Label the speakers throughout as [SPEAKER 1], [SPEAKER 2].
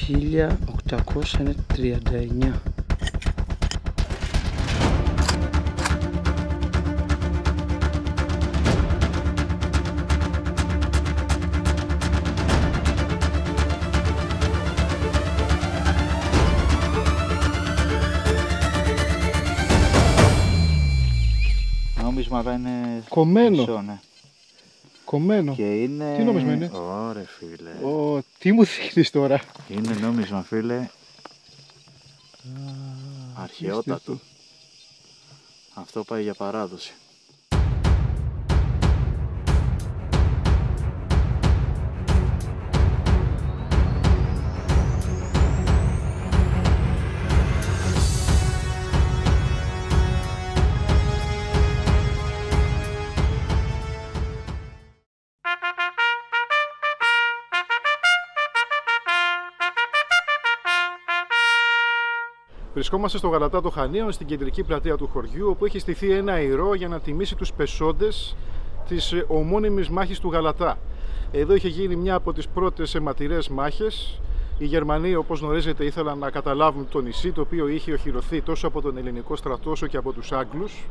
[SPEAKER 1] 1839.
[SPEAKER 2] Νόμισμα είναι
[SPEAKER 1] κομμένο.
[SPEAKER 2] μισό, ναι.
[SPEAKER 1] Κομμένο.
[SPEAKER 2] Και είναι...
[SPEAKER 1] Τι νόμισμα είναι?
[SPEAKER 2] Ωρε φίλε.
[SPEAKER 1] Τι μου δείχνεις τώρα?
[SPEAKER 2] Είναι νόμισμα φίλε. Αρχαιότατο. Αυτό πάει για παράδοση.
[SPEAKER 3] Βρισκόμαστε στο Γαλατά των Χανίων, στην κεντρική πλατεία του χωριού, όπου έχει στηθεί ένα ηρώ για να τιμήσει τους πεσόντες της ομώνυμης μάχης του Γαλατά. Εδώ είχε γίνει μια από τις πρώτες αιματηρές μάχες. Οι Γερμανοί, όπως γνωρίζετε, ήθελαν να καταλάβουν το νησί, το οποίο είχε οχυρωθεί τόσο από τον ελληνικό στρατό όσο και από τους Άγγλους.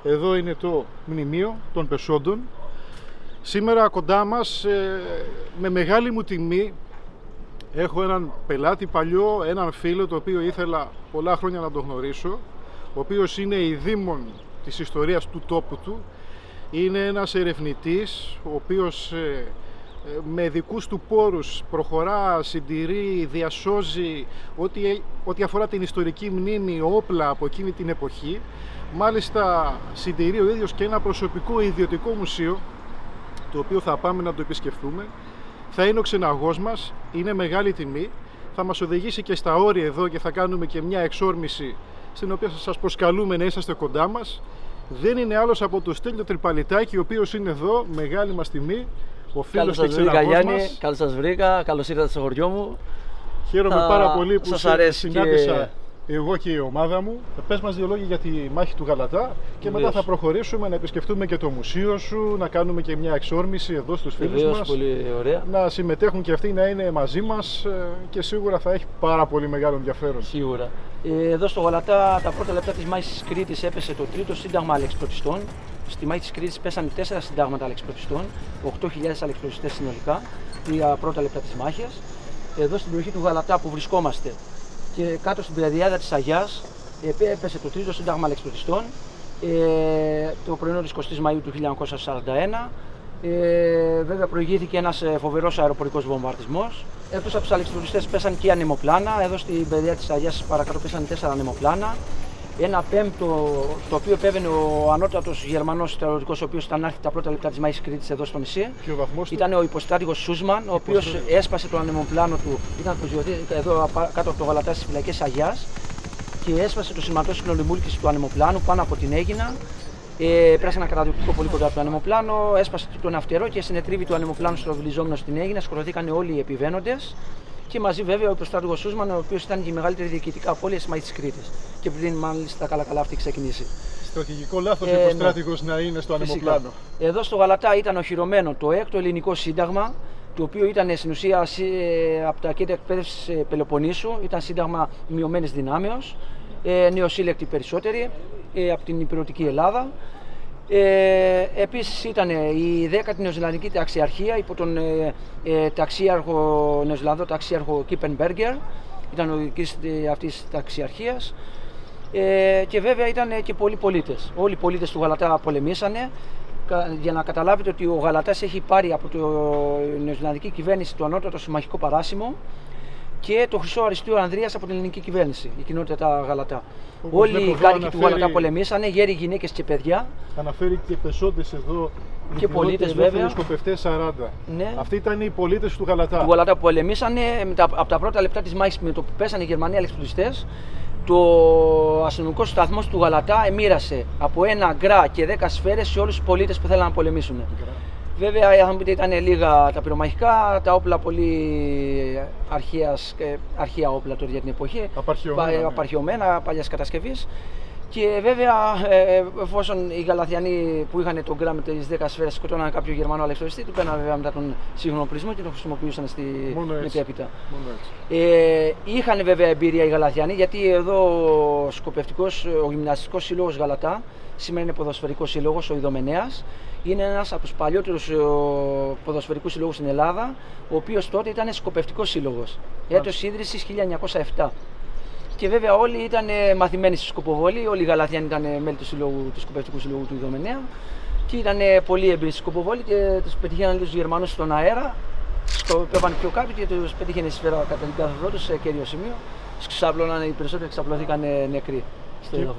[SPEAKER 3] Εδώ είναι το μνημείο των πεσόντων. Σήμερα κοντά μας, με μεγάλη μου τιμή, έχω έναν πελάτη παλιό, έναν φίλο, το οποίο ήθελα πολλά χρόνια να τον γνωρίσω, ο οποίος είναι η δήμον της ιστορίας του τόπου του. Είναι ένας ερευνητής, ο οποίος με δικούς του πόρους προχωρά, συντηρεί, διασώζει ό,τι αφορά την ιστορική μνήμη, όπλα από εκείνη την εποχή. Μάλιστα συντηρεί ο ίδιος και ένα προσωπικό ιδιωτικό μουσείο, το οποίο θα πάμε να το επισκεφθούμε. Θα είναι ο ξεναγός μας, είναι μεγάλη τιμή. Θα μας οδηγήσει και στα όρια εδώ και θα κάνουμε και μια εξόρμηση, στην οποία σας προσκαλούμε να είσαστε κοντά μας. Δεν είναι άλλος από το Στέλιο Τρυπαλιτάκη, ο οποίος είναι εδώ, μεγάλη μας τιμή, ο φίλος και ξεναγός μας.
[SPEAKER 4] Καλώς σας βρήκα, καλώς ήρθατε στο χωριό μου.
[SPEAKER 3] Χαίρομαι πάρα πολύ που
[SPEAKER 4] σας
[SPEAKER 3] συνάντησα εγώ και η ομάδα μου. Πες μας δύο λόγια για τη μάχη του Γαλατά και μετά θα προχωρήσουμε να επισκεφτούμε και το μουσείο σου, να κάνουμε και μια εξόρμηση εδώ στους φίλους μας.
[SPEAKER 4] Πολύ ωραία.
[SPEAKER 3] Να συμμετέχουν και αυτοί, να είναι μαζί μας και σίγουρα θα έχει πάρα πολύ μεγάλο ενδιαφέρον.
[SPEAKER 4] Σίγουρα. Εδώ στο Γαλατά τα πρώτα λεπτά της μάχης της Κρήτης έπεσε το τρίτο σύνταγμα αλεξιπτωτιστών. Στη μάχη της Κρήτης πέσανε 4 συντάγματα αλεξιπτωτιστών, 8.000 αλεξιπτωτιστές συνολικά, τα πρώτα λεπτά της μάχης. Εδώ στην περιοχή του Γαλατά που βρισκόμαστε και κάτω στην πεδιάδα της Αγιάς έπεσε το τρίτο σύνταγμα αλεξιπτωτιστών το πρωινό της 20ης Μαΐου του 1941. Βέβαια προηγήθηκε ένας φοβερός αεροπορικός βομβαρδισμός. Εκτός από τους αλεξιπτωτιστές πέσαν και ανεμοπλάνα. Εδώ στην πεδιάδα της Αγιάς παρακάτω πέσαν 4 ανεμοπλάνα. Ένα πέμπτο, στο οποίο επέβαινε ο ανώτατος Γερμανός στρατιωτικός, ο οποίος ήταν άρχιτη τα πρώτα λεπτά της μάχης Κρήτης εδώ στο νησί.
[SPEAKER 3] Ποιο βαθμός του?
[SPEAKER 4] Ήταν ο υποστράτηγος Σούσμαν, ο οποίος έσπασε το ανεμοπλάνο του. Ήταν προσγειωθεί εδώ κάτω από το Γαλατά στις φυλακές Αγιάς και έσπασε το σηματόσυκλο λιμούλκης του ανεμοπλάνου πάνω από την Αίγινα. Πέρασε ένα καταδεικτικό πολύ κοντά από το ανεμοπλάνο, έσπασε τον αυτερό και συνετρίβη του ανεμοπλάνου στροβιλιζόμενο στην Αίγινα. Σκοτωθήκαν όλοι οι επιβαίνοντες. Και μαζί βέβαια ο υποστράτηγος Σούσμαν, ο οποίος ήταν και η μεγαλύτερη διοικητικά πόλη της μάχης της Κρήτης. Και πριν μάλιστα καλά αυτή ξεκινήσει.
[SPEAKER 3] Στρατηγικό λάθος ο υποστράτηγος να είναι στο ανεμοπλάνο.
[SPEAKER 4] Εδώ στο Γαλατά ήταν οχυρωμένο το 6ο ελληνικό σύνταγμα, το οποίο ήταν στην ουσία από τα κέντρα εκπαίδευσης Πελοποννήσου, ήταν σύνταγμα μειωμένης δυνάμεως, νεοσύλλεκτοι περισσότεροι από την υπηρετική Ελλάδα. Επίσης ήταν η 10η Νεοζηλανδική Ταξιαρχία υπό τον Νεοζηλανδό ταξίαρχο Κίπενμπέργκερ, ήταν ο διοικητής αυτής της ταξιαρχίας, και βέβαια ήταν και πολλοί πολίτες. Όλοι οι πολίτες του Γαλατά πολεμήσανε. Για να καταλάβετε ότι ο Γαλατάς έχει πάρει από την Νεοζηλανδική κυβέρνηση το ανώτατο συμμαχικό παράσημο και το Χρυσό Αριστείο Ανδρείας από την ελληνική κυβέρνηση, η κοινότητα τα Γαλατά. Όλοι οι κάτοικοι του Γαλατά πολεμήσανε, γέροι, γυναίκες και παιδιά.
[SPEAKER 3] Αναφέρει και πεσόντες εδώ
[SPEAKER 4] και πολίτες βέβαια.
[SPEAKER 3] Σκοπευτές 40.
[SPEAKER 4] Ναι.
[SPEAKER 3] Αυτοί ήταν οι πολίτες του Γαλατά.
[SPEAKER 4] Του Γαλατά που πολεμήσανε από τα πρώτα λεπτά της μάχης, με το που πέσανε οι Γερμανοί αλεξιπτωτιστές. Το αστυνομικό σταθμός του Γαλατά εμοίρασε από 1 γκρά και 10 σφαίρες σε όλους τους πολίτες που θέλαν να πολεμήσουν. Βέβαια, θα μου πείτε, ήταν λίγα τα πυρομαχικά, τα όπλα πολύ αρχαία όπλα τώρα για την εποχή.
[SPEAKER 3] Απαρχαιωμένα,
[SPEAKER 4] απαρχαιωμένα παλιάς κατασκευής. Και βέβαια, εφόσον οι Γαλατιανοί που είχαν τον γκράμ της 10 σφαίρες σκοτώναν κάποιο Γερμανό αλεξιπτωτιστή, του πέραν βέβαια μετά τον σύγχρονο οπλισμό και τον χρησιμοποιούσαν στη μετέπειτα. Είχαν βέβαια εμπειρία οι Γαλατιανοί, γιατί εδώ ο γυμναστικός σύλλογος Γαλατά, σήμερα είναι ποδοσφαιρικός σύλλογος, ο Ιδωμενέας, είναι ένας από τους παλιότερους ποδοσφαιρικούς συλλόγους στην Ελλάδα, ο οποίος τότε ήταν σκοπευτικός σύλλογος. Έτος ίδρυσης 1907. Και βέβαια όλοι ήταν μαθημένοι στη σκοποβολή, όλοι οι Γαλατιάνοι ήταν μέλη του σκοπευτικού συλλόγου του Ιδωμενέα και ήταν πολύ έμπειροι στη σκοποβολή και τους πετύχαιναν τους Γερμανούς στον αέρα, πέφανε πιο κάτω και τους πετύχαινε η σφαίρα κατά την κάθοδό τους σε κέριο σημείο. Οι περισσότεροι εξαπλωθήκαν νεκροί.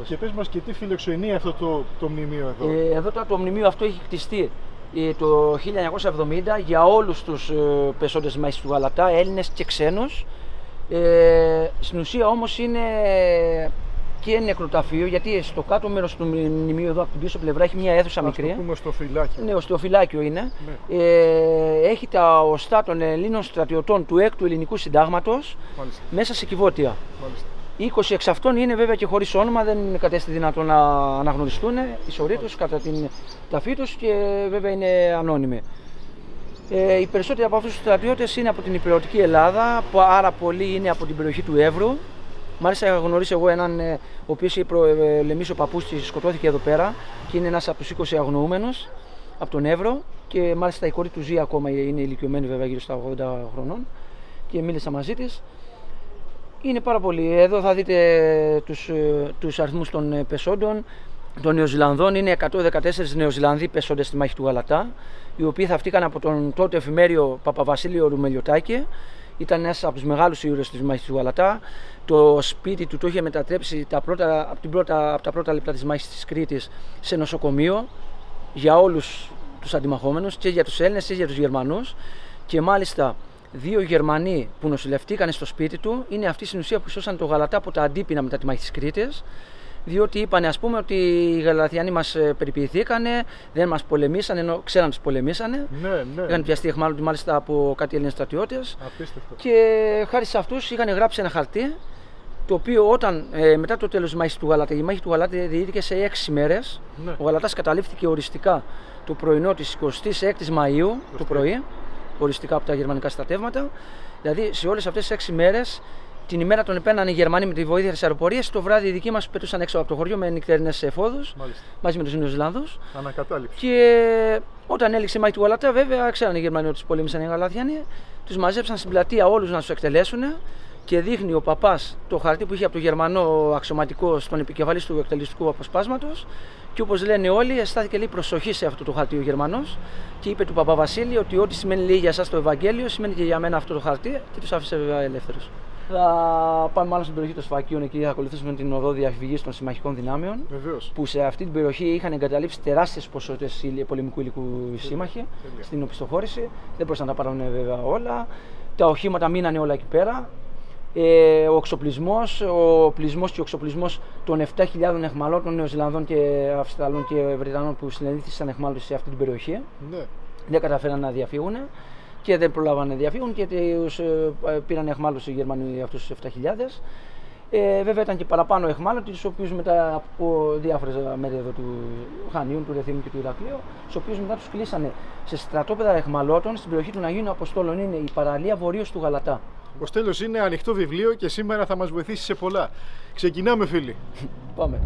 [SPEAKER 3] Και πες μας και τι φιλοξενεί αυτό το μνημείο εδώ.
[SPEAKER 4] Εδώ το μνημείο αυτό έχει χτιστεί το 1970 για όλους τους πεσόντες μάχης του Γαλατά, Έλληνες και ξένους. Στην ουσία όμως είναι και νεκροταφείο, γιατί στο κάτω μέρος του μνημείου εδώ από την πίσω πλευρά έχει μια αίθουσα μικρή.
[SPEAKER 3] Ας το πούμε οστοφυλάκιο.
[SPEAKER 4] Ναι, οστοφυλάκιο είναι. Ναι. Έχει τα οστά των Ελλήνων στρατιωτών του 6ου Ελληνικού Συντάγματος μέσα σε κυβότια. Μάλιστα. 20 εξ αυτών είναι βέβαια και χωρίς όνομα, δεν κατέστη δυνατόν να αναγνωριστούν η σωρή τους κατά την ταφή τους και βέβαια είναι ανώνυμοι. Οι περισσότεροι από αυτούς τους στρατιώτες είναι από την υπηρετική Ελλάδα, άρα πολλοί είναι από την περιοχή του Εύρου. Μάλιστα είχα γνωρίσει εγώ έναν ο οποίος είχε προλεμήσει, ο παππούς της σκοτώθηκε εδώ πέρα και είναι ένας από τους 20 αγνοούμενους από τον Εύρο και μάλιστα η κόρη του ζει ακόμα, είναι ηλικιωμένη βέβαια γύρω στα 80 χρονών και μίλησα μαζί της. Είναι πάρα πολύ. Εδώ θα δείτε τους αριθμούς των πεσόντων. Των Νεοζηλανδών είναι 114 Νεοζηλανδοί πεσόντες στη μάχη του Γαλατά, οι οποίοι θαυτήκαν από τον τότε εφημέριο Παπαβασίλειο Ρουμελιωτάκη. Ήταν ένας από τους μεγάλους ήρωες της μάχης του Γαλατά. Το σπίτι του το είχε μετατρέψει από τα πρώτα λεπτά της μάχης της Κρήτης σε νοσοκομείο για όλους τους αντιμαχόμενους, και για τους Έλληνες και για τους Γερμανούς. Και μάλιστα 2 Γερμανοί που νοσηλευτήκαν στο σπίτι του είναι αυτοί στην ουσία που σώσαν το Γαλατά από τα αντίπεινα μετά τη μάχη της Κρήτης. Διότι είπανε, ας πούμε, ότι οι Γαλατιανοί μας περιποιηθήκανε, δεν μας πολεμήσανε, ενώ ξέραν τους πολεμήσανε.
[SPEAKER 3] Ναι.
[SPEAKER 4] Είχαν πιαστεί αιχμάλωτοι μάλιστα από κάτι Έλληνες στρατιώτες.
[SPEAKER 3] Απίστευτο.
[SPEAKER 4] Και χάρη σε αυτούς είχαν γράψει ένα χαρτί, το οποίο όταν μετά το τέλος της μάχης του Γαλατά, η μάχη του Γαλατά διήρκε σε 6 ημέρες. Ναι. Ο Γαλατάς καταλήφθηκε οριστικά το πρωινό της 26ης Μαΐου το πρωί, οριστικά από τα γερμανικά στρατεύματα. Δηλαδή σε όλες αυτές τις 6 ημέρες. Την ημέρα τον επένανε οι Γερμανοί με τη βοήθεια της αεροπορίας. Το βράδυ οι δικοί μας πετούσαν έξω από το χωριό με νυχτερινές εφόδους μαζί με τους Νεοζηλανδούς.
[SPEAKER 3] Ανακατάληψη.
[SPEAKER 4] Και όταν έληξε η μάχη του Γαλατά, βέβαια, ξέραν οι Γερμανοί ότι τους πολέμησαν οι Γαλατιανοί. Τους μαζέψαν στην πλατεία όλους να τους εκτελέσουν. Και δείχνει ο παπάς το χαρτί που είχε από το Γερμανό αξιωματικό στον επικεφαλής του εκτελεστικού αποσπάσματος. Και όπως λένε όλοι, αισθάθηκε λίγο προσοχή σε αυτό το χαρτί ο Γερμανός και είπε του Παπα Βασίλη ότι ό,τι σημαίνει λέει για εσάς το Ευαγγέλιο, σημαίνει και για μένα αυτό το χαρτί, και τους άφησε βέβαια ελεύθερους. Θα πάμε μάλλον στην περιοχή των Σφακίων, εκεί θα ακολουθήσουμε την οδό διαφυγής των συμμαχικών δυνάμεων.
[SPEAKER 3] Βεβαίως.
[SPEAKER 4] Που σε αυτή την περιοχή είχαν εγκαταλείψει τεράστιες ποσότητες πολεμικού υλικού οι σύμμαχοι στην οπισθοχώρηση. Δεν μπορούσαν να τα πάρουν βέβαια όλα. Τα οχήματα μείνανε όλα εκεί πέρα. Ο εξοπλισμός, ο πλεισμός και ο εξοπλισμός των 7.000 αιχμαλώτων Νεοζηλανδών και Αυστραλών και Βρετανών που συνελήφθησαν αιχμάλωτοι σε αυτή την περιοχή. Ναι. Δεν καταφέραν να διαφύγουν και δεν προλάβανε να διαφύγουν και τους πήραν αιχμάλωτοι οι Γερμανοί αυτούς τους 7.000. Βέβαια ήταν και παραπάνω αιχμάλωτοι, τους οποίους μετά από διάφορες μέρη εδώ του Χανίων, του Ρεθύμνου και του Ηρακλείου, τους οποίους μετά τους κλείσανε σε στρατόπεδα αιχμαλώτων στην περιοχή των Αγίων Αποστόλων. Είναι η παραλία βορείως του Γαλατά.
[SPEAKER 3] Ο Στέλιος είναι ανοιχτό βιβλίο και σήμερα θα μας βοηθήσει σε πολλά. Ξεκινάμε, φίλοι.
[SPEAKER 4] Πάμε.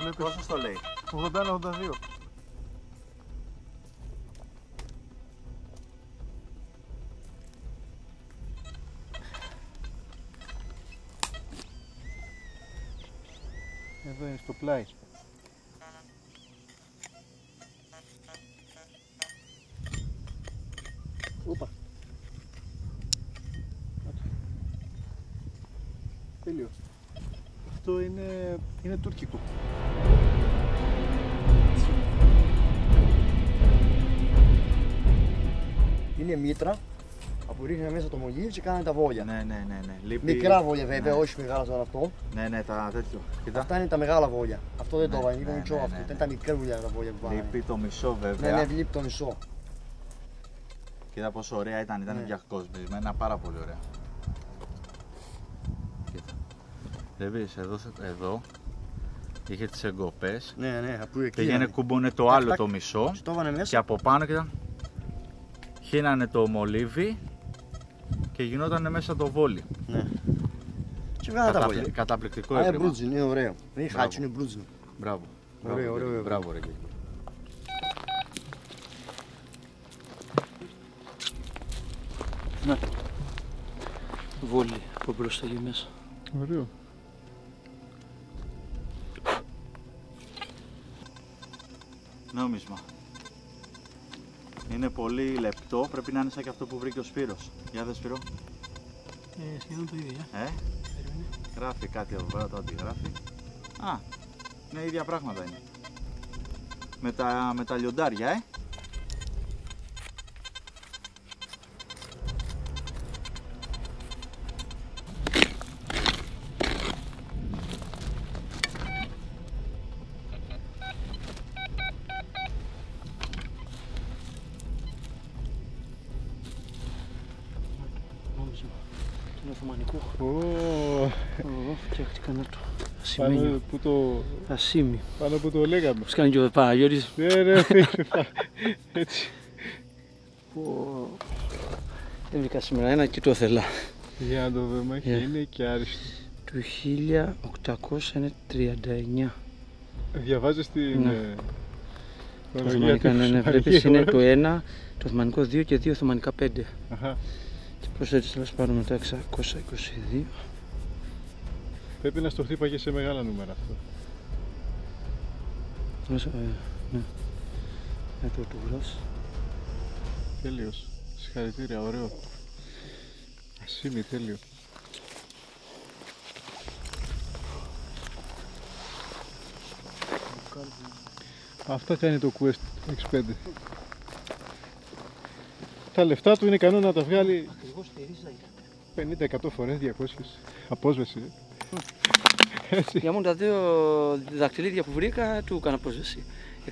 [SPEAKER 3] βλέπεις.
[SPEAKER 2] Πόσο στο λέει?
[SPEAKER 3] 81-82. Εδώ είναι στο πλάι. Ούπα. Τέλειο. Αυτό είναι τουρκικό.
[SPEAKER 5] Είναι μήτρα που ρίχνει μέσα το μογίλι και κάνει τα βόλια.
[SPEAKER 2] Ναι. Λείπει...
[SPEAKER 5] Μικρά βόλια βέβαια,
[SPEAKER 2] Ναι.
[SPEAKER 5] όχι μεγάλα σαν αυτό.
[SPEAKER 2] Ναι, τα τέτοιο. Κοίτα.
[SPEAKER 5] Αυτά είναι τα μεγάλα βόλια. Αυτό δεν
[SPEAKER 2] Ναι,
[SPEAKER 5] το βάλει, είναι
[SPEAKER 2] ναι,
[SPEAKER 5] μικρό
[SPEAKER 2] ναι,
[SPEAKER 5] αυτό.
[SPEAKER 2] ναι,
[SPEAKER 5] Είναι
[SPEAKER 2] ναι.
[SPEAKER 5] τα μικρά βόλια τα βόλια που βάλει.
[SPEAKER 2] Λείπει το μισό
[SPEAKER 5] Ναι,
[SPEAKER 2] βέβαια.
[SPEAKER 5] λείπει το μισό.
[SPEAKER 2] Κοίτα πόσο ωραία ήταν
[SPEAKER 5] Ναι.
[SPEAKER 2] διακοσμισμένα, πάρα πολύ ωραία. Κοίτα. Δεν βρεις, εδώ είχε τις εγκοπές.
[SPEAKER 5] Ναι, από εκεί.
[SPEAKER 2] Πήγαινε
[SPEAKER 5] είναι.
[SPEAKER 2] κούμπονε το άλλο
[SPEAKER 5] τακ,
[SPEAKER 2] το μισό
[SPEAKER 5] Στο έβανε
[SPEAKER 2] και
[SPEAKER 5] μέσα.
[SPEAKER 2] από πάνω κοίτα, χύνανε το μολύβι και γινόταν μέσα το βόλι.
[SPEAKER 5] Ναι. Και βγάλα τα βόλια.
[SPEAKER 2] Καταπληκτικό
[SPEAKER 5] Είναι
[SPEAKER 2] έβριμα.
[SPEAKER 5] μπρούτζιν, είναι ωραίο. Δεν είναι
[SPEAKER 2] Μπράβο.
[SPEAKER 5] χάτσι, είναι μπρούτζιν.
[SPEAKER 2] Μπράβο.
[SPEAKER 5] Ωραίο, ωραίο.
[SPEAKER 2] Μπράβο ρε.
[SPEAKER 4] Να. Βόλι από μπροστά και μέσα.
[SPEAKER 3] Ωραίο.
[SPEAKER 2] Νόμισμα. Είναι πολύ λεπτό, πρέπει να είναι σαν και αυτό που βρήκε ο Σπύρος. Για δε Σπύρο.
[SPEAKER 4] Σχεδόν το ίδιο.
[SPEAKER 2] Γράφει κάτι εδώ πέρα, το αντιγράφει. Α, είναι ίδια πράγματα είναι. Με τα λιοντάρια,
[SPEAKER 4] Νόμισμα. Είναι Οθωμανικό. Φτιάχτηκα να το.
[SPEAKER 3] Πάνω που το,
[SPEAKER 4] Ασίμι.
[SPEAKER 3] πάνω που το λέγαμε.
[SPEAKER 4] Πώς κάνει και ο Παναγιώτης.
[SPEAKER 3] Ναι, έτσι.
[SPEAKER 4] Δεν βρήκα σήμερα ένα και το ήθελα.
[SPEAKER 3] Για να το δούμε, είναι και άριστο.
[SPEAKER 4] Του 1839.
[SPEAKER 3] Διαβάζεις την
[SPEAKER 4] Ναι. Το
[SPEAKER 3] χρονολογία
[SPEAKER 4] Οθωμανικά, ναι,
[SPEAKER 3] της
[SPEAKER 4] βλέπεις είναι
[SPEAKER 3] Αγίου
[SPEAKER 4] το 1, το Οθωμανικό 2 και 2 Οθωμανικά 5.
[SPEAKER 3] Αχα.
[SPEAKER 4] Και προσθέτεις τέλος πάντων μετά 622.
[SPEAKER 3] Πρέπει να στο χτύπαγε σε μεγάλα νούμερα αυτό.
[SPEAKER 4] Ναι. Εδώ το γράφεις.
[SPEAKER 3] Τέλειος. Συγχαρητήρια, ωραίο. Ασίμι, τέλειο. Αυτά κάνει το Quest X5. Τα λεφτά του είναι ικανό να τα βγάλει
[SPEAKER 4] Ακριβώς τη ρίζα ήταν.
[SPEAKER 3] 50-100 φορές, 200. Απόσβεση. Έτσι.
[SPEAKER 4] Για μόνο τα δύο δακτυλίδια που βρήκα του έκανα απόσβεση.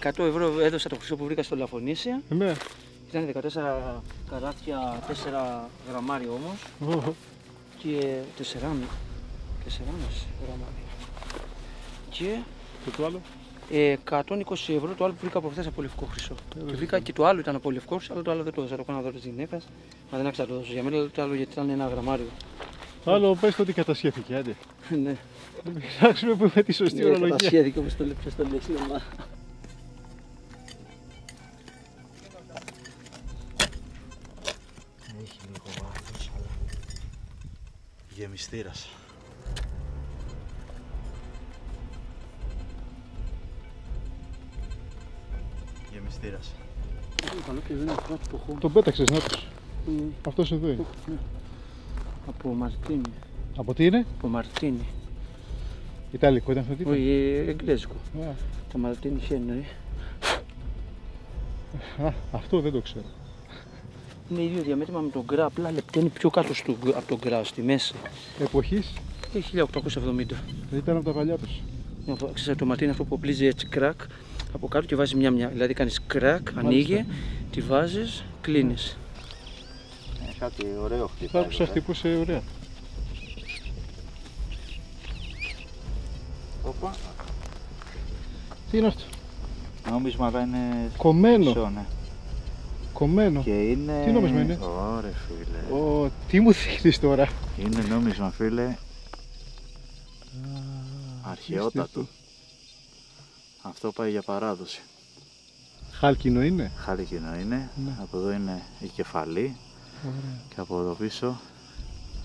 [SPEAKER 4] 100 ευρώ έδωσα το χρυσό που βρήκα στο Λαφωνήσια.
[SPEAKER 3] Ναι.
[SPEAKER 4] Ήταν 14 καράτια, 4 γραμμάρια όμως και 4,5 γραμμάρια. Και
[SPEAKER 3] Και το άλλο.
[SPEAKER 4] 120 ευρώ το άλλο που βρήκα από χθες από λευκό χρυσό. Και βρήκα και το άλλο ήταν από λευκό χρυσό, αλλά το άλλο δεν το έδωσα. Το έκανα δώρο της γυναίκας. Μα δεν άξα το δώσω για μένα, το άλλο γιατί ήταν ένα γραμμάριο.
[SPEAKER 3] Το άλλο πες το ότι κατασχέθηκε, άντε.
[SPEAKER 4] Ναι.
[SPEAKER 3] Να ψάξουμε που είναι τη σωστή ορολογία.
[SPEAKER 4] Κατασχέθηκε όπως το λέει στο λέξιμα.
[SPEAKER 5] Έχει λίγο βάθος, αλλά...
[SPEAKER 2] Γεμιστήρας. Γεμιστήρας.
[SPEAKER 4] Είναι καλό και δεν είναι αυτό το έχω.
[SPEAKER 3] Τον πέταξες, να τους. Αυτός εδώ είναι.
[SPEAKER 4] Από Μαρτίνι.
[SPEAKER 3] Από τι είναι?
[SPEAKER 4] Από Μαρτίνι.
[SPEAKER 3] Ιταλικό ήταν αυτό τι?
[SPEAKER 4] Όχι, εγγλέζικο.
[SPEAKER 3] Α,
[SPEAKER 4] Τα Μαρτίνι χένει.
[SPEAKER 3] αυτό δεν το ξέρω.
[SPEAKER 4] Είναι ίδιο διαμέτρημα με τον γκρά, απλά λεπταίνει πιο κάτω από τον γκρά, στη μέση.
[SPEAKER 3] Εποχής
[SPEAKER 4] Έχει 1870.
[SPEAKER 3] ήταν από τα παλιά τους.
[SPEAKER 4] Ξέρετε, το Μαρτίνι είναι αυτό που οπλίζει έτσι κρακ από κάτω και βάζει μια. Δηλαδή κάνεις κρακ, ανοίγει, τη βάζεις, κλείνεις.
[SPEAKER 5] Κάτι ωραίο
[SPEAKER 3] Θα
[SPEAKER 5] χτυπάει.
[SPEAKER 3] άκουσα χτυπούσε ωραία.
[SPEAKER 2] Όπα.
[SPEAKER 3] Τι είναι αυτό?
[SPEAKER 2] Νόμισμα είναι
[SPEAKER 3] Κομμένο.
[SPEAKER 2] μισό, ναι.
[SPEAKER 3] Κομμένο.
[SPEAKER 2] Και είναι...
[SPEAKER 3] Τι νόμισμα είναι?
[SPEAKER 2] Ωρε φίλε.
[SPEAKER 3] Τι μου δείχνεις τώρα?
[SPEAKER 2] Είναι νόμισμα φίλε. Αρχαιότατο. Αυτό πάει για παράδοση.
[SPEAKER 1] Χάλκινο είναι.
[SPEAKER 2] Χάλκινο είναι.
[SPEAKER 1] Ναι.
[SPEAKER 2] Από εδώ είναι η κεφαλή.
[SPEAKER 1] Ωραία.
[SPEAKER 2] Και από εδώ πίσω.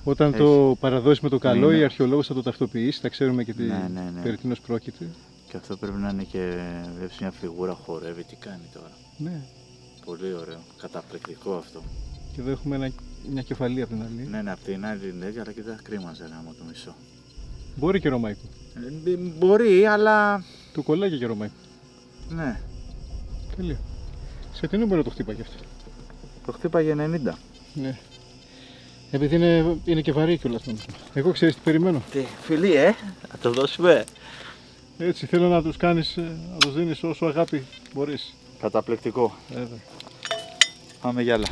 [SPEAKER 1] Όταν το παραδώσει με το καλό,
[SPEAKER 2] Ναι.
[SPEAKER 1] η αρχαιολόγος θα το ταυτοποιήσει, θα ξέρουμε και
[SPEAKER 2] Ναι.
[SPEAKER 1] περί τίνος πρόκειται.
[SPEAKER 2] Και αυτό πρέπει να είναι και βλέπεις μια φιγούρα χορεύει. Τι κάνει τώρα.
[SPEAKER 1] Ναι.
[SPEAKER 2] Πολύ ωραίο. Καταπληκτικό αυτό.
[SPEAKER 1] Και εδώ έχουμε μια κεφαλή από την άλλη.
[SPEAKER 2] Ναι, απ' την άλλη είναι έτσι, αλλά και τα κρίμαζε γάμο το μισό.
[SPEAKER 1] Μπορεί και ρωμαϊκό.
[SPEAKER 2] Μπορεί, αλλά.
[SPEAKER 1] Του κολλάει και ρωμαϊκό.
[SPEAKER 2] Ναι.
[SPEAKER 1] Τέλεια. Σε τι νούμερο το χτύπαγε αυτό.
[SPEAKER 2] Το χτύπαγε 90.
[SPEAKER 1] Ναι. Επειδή είναι και βαρύ κιόλας. Εγώ ξέρεις τι περιμένω.
[SPEAKER 2] Τι, φιλί, θα το δώσουμε.
[SPEAKER 1] Έτσι θέλω να τους κάνεις, να τους δίνεις όσο αγάπη μπορείς.
[SPEAKER 2] Καταπληκτικό.
[SPEAKER 1] Βέβαια.
[SPEAKER 2] Πάμε για άλλα.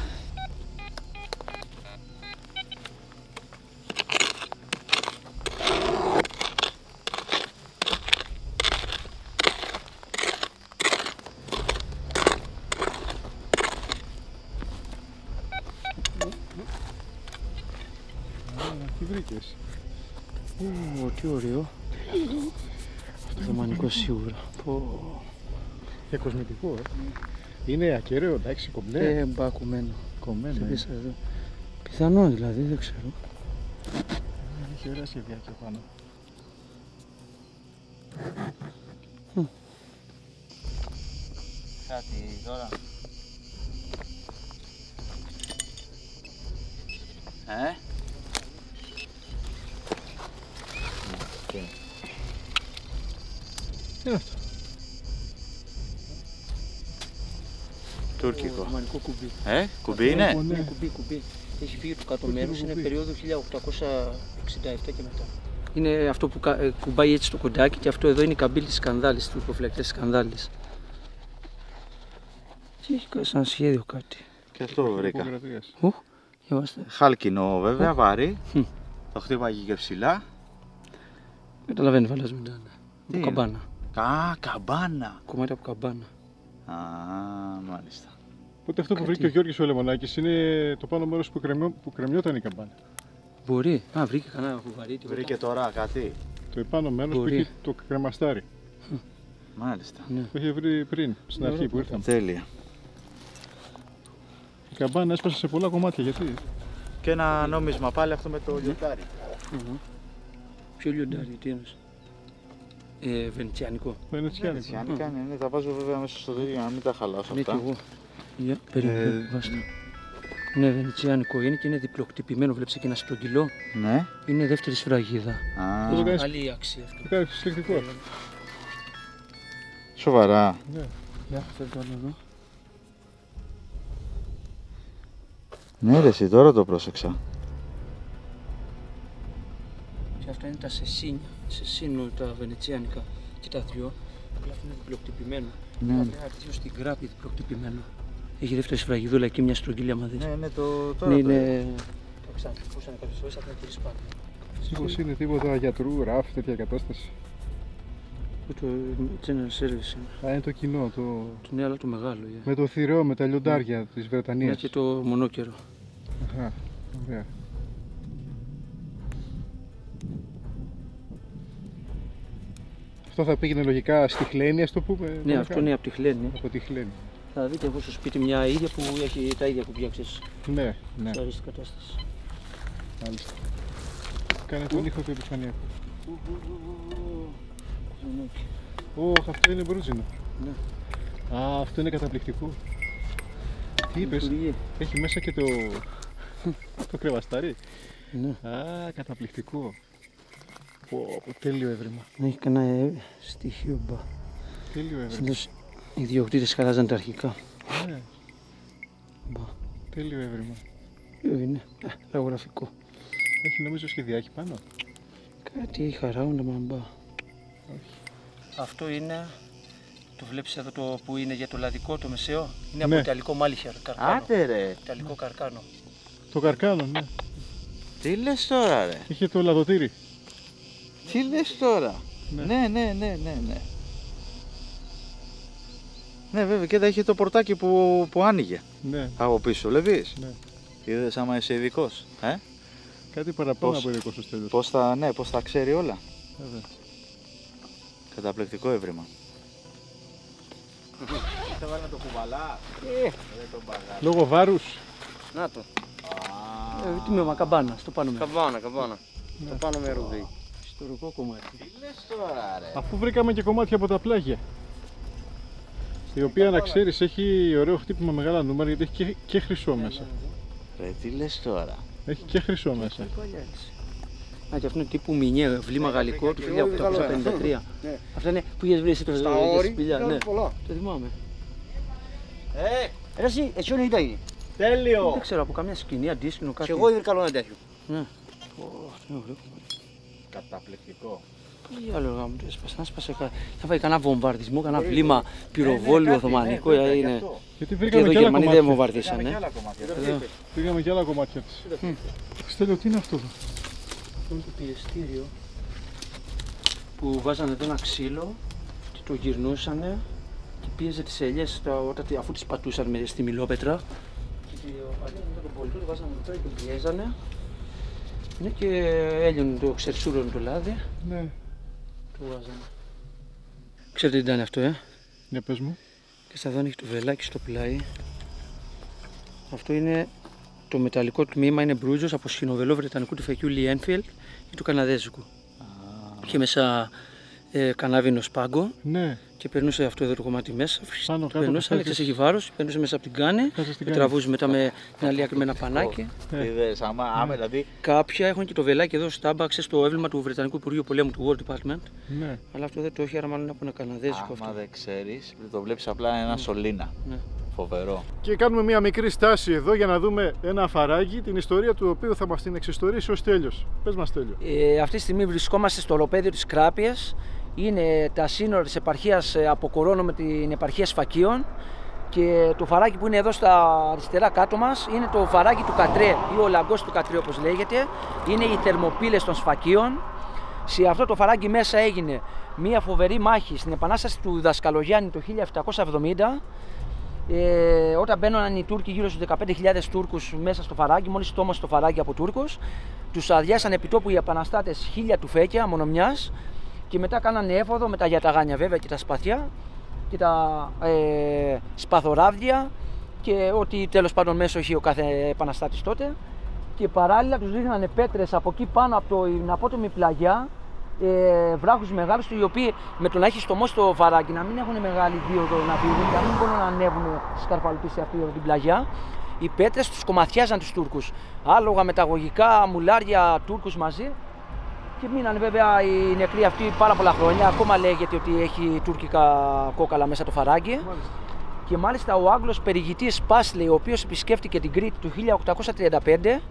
[SPEAKER 1] Τι βρήκες.
[SPEAKER 4] Τι ωραίο. Ρωμανικό σίγουρα.
[SPEAKER 1] Για κοσμητικό, Είναι ακέραιο, εντάξει, κομπλέ.
[SPEAKER 4] Κομμένο.
[SPEAKER 1] Κομμένο.
[SPEAKER 4] Εδώ. Πιθανό δηλαδή, δεν ξέρω.
[SPEAKER 1] Έχει ωραία σχεδιάκια πάνω.
[SPEAKER 2] Κάτι τώρα.
[SPEAKER 1] Τι είναι αυτό.
[SPEAKER 2] Τουρκικό.
[SPEAKER 4] Ρωμανικό κουμπί.
[SPEAKER 2] Κουμπί είναι.
[SPEAKER 1] Ναι.
[SPEAKER 4] Είναι κουμπί. Έχει φύγει του κάτω μέρους, είναι
[SPEAKER 1] κουμπί.
[SPEAKER 4] περίοδο 1867 και μετά. Είναι αυτό που κουμπάει έτσι το κοντάκι και αυτό εδώ είναι η καμπύλη της σκανδάλης, του υποφυλακτές της σκανδάλης. Τι έχει σαν σχέδιο κάτι.
[SPEAKER 2] Και αυτό βρήκα.
[SPEAKER 1] Υπογραφίας.
[SPEAKER 4] Είμαστε.
[SPEAKER 2] Χάλκινο βέβαια, βαρύ. Το χτύπαγε και ψηλά.
[SPEAKER 4] Καταλαβαίνει φαντάζομαι.
[SPEAKER 2] Τι
[SPEAKER 4] Από καμπάνα.
[SPEAKER 2] Α, καμπάνα.
[SPEAKER 4] Κομμάτι από καμπάνα.
[SPEAKER 2] Α, μάλιστα.
[SPEAKER 1] Οπότε αυτό που βρήκε ο Γιώργης ο Λεμονάκης είναι το πάνω μέρος που κρεμιόταν η καμπάνα.
[SPEAKER 4] Μπορεί. Βρήκε κανένα κουβαρί.
[SPEAKER 2] Βρήκε τώρα κάτι.
[SPEAKER 1] Το επάνω μέρος που
[SPEAKER 4] Μπορεί.
[SPEAKER 1] είχε το κρεμαστάρι.
[SPEAKER 2] Μάλιστα.
[SPEAKER 4] Ναι.
[SPEAKER 1] Το είχε βρει πριν, στην αρχή που ήρθαμε.
[SPEAKER 2] Τέλεια.
[SPEAKER 1] Η καμπάνα έσπασε σε πολλά κομμάτια, γιατί.
[SPEAKER 2] Και ένα νόμισμα πάλι αυτό με το λιοντάρι.
[SPEAKER 4] Ποιο λιοντάρι, τι εννοείς. Βενετσιανικό.
[SPEAKER 1] Βενετσιάνικο.
[SPEAKER 2] Βενετσιάνικα, ναι, τα βάζω βέβαια μέσα στο δέντρο για να μην τα χαλάσω
[SPEAKER 4] Ναι, και
[SPEAKER 2] αυτά.
[SPEAKER 4] εγώ. Για, περίμενε, βάστα. Ναι, βενετσιάνικο είναι και είναι διπλοκτυπημένο. Βλέπεις εκεί ένα στρογγυλό.
[SPEAKER 2] Ναι.
[SPEAKER 4] Είναι δεύτερη σφραγίδα.
[SPEAKER 2] Α,
[SPEAKER 1] Το κάνεις-
[SPEAKER 4] Άλλη αξία αυτό.
[SPEAKER 1] Το κάνει συλλεκτικό.
[SPEAKER 2] σοβαρά.
[SPEAKER 1] Ναι.
[SPEAKER 4] Για, φέρ' το άλλο εδώ.
[SPEAKER 2] Ναι, ρε, εσύ τώρα το πρόσεξα.
[SPEAKER 4] Και αυτά είναι τα σεσίνια. Σεσίνο τα βενετσιάνικα. Και τα δυο. Απλά αυτό είναι διπλοκτυπημένο.
[SPEAKER 2] Ναι.
[SPEAKER 4] Είναι αρτίο στην κράπη διπλοκτυπημένο. Έχει δεύτερη σφραγιδούλα εκεί μια στρογγυλή άμα δεις.
[SPEAKER 2] Ναι, ναι, τώρα το
[SPEAKER 4] είναι. Το ξαναπούσανε κάποιες φορές από την σπάτη.
[SPEAKER 1] Μήπως είναι τίποτα γιατρού, ραφ, τέτοια κατάσταση.
[SPEAKER 4] Το general service είναι.
[SPEAKER 1] Α, είναι το κοινό, το...
[SPEAKER 4] Ναι, αλλά το μεγάλο.
[SPEAKER 1] με το θηρό, με τα λιοντάρια της
[SPEAKER 4] Ναι,
[SPEAKER 1] Βρετανίας.
[SPEAKER 4] και το μονόκερο.
[SPEAKER 1] Αχα, ωραία. Αυτό θα πήγαινε λογικά στη Χλένη, ας το πούμε.
[SPEAKER 4] Ναι, αυτό είναι από τη Χλένη.
[SPEAKER 1] Από τη Χλένη.
[SPEAKER 4] Θα δείτε εγώ στο σπίτι μια ίδια που έχει τα ίδια κουμπιά, ξέρεις.
[SPEAKER 1] Ναι, ναι,
[SPEAKER 4] Σε αρέσει κατάσταση.
[SPEAKER 1] μάλιστα. Κάνε τον ήχο του επιφανειακού.
[SPEAKER 4] Μονόκερο.
[SPEAKER 1] Ωχ, αυτό είναι μπρούζινο.
[SPEAKER 4] Ναι.
[SPEAKER 1] Α, αυτό είναι καταπληκτικό. Τι είπες,
[SPEAKER 4] Λειτουργεί.
[SPEAKER 1] έχει μέσα και το κρεβαστάρι.
[SPEAKER 4] Ναι.
[SPEAKER 1] Α, καταπληκτικό. Πω, τέλειο έβριμα.
[SPEAKER 4] Ναι, έχει κανένα στοιχείο μπα.
[SPEAKER 1] Τέλειο έβριμα.
[SPEAKER 4] Συνήθως οι ιδιοκτήτες χαράζαν τα αρχικά.
[SPEAKER 1] Ναι,
[SPEAKER 4] Μπα.
[SPEAKER 1] τέλειο έβριμα.
[SPEAKER 4] Ποιο είναι, λαογραφικό.
[SPEAKER 1] Έχει νομίζω σχεδιάκι πάνω.
[SPEAKER 4] Κάτι έχει χαράουντα μπα. Αυτό είναι, το βλέπεις εδώ το που είναι για το λαδικό, το μεσαίο. Είναι
[SPEAKER 1] Ναι.
[SPEAKER 4] από ιταλικό μάλιχερ, καρκάνο.
[SPEAKER 2] Άντε ρε.
[SPEAKER 4] Ιταλικό καρκάνο.
[SPEAKER 1] Το καρκάνο, ναι.
[SPEAKER 2] Τι λες τώρα ρε.
[SPEAKER 1] Είχε το λαδοτήρι.
[SPEAKER 2] Τι λες τώρα.
[SPEAKER 1] Ναι.
[SPEAKER 2] Ναι. Ναι, βέβαια, και εδώ είχε το πορτάκι που άνοιγε
[SPEAKER 1] Ναι,
[SPEAKER 2] από πίσω, βλέπεις.
[SPEAKER 1] ναι.
[SPEAKER 2] Είδες άμα είσαι ειδικός.
[SPEAKER 1] Κάτι παραπάνω
[SPEAKER 2] Πώς?
[SPEAKER 1] από ειδικό στο τέλος.
[SPEAKER 2] Πώς θα ξέρει όλα.
[SPEAKER 1] Βέβαια.
[SPEAKER 2] Καταπληκτικό έβριμα. Θα βάλει το κουβαλά.
[SPEAKER 1] Λόγω βάρους.
[SPEAKER 5] Να το.
[SPEAKER 4] Τι με μακαμπάνα, στο πάνω μέρο.
[SPEAKER 5] Καμπάνα. Το πάνω μέρο δει.
[SPEAKER 4] Ιστορικό κομμάτι.
[SPEAKER 2] Τι λες τώρα ρε.
[SPEAKER 1] Αφού βρήκαμε και κομμάτια από τα πλάγια. Η οποία να ξέρεις έχει ωραίο χτύπημα μεγάλα νούμερα γιατί έχει και χρυσό μέσα.
[SPEAKER 2] Ρε τι λες τώρα.
[SPEAKER 1] Έχει και χρυσό μέσα.
[SPEAKER 4] Α, και αυτό είναι τύπου μηνιέ, βλήμα γαλλικό του 1853. Αυτό είναι που είχες βρει εσύ το
[SPEAKER 5] Στα όρη,
[SPEAKER 4] σπηλιά. Ναι,
[SPEAKER 5] πολλά.
[SPEAKER 4] το θυμάμαι.
[SPEAKER 5] Ρε εσύ, έτσι είναι ήταν.
[SPEAKER 2] Τέλειο.
[SPEAKER 4] Δεν ξέρω, από καμιά σκηνή, αντίστοιχο κάτι.
[SPEAKER 5] Και εγώ είδα καλό ένα τέτοιο.
[SPEAKER 4] Ναι. Αυτό είναι ωραίο.
[SPEAKER 2] Καταπληκτικό.
[SPEAKER 4] Τι άλλο γάμο του έσπασε, να σπάσε θα φάει κανένα βομβαρδισμό, κανένα βλήμα πυροβόλιο οθωμανικό. Είναι...
[SPEAKER 1] Γιατί
[SPEAKER 4] Και
[SPEAKER 1] βρήκαμε
[SPEAKER 4] εδώ οι
[SPEAKER 1] και άλλα
[SPEAKER 4] Γερμανοί δεν
[SPEAKER 1] κομμάτια.
[SPEAKER 4] βομβαρδίσανε.
[SPEAKER 1] Βρήκαμε και άλλα κομμάτια της. Στέλιο, τι είναι αυτό εδώ.
[SPEAKER 4] Αυτό είναι το πιεστήριο που βάζανε εδώ ένα ξύλο και το γυρνούσανε και πίεζε τις ελιές αφού τις πατούσαν στη μιλόπετρα. Και ο παλιός μετά τον πολιτό το βάζανε εδώ και το πιέζανε. Ναι, και έλειωνε το ξερσούρωνε το λάδι.
[SPEAKER 1] Ναι.
[SPEAKER 4] Το βάζανε. Ξέρετε τι ήταν αυτό,
[SPEAKER 1] Για πες μου.
[SPEAKER 4] Και στα δόντια έχει το βελάκι στο πλάι. Αυτό είναι το μεταλλικό τμήμα, είναι μπρούζος από σχηνοβελό βρετανικού τυφεκιού Lee Enfield ή του καναδέζικου. Είχε μέσα κανάβινο σπάγκο
[SPEAKER 1] Ναι.
[SPEAKER 4] και περνούσε αυτό εδώ το κομμάτι μέσα.
[SPEAKER 1] Πάνω κάτω
[SPEAKER 4] Περνούσε,
[SPEAKER 1] που
[SPEAKER 4] άνοιξε έχει βάρος, περνούσε μέσα από την κάνη.
[SPEAKER 1] στην
[SPEAKER 4] Το
[SPEAKER 1] κάνη.
[SPEAKER 4] τραβούσε μετά με την άλλη άκρη με ένα πανάκι.
[SPEAKER 2] Είδες, άμα δηλαδή.
[SPEAKER 4] Κάποια έχουν και το βελάκι εδώ στάμπαξε στο έμβλημα του Βρετανικού Υπουργείου Πολέμου του War Department.
[SPEAKER 1] Ναι.
[SPEAKER 4] Αλλά αυτό δεν το έχει, άρα μάλλον είναι από ένα καναδέζικο
[SPEAKER 2] Άμα
[SPEAKER 4] αυτό.
[SPEAKER 2] δεν ξέρεις, το βλέπεις απλά ένα σωλήνα.
[SPEAKER 4] Ναι.
[SPEAKER 2] Φοβερό.
[SPEAKER 3] Και κάνουμε μια μικρή στάση εδώ για να δούμε ένα αφαράκι, την ιστορία του οποίου θα μας την εξιστορήσει ο Στέλιος. Πες μας, Στέλιο.
[SPEAKER 4] Αυτή τη στιγμή βρισκόμαστε στο ολοπέδιο της Κράπιας. Είναι τα σύνορα της επαρχίας Αποκορώνο με την επαρχία Σφακίων. Και το φαράκι που είναι εδώ στα αριστερά κάτω μας είναι το φαράκι του Κατρέ ή ο λαγκός του Κατρέ όπως λέγεται. Είναι οι θερμοπύλες των Σφακίων. Σε αυτό το φαράκι μέσα έγινε μια φοβερή μάχη στην επανάσταση του Δασκαλογιάννη το 1770. Όταν μπαίνονταν οι Τούρκοι, γύρω στους 15.000 Τούρκους μέσα στο φαράκι, μόλις τόμωσε το φαράκι από Τούρκους, τους αδειάσαν επί τόπου οι επαναστάτες 1000 τουφέκια μόνο μιας και μετά κάνανε έφοδο με τα γιαταγάνια βέβαια και τα σπαθιά και τα σπαθοράβδια και ό,τι τέλος πάντων μέσω είχε ο κάθε επαναστάτης τότε. Και παράλληλα τους ρίχνανε πέτρες από εκεί πάνω από την απότομη πλαγιά, βράχους μεγάλους, οι οποίοι με το να έχει στομώσει το φαράκι, να μην έχουν μεγάλη δίωδο να φύγουν, να μην μπορούν να ανέβουν σκαρφαλωτοί σε αυτή την πλαγιά, οι πέτρες τους κομματιάζαν τους Τούρκους. Άλογα, μεταγωγικά, μουλάρια, Τούρκους μαζί. Και μείνανε βέβαια οι νεκροί αυτοί πάρα πολλά χρόνια. Ακόμα λέγεται ότι έχει τουρκικά κόκαλα μέσα το φαράκι. Και μάλιστα ο Άγγλος περιηγητής Πάσλεϊ, ο οποίος επισκέφτηκε την Κρήτη το 1835,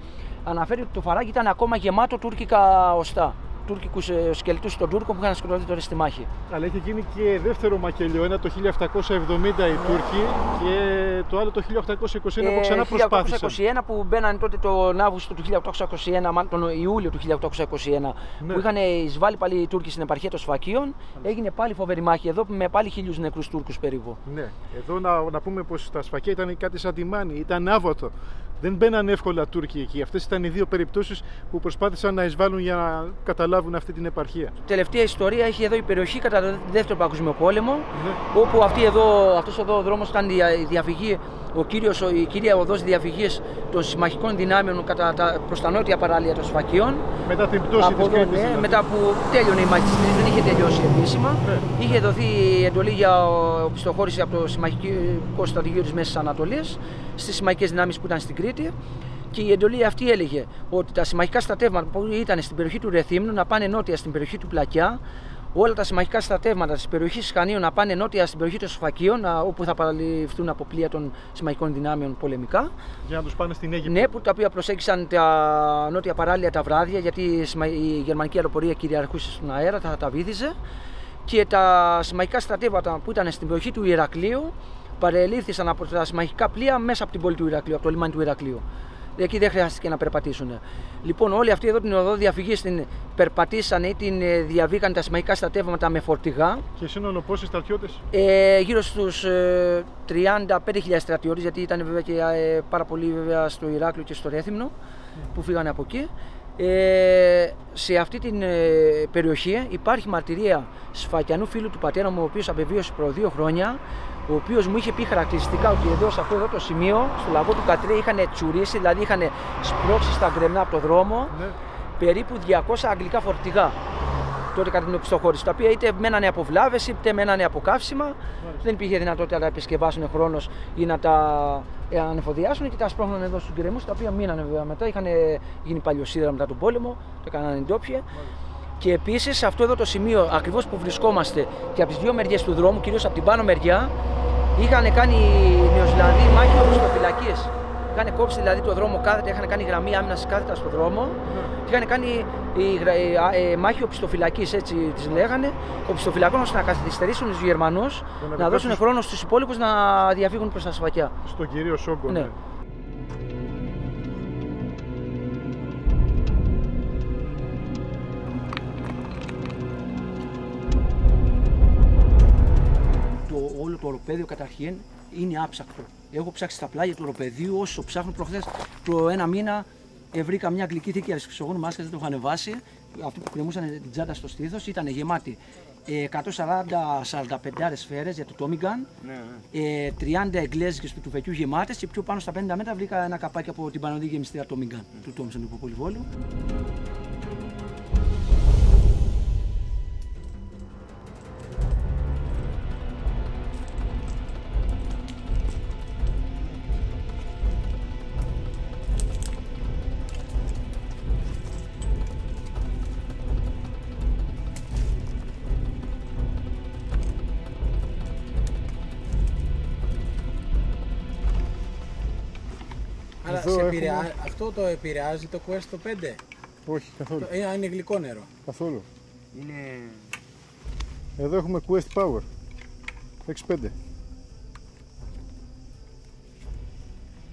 [SPEAKER 4] αναφέρει ότι το φαράκι ήταν ακόμα γεμάτο τουρκικά οστά. Τουρκικούς σκελετούς των Τούρκων που είχαν σκοτωθεί τώρα στη μάχη.
[SPEAKER 3] Αλλά είχε γίνει και δεύτερο μακελιό, ένα το 1770 οι Τούρκοι και το άλλο το 1821 που ξανά προσπάθησαν.
[SPEAKER 4] Το 1821 που μπαίνανε τότε τον Αύγουστο του 1821, μάλλον τον Ιούλιο του 1821,
[SPEAKER 3] Ναι.
[SPEAKER 4] που είχαν εισβάλει πάλι οι Τούρκοι στην επαρχία των Σφακίων, έγινε πάλι φοβερή μάχη εδώ με πάλι 1000 νεκρούς Τούρκους περίπου.
[SPEAKER 3] Ναι, εδώ να πούμε πως τα Σφακία ήταν κάτι σαν τη Μάνη, ήταν άβατο. Δεν μπαίναν εύκολα Τούρκοι εκεί. Αυτές ήταν οι δύο περιπτώσεις που προσπάθησαν να εισβάλλουν για να καταλάβουν αυτή την επαρχία.
[SPEAKER 4] Τελευταία ιστορία έχει εδώ η περιοχή κατά τον Δεύτερο Παγκόσμιο Πόλεμο,
[SPEAKER 3] Ναι.
[SPEAKER 4] όπου αυτός εδώ ο δρόμος ήταν η διαφυγή, η κυρία οδός διαφυγής των συμμαχικών δυνάμεων προς τα νότια παράλια των Σφακίων.
[SPEAKER 3] Μετά την πτώση της Κρήτης. Δηλαδή.
[SPEAKER 4] Μετά που τέλειωνε η μάχη της Κρήτης, δεν είχε τελειώσει επίσημα.
[SPEAKER 3] Ναι.
[SPEAKER 4] Είχε δοθεί η εντολή για οπισθοχώρηση από το συμμαχικό στρατηγείο της Μέσης Ανατολής στις συμμαχικές δυνάμεις που ήταν στην Κρήτη. Και η εντολή αυτή έλεγε ότι τα συμμαχικά στρατεύματα που ήταν στην περιοχή του Ρεθύμνου να πάνε νότια στην περιοχή του Πλακιά, όλα τα συμμαχικά στρατεύματα της περιοχής Σχανίων να πάνε νότια στην περιοχή των Σφακίων, όπου θα παραληφθούν από πλοία των συμμαχικών δυνάμεων πολεμικά.
[SPEAKER 3] Για να τους πάνε στην Αίγυπτο.
[SPEAKER 4] Ναι, που τα οποία προσέγγισαν τα νότια παράλια τα βράδια, γιατί η γερμανική αεροπορία κυριαρχούσε στον αέρα, θα τα βύθιζε. Και τα συμμαχικά στρατεύματα που ήταν στην περιοχή του Ηρακλείου παρελήφθησαν από τα συμμαχικά πλοία μέσα από την πόλη του Ηρακλείου, από το λιμάνι του Ηρακλείου. Εκεί δεν χρειάστηκε να περπατήσουν. Λοιπόν, όλη αυτή εδώ την οδό διαφυγής την περπατήσαν ή την διαβήκαν τα συμμαχικά στρατεύματα με φορτηγά.
[SPEAKER 3] Και σύνολο πόσοι στρατιώτες?
[SPEAKER 4] Γύρω στους 35.000 στρατιώτες, γιατί ήταν βέβαια και πάρα πολλοί βέβαια στο Ηράκλειο και στο Ρέθυμνο που φύγανε από εκεί. Σε αυτή την περιοχή υπάρχει μαρτυρία σφακιανού φίλου του πατέρα μου, ο οποίος απεβίωσε προ 2 χρόνια, ο οποίος μου είχε πει χαρακτηριστικά ότι εδώ σε αυτό εδώ το σημείο, στο λαγό του Κατρί, είχαν τσουρίσει, δηλαδή είχαν σπρώξει στα γκρεμνά από το δρόμο, περίπου 200 αγγλικά φορτηγά. Τότε κατά την οπισθοχώρηση, τα οποία είτε μένανε από βλάβες είτε μένανε από καύσιμα. Δεν υπήρχε δυνατότητα να τα επισκευάσουν χρόνος ή να τα ανεφοδιάσουν και τα σπρώχνανε εδώ στους γκρεμούς, τα οποία μείνανε βέβαια μετά. Είχαν γίνει παλιοσίδερα μετά τον πόλεμο, το έκαναν εντόπιε. Και επίσης σε αυτό εδώ το σημείο, ακριβώς που βρισκόμαστε και από τις δύο μεριές του δρόμου, κυρίως από την πάνω μεριά, είχαν κάνει οι Νεοζηλανδοί μάχη οπισθοφυλακής. Είχαν κόψει δηλαδή το δρόμο κάθετα, είχαν κάνει γραμμή άμυνας κάθετα στο δρόμο. Είχαν κάνει μάχη οπισθοφυλακής, έτσι τις λέγανε, οπισθοφυλακών, ώστε να καθυστερήσουν τους Γερμανούς, να δώσουν χρόνο στους υπόλοιπους να διαφύγουν προς τα Σφακιά.
[SPEAKER 3] Στον κυρίο Σόγκο,
[SPEAKER 4] ναι. Όλο το οροπέδιο καταρχήν είναι άψακτο. Έχω ψάξει στα πλάγια του οροπεδίου όσο ψάχνω. Προχθές, προ 1 μήνα, βρήκα μια αγγλική θήκη αριστοξογόνου μάσκας, δεν το είχαν βάσει. Αυτοί που κρεμούσαν την τσάντα στο στήθος, ήταν γεμάτη 140-45 σφαίρες για το Tommy Gun, 30 εγγλέζικες του τουφεκιού γεμάτες και πιο πάνω στα 50 μέτρα βρήκα ένα καπάκι από την πανωδική γεμιστήρα Tommy Gun του Thompson του Πολυβόλου.
[SPEAKER 6] Αυτό το επηρεάζει το Quest το 5?
[SPEAKER 3] Όχι, καθόλου.
[SPEAKER 6] Είναι γλυκό νερό.
[SPEAKER 3] Καθόλου.
[SPEAKER 6] Είναι...
[SPEAKER 3] Εδώ έχουμε Quest Power X5.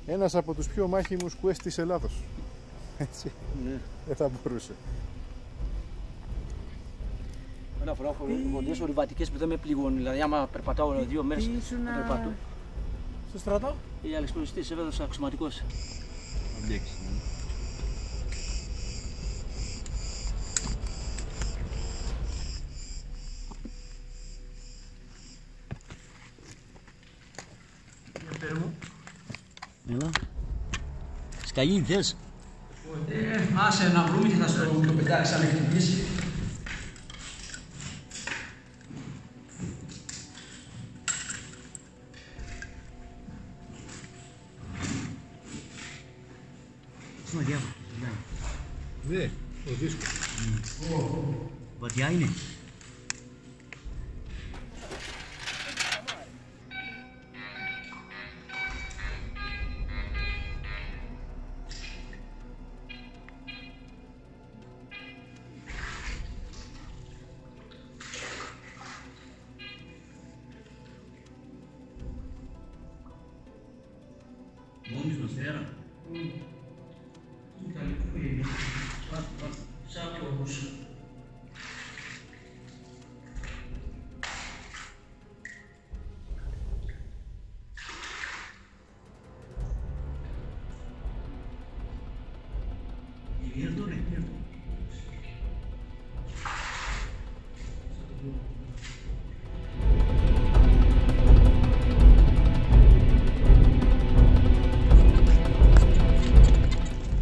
[SPEAKER 3] Ένας από τους πιο μάχημους Quest της Ελλάδος. Έτσι.
[SPEAKER 4] Ναι.
[SPEAKER 3] Δεν θα μπορούσε.
[SPEAKER 4] Ένα φορά γωνίες ορειβατικές που δεν με πληγώνουν. Δηλαδή, άμα περπατάω 2 μέρες να περπατώ.
[SPEAKER 6] Στο στρατό?
[SPEAKER 4] Η αλεξιπλωριστής, έβεδος αξιωματικός. Έλα. Σκαγί θες? Άσε να βρούμε και θα στο πετάξει αν χτυπήσει. Στην αδιάβα.
[SPEAKER 3] Ναι, το δίσκο.
[SPEAKER 4] Βαθιά είναι. Μόνος μας τέρα. Είναι καλή κουκουίνη. Σάπιο όμως.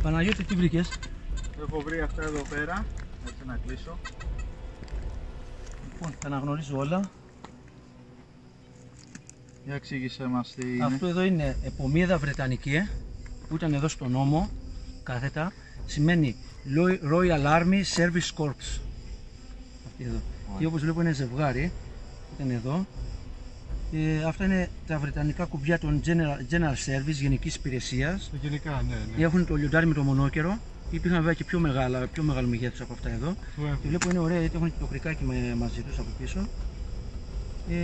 [SPEAKER 4] Παναγιώτη, τι βρήκες?
[SPEAKER 2] Έχω βρει αυτά εδώ πέρα, έτσι να κλείσω.
[SPEAKER 4] Λοιπόν, τα αναγνωρίζω όλα.
[SPEAKER 2] Για εξήγησέ μας τι είναι.
[SPEAKER 4] Αυτό εδώ είναι επομίδα βρετανική που ήταν εδώ στον νόμο, κάθετα. Σημαίνει Royal Army Service Corps. Αυτή εδώ. Και όπως βλέπω είναι ζευγάρι, ήταν εδώ. Αυτά είναι τα βρετανικά κουμπιά των General Service, γενικής υπηρεσίας.
[SPEAKER 3] Γενικά, ναι.
[SPEAKER 4] Έχουν το λιοντάρι με το μονόκερο. Υπήρχαν βέβαια και πιο μεγάλο μεγέθους από αυτά εδώ. Και βλέπω είναι ωραία γιατί έχουν και το κρικάκι μαζί τους από πίσω. Τι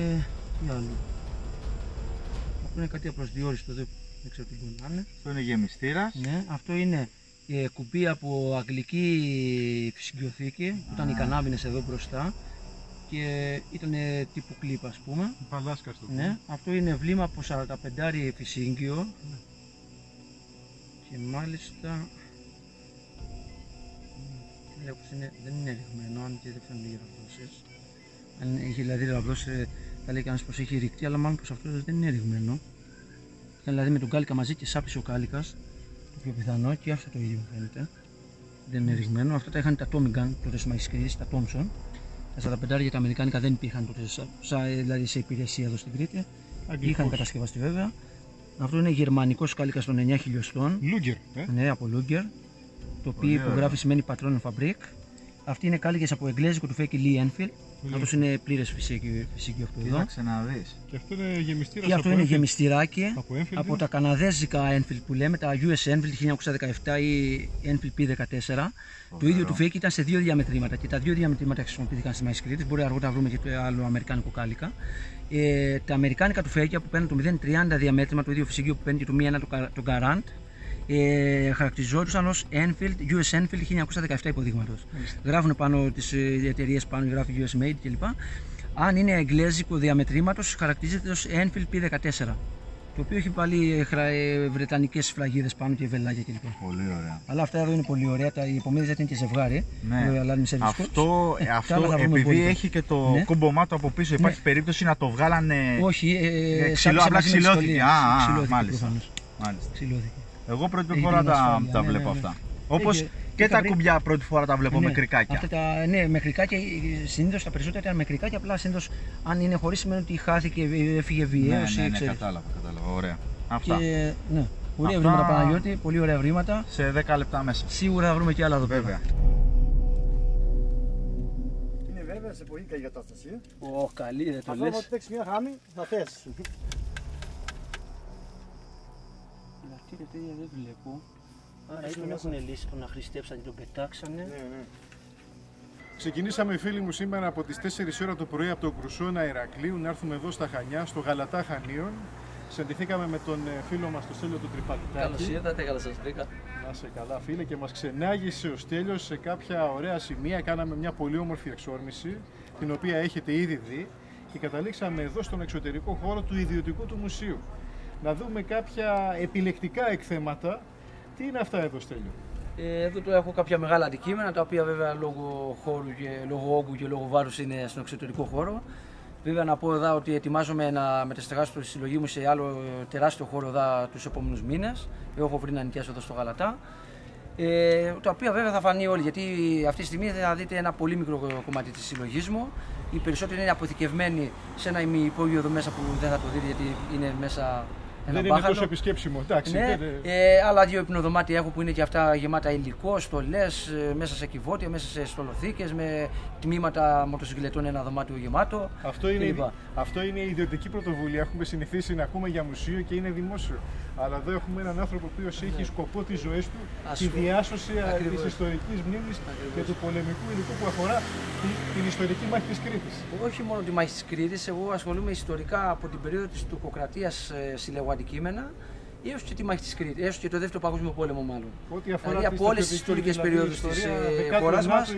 [SPEAKER 4] άλλο. Αυτό είναι κάτι απροσδιόριστο, δεν ξέρω τι μπορεί να είναι.
[SPEAKER 2] Αυτό είναι γεμιστήρας.
[SPEAKER 4] Ναι, αυτό είναι κουμπί από αγγλική φυσικιοθήκη, που ήταν οι κανάβινες εδώ μπροστά. Και ήταν τύπου κλίπ, ας πούμε.
[SPEAKER 3] Παλάσκα στο πούμε.
[SPEAKER 4] Ναι, αυτό είναι βλήμα από 45 φυσίγγιο. Ναι. Και μάλιστα Λέω πως δεν είναι ρηγμένο, αν και δεν φαίνονται οι ραβδόσεις. Αν είχε δηλαδή ραβδώσει, θα λέει κανείς πως έχει ρηκτεί, αλλά μάλλον πως αυτό δεν είναι ρηγμένο. Ήταν δηλαδή με τον κάλικα μαζί και σάπισε ο κάλικας, το πιο πιθανό, και αυτό το ίδιο φαίνεται. Δεν είναι ρηγμένο. Αυτά τα είχαν τα Tommy Gun τότε στις μαγεισκρίες, τα Thompson. Τα 45 για τα αμερικάνικα δεν υπήρχαν τότε, δηλαδή σε υπηρεσία εδώ στην Κρήτη. Είχαν κατασκευαστεί βέβαια. Αυτό είναι γερμανικός κάλικας των 9 χιλιοστών.
[SPEAKER 3] Λούγκερ.
[SPEAKER 4] Ναι, από Λούγκερ. Το οποίο υπογράφει σημαίνει Patron Fabric. Αυτοί είναι κάλικες από εγγλέζικο του φέκι Lee Enfield. Αυτός είναι πλήρες φυσική αυτό εδώ.
[SPEAKER 2] Κοίταξε να δεις.
[SPEAKER 3] Και αυτό είναι γεμιστήρας.
[SPEAKER 4] Και αυτό είναι γεμιστηράκι
[SPEAKER 3] από
[SPEAKER 4] τα καναδέζικα Enfield που λέμε, τα US Enfield 1917 ή Enfield P14. Το ίδιο του φέκι ήταν σε 2 διαμετρήματα και τα 2 διαμετρήματα χρησιμοποιήθηκαν στις μαγεισκρίες. Μπορεί αργότερα να βρούμε και το άλλο αμερικάνικο κάλικα. Τα αμερικάνικα του φέκια που παίρνουν το 0,30 διαμέτρημα, το ίδιο φυσικό που παίρνει και το 1 το Garant, χαρακτηριζόντουσαν ως Enfield, US Enfield 1917 υποδείγματος. Γράφουν πάνω τις εταιρείες, πάνω γράφει US Made κλπ. Αν είναι εγγλέζικο διαμετρήματος, χαρακτηρίζεται ως Enfield P14. Το οποίο έχει πάλι βρετανικές φλαγίδες πάνω και βελάκια κλπ.
[SPEAKER 2] Πολύ ωραία.
[SPEAKER 4] Αλλά αυτά εδώ είναι πολύ ωραία. Οι υπομίδες είναι και ζευγάρι.
[SPEAKER 2] Ναι. Αυτό επειδή έχει και το κομπομάτο από πίσω, υπάρχει περίπτωση να το βγάλανε.
[SPEAKER 4] Όχι,
[SPEAKER 2] απλά ξυλώθηκε.
[SPEAKER 4] Μάλιστα.
[SPEAKER 2] Εγώ πρώτη φορά τα βλέπω αυτά. Όπως και τα κουμπιά πρώτη φορά τα βλέπω με κρικάκια.
[SPEAKER 4] Ναι, με κρικάκια. Συνήθως τα περισσότερα ήταν με κρικάκια. Απλά συνήθως αν είναι χωρίς σημαίνει ότι χάθηκε, έφυγε βιαίως.
[SPEAKER 2] Ναι, κατάλαβα. Ωραία. Αυτά.
[SPEAKER 4] Ναι. Ωραία βρήματα Παναγιώτη, πολύ ωραία βρήματα.
[SPEAKER 2] Σε 10 λεπτά μέσα.
[SPEAKER 4] Σίγουρα θα βρούμε και άλλα εδώ πέρα.
[SPEAKER 2] Βέβαια.
[SPEAKER 5] Είναι βέβαια σε πολύ καλή κατάσταση.
[SPEAKER 4] Καλή, δεν το λες.
[SPEAKER 5] Αν φτιάξει μια χάμη, θα θες.
[SPEAKER 4] Αυτή τέτοια δεν βλέπω. Άρα ή τον έχουν λύσει, τον αχρηστέψαν και τον πετάξανε.
[SPEAKER 5] Ναι.
[SPEAKER 3] Ξεκινήσαμε φίλοι μου σήμερα από τις 4 ώρα το πρωί από το Κρουσόνα Ηρακλείου να έρθουμε εδώ στα Χανιά, στο Γαλατά Χανίων. Συναντηθήκαμε με τον φίλο μας τον Στέλιο του Τρυπακιτάκη.
[SPEAKER 4] Καλώς ήρθατε, καλώς σας βρήκα.
[SPEAKER 3] Να είσαι καλά φίλε, και μας ξενάγησε ο Στέλιος σε κάποια ωραία σημεία. Κάναμε μια πολύ όμορφη εξόρμηση, την οποία έχετε ήδη δει, και καταλήξαμε εδώ στον εξωτερικό χώρο του ιδιωτικού του μουσείου. Να δούμε κάποια επιλεκτικά εκθέματα. Τι είναι αυτά εδώ, Στέλιο?
[SPEAKER 4] Εδώ το έχω κάποια μεγάλα αντικείμενα, τα οποία βέβαια λόγω χώρου και λόγω όγκου και λόγω βάρους είναι στον εξωτερικό χώρο. Βέβαια να πω εδώ ότι ετοιμάζομαι να μεταστεγάσω τη συλλογή μου σε άλλο τεράστιο χώρο εδώ τους επόμενους μήνες. Εγώ έχω βρει να νοικιάσω εδώ στο Γαλατά. Τα οποία βέβαια θα φανεί όλοι, γιατί αυτή τη στιγμή θα δείτε ένα πολύ μικρό κομμάτι της συλλογής μου. Οι περισσότεροι είναι αποθηκευμένοι σε ένα ημιυπόγειο εδώ μέσα που δεν θα το δείτε, γιατί είναι μέσα.
[SPEAKER 3] Δεν είναι τόσο επισκέψιμο, εντάξει.
[SPEAKER 4] Ναι, άλλα 2 υπνοδωμάτια έχω που είναι και αυτά γεμάτα υλικό, στολές, μέσα σε κυβότια, μέσα σε στολοθήκες, με τμήματα μοτοσυκλετών, ένα δωμάτιο γεμάτο.
[SPEAKER 3] Αυτό είναι η ιδιωτική πρωτοβουλία. Έχουμε συνηθίσει να ακούμε για μουσείο και είναι δημόσιο. Αλλά εδώ έχουμε έναν άνθρωπο ο οποίος έχει σκοπό τις ζωές του τη διάσωση της ιστορικής μνήμης και του πολεμικού υλικού που αφορά την ιστορική μάχη της Κρήτης.
[SPEAKER 4] Όχι μόνο τη μάχη της Κρήτης, εγώ ασχολούμαι ιστορικά από την περίοδο της τουρκοκρατίας, συλλέγω αντικείμενα, έως και τη μάχη της Κρήτης, έως και το Δεύτερο Παγκόσμιο Πόλεμο μάλλον.
[SPEAKER 3] Ό,τι αφορά
[SPEAKER 4] δηλαδή από όλες τις ιστορικές περιόδους της χώρας μας,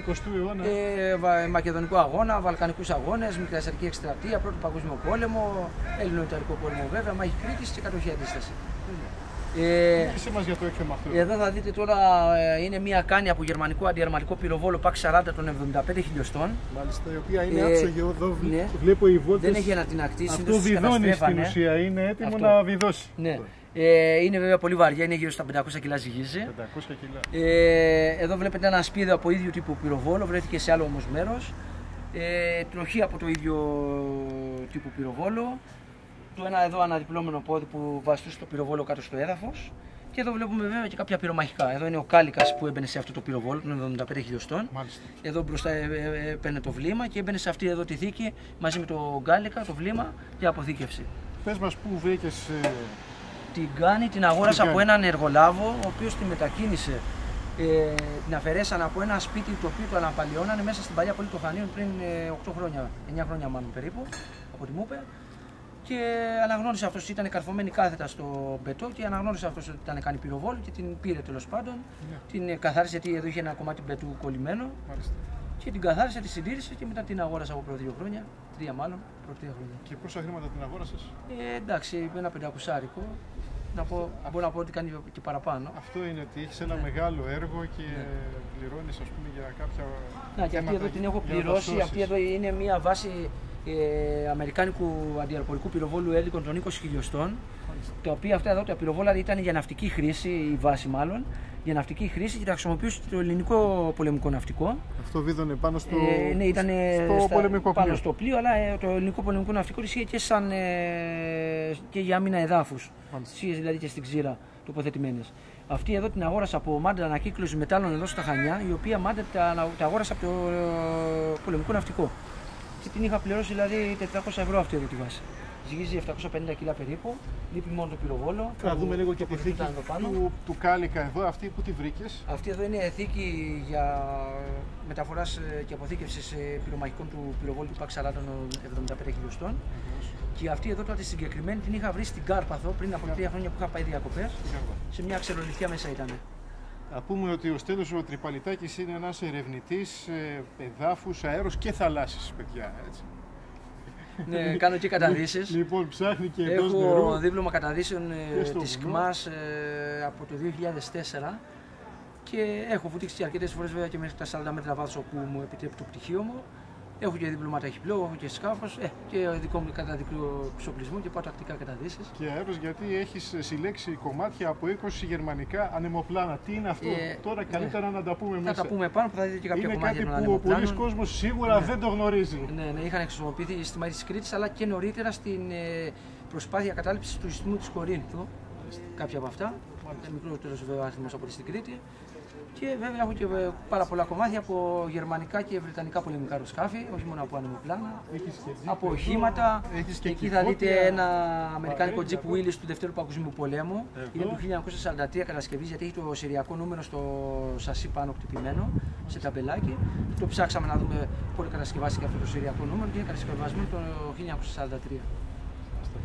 [SPEAKER 4] Μακεδονικό αγώνα, Βαλκανικούς αγώνες, Μικρασιατική εκστρατεία, Πρώτο Παγκόσμιο Πόλεμο, Έλληνο-Ιταλικό πόλεμο βέβαια, μάχη Κρήτης και κατοχή αντίσταση.
[SPEAKER 3] Είσαι μας για το έκθεμα αυτό.
[SPEAKER 4] Εδώ θα δείτε τώρα είναι μια κάνη από γερμανικό αντιαρματικό πυροβόλο PAK 40 των 75 χιλιοστών.
[SPEAKER 3] Μάλιστα, η οποία είναι άψογη εδώ. Ναι. Βλέπω οι βόλτες.
[SPEAKER 4] Δεν έχει ανατινακτήσει.
[SPEAKER 3] Αυτό βιδώνει στην ουσία, είναι έτοιμο να βιδώσει.
[SPEAKER 4] Ναι. Είναι βέβαια πολύ βαριά, είναι γύρω στα 500 κιλά ζυγίζει.
[SPEAKER 3] 500 κιλά.
[SPEAKER 4] Εδώ βλέπετε ένα σπίδο από ίδιο τύπου πυροβόλο, βρέθηκε σε άλλο όμως μέρος. Τροχή από το ίδιο τύπου πυροβόλο. Το ένα εδώ αναδιπλώμενο πόδι που βαστούσε το πυροβόλο κάτω στο έδαφος. Και εδώ βλέπουμε βέβαια και κάποια πυρομαχικά. Εδώ είναι ο κάλικας που έμπαινε σε αυτό το πυροβόλο των 75 χιλιοστών. Εδώ μπροστά έπαιρνε το βλήμα και έμπαινε σε αυτή εδώ τη θήκη μαζί με το κάλικα, το βλήμα για αποθήκευση.
[SPEAKER 3] Πες μας πού βρήκες.
[SPEAKER 4] Την κάνη την αγόρασα από έναν εργολάβο, ο οποίος τη μετακίνησε. Την αφαιρέσαν από ένα σπίτι το οποίο το αναπαλαιώνανε μέσα στην παλιά πόλη των Χανίων πριν 8 χρόνια, 9 χρόνια μάλλον περίπου, από ό,τι μου είπε. Και αναγνώρισε αυτός ότι ήταν καρφωμένη κάθετα στο μπετό και αναγνώρισε αυτός ότι ήταν κάνει πυροβόλο και την πήρε τέλος πάντων. Την καθάρισε γιατί εδώ είχε ένα κομμάτι μπετού κολλημένο. και την καθάρισα, τη συντήρησα και μετά την αγόρασα από πρώτα 2 χρόνια. 3 μάλλον, πρώτα 3 χρόνια.
[SPEAKER 3] Και πόσα χρήματα την αγόρασες?
[SPEAKER 4] Εντάξει, ένα 500άρικο. Μπορώ να πω ότι κάνει και παραπάνω.
[SPEAKER 3] Αυτό είναι ότι έχεις ένα μεγάλο έργο και πληρώνεις, ας πούμε, για κάποια.
[SPEAKER 4] Να, και αυτή εδώ την έχω πληρώσει. Αυτή εδώ είναι μια βάση αμερικάνικου αντιαεροπορικού πυροβόλου έλικων των 20 χιλιοστών. Τα οποία αυτά εδώ τα πυροβόλα ήταν για ναυτική χρήση, η βάση μάλλον, για ναυτική χρήση και τα χρησιμοποιούσε το ελληνικό πολεμικό ναυτικό.
[SPEAKER 3] Αυτό βίδωνε πάνω στο,
[SPEAKER 4] ναι, ήταν
[SPEAKER 3] πολεμικό
[SPEAKER 4] πάνω
[SPEAKER 3] πλοίο.
[SPEAKER 4] στο πλοίο, αλλά το ελληνικό πολεμικό ναυτικό ισχύει και, και για άμυνα εδάφους. Ισχύει δηλαδή και στην ξύρα τοποθετημένες. Αυτή εδώ την αγόρασα από μάντα ανακύκλωση μετάλλων εδώ στα Χανιά, η οποία μάντα τα αγόρασα από το πολεμικό ναυτικό. Και την είχα πληρώσει δηλαδή 400 ευρώ αυτή εδώ τη βάση. Ζυγίζει 750 κιλά περίπου, λείπει μόνο το πυροβόλο.
[SPEAKER 3] Θα δούμε λίγο και τη θήκη του Κάλικα εδώ, αυτή που τη βρήκες.
[SPEAKER 4] Αυτή εδώ είναι θήκη για μεταφοράς και αποθήκευσης πυρομαχικών του πυροβόλου του ΠΑΚ 40 των 75 χιλιοστών. Και αυτή εδώ τότε συγκεκριμένη την είχα βρει στην Κάρπαθο πριν από 3 χρόνια που είχα πάει διακοπές. Σε μια ξερολιθιά μέσα ήταν.
[SPEAKER 3] Να πούμε ότι ο Στέλιος ο Τρυπαλιτάκης είναι ένας ερευνητής εδάφους, αέρος και θαλάσσης, παιδιά. Έτσι.
[SPEAKER 4] Ναι, κάνω και καταδύσεις.
[SPEAKER 3] Λοιπόν, ψάχνει και εντός νερού.
[SPEAKER 4] Έχω δίπλωμα καταδύσεων της ΚΜΑΣ από το 2004 και έχω βουτήξει αρκετές φορές βέβαια και μέχρι τα 40 μέτρα βάθος όπου μου επιτρέπει το πτυχίο μου. Έχω και δίπλωμα ταχυπλό, έχω και σκάφος και δικό μου καταδικό εξοπλισμό και πάω τακτικά καταδύσεις.
[SPEAKER 3] Και αέρος, γιατί έχεις συλλέξει κομμάτια από 20 γερμανικά ανεμοπλάνα. Τι είναι αυτό, τώρα καλύτερα να τα πούμε μέσα.
[SPEAKER 4] Θα τα πούμε πάνω που θα δείτε και κάποια κομμάτια των
[SPEAKER 3] ανεμοπλάνων. Είναι κάτι που πολλοί κόσμος σίγουρα δεν το γνωρίζει.
[SPEAKER 4] Ναι, είχαν χρησιμοποιηθεί στη μάχη της Κρήτης αλλά και νωρίτερα στην προσπάθεια κατάληψης του ιστιμού της Κορίνθου. Κάποια από αυτά. Μικρότερος βέβαια αριθμός από στην Κρήτη. Και βέβαια έχω και πάρα πολλά κομμάτια από γερμανικά και βρετανικά πολεμικά αεροσκάφη, όχι μόνο από ανεμοπλάνα, από οχήματα. Εκεί θα δείτε ένα αμερικάνικο Jeep Willys του Δευτέρου Παγκοσμίου Πολέμου. Είναι του 1943 κατασκευής, γιατί έχει το σεριακό νούμερο στο σασί πάνω χτυπημένο, σε ταμπελάκι. Το ψάξαμε να δούμε πότε κατασκευάστηκε αυτό το σεριακό νούμερο και είναι κατασκευασμένο το 1943.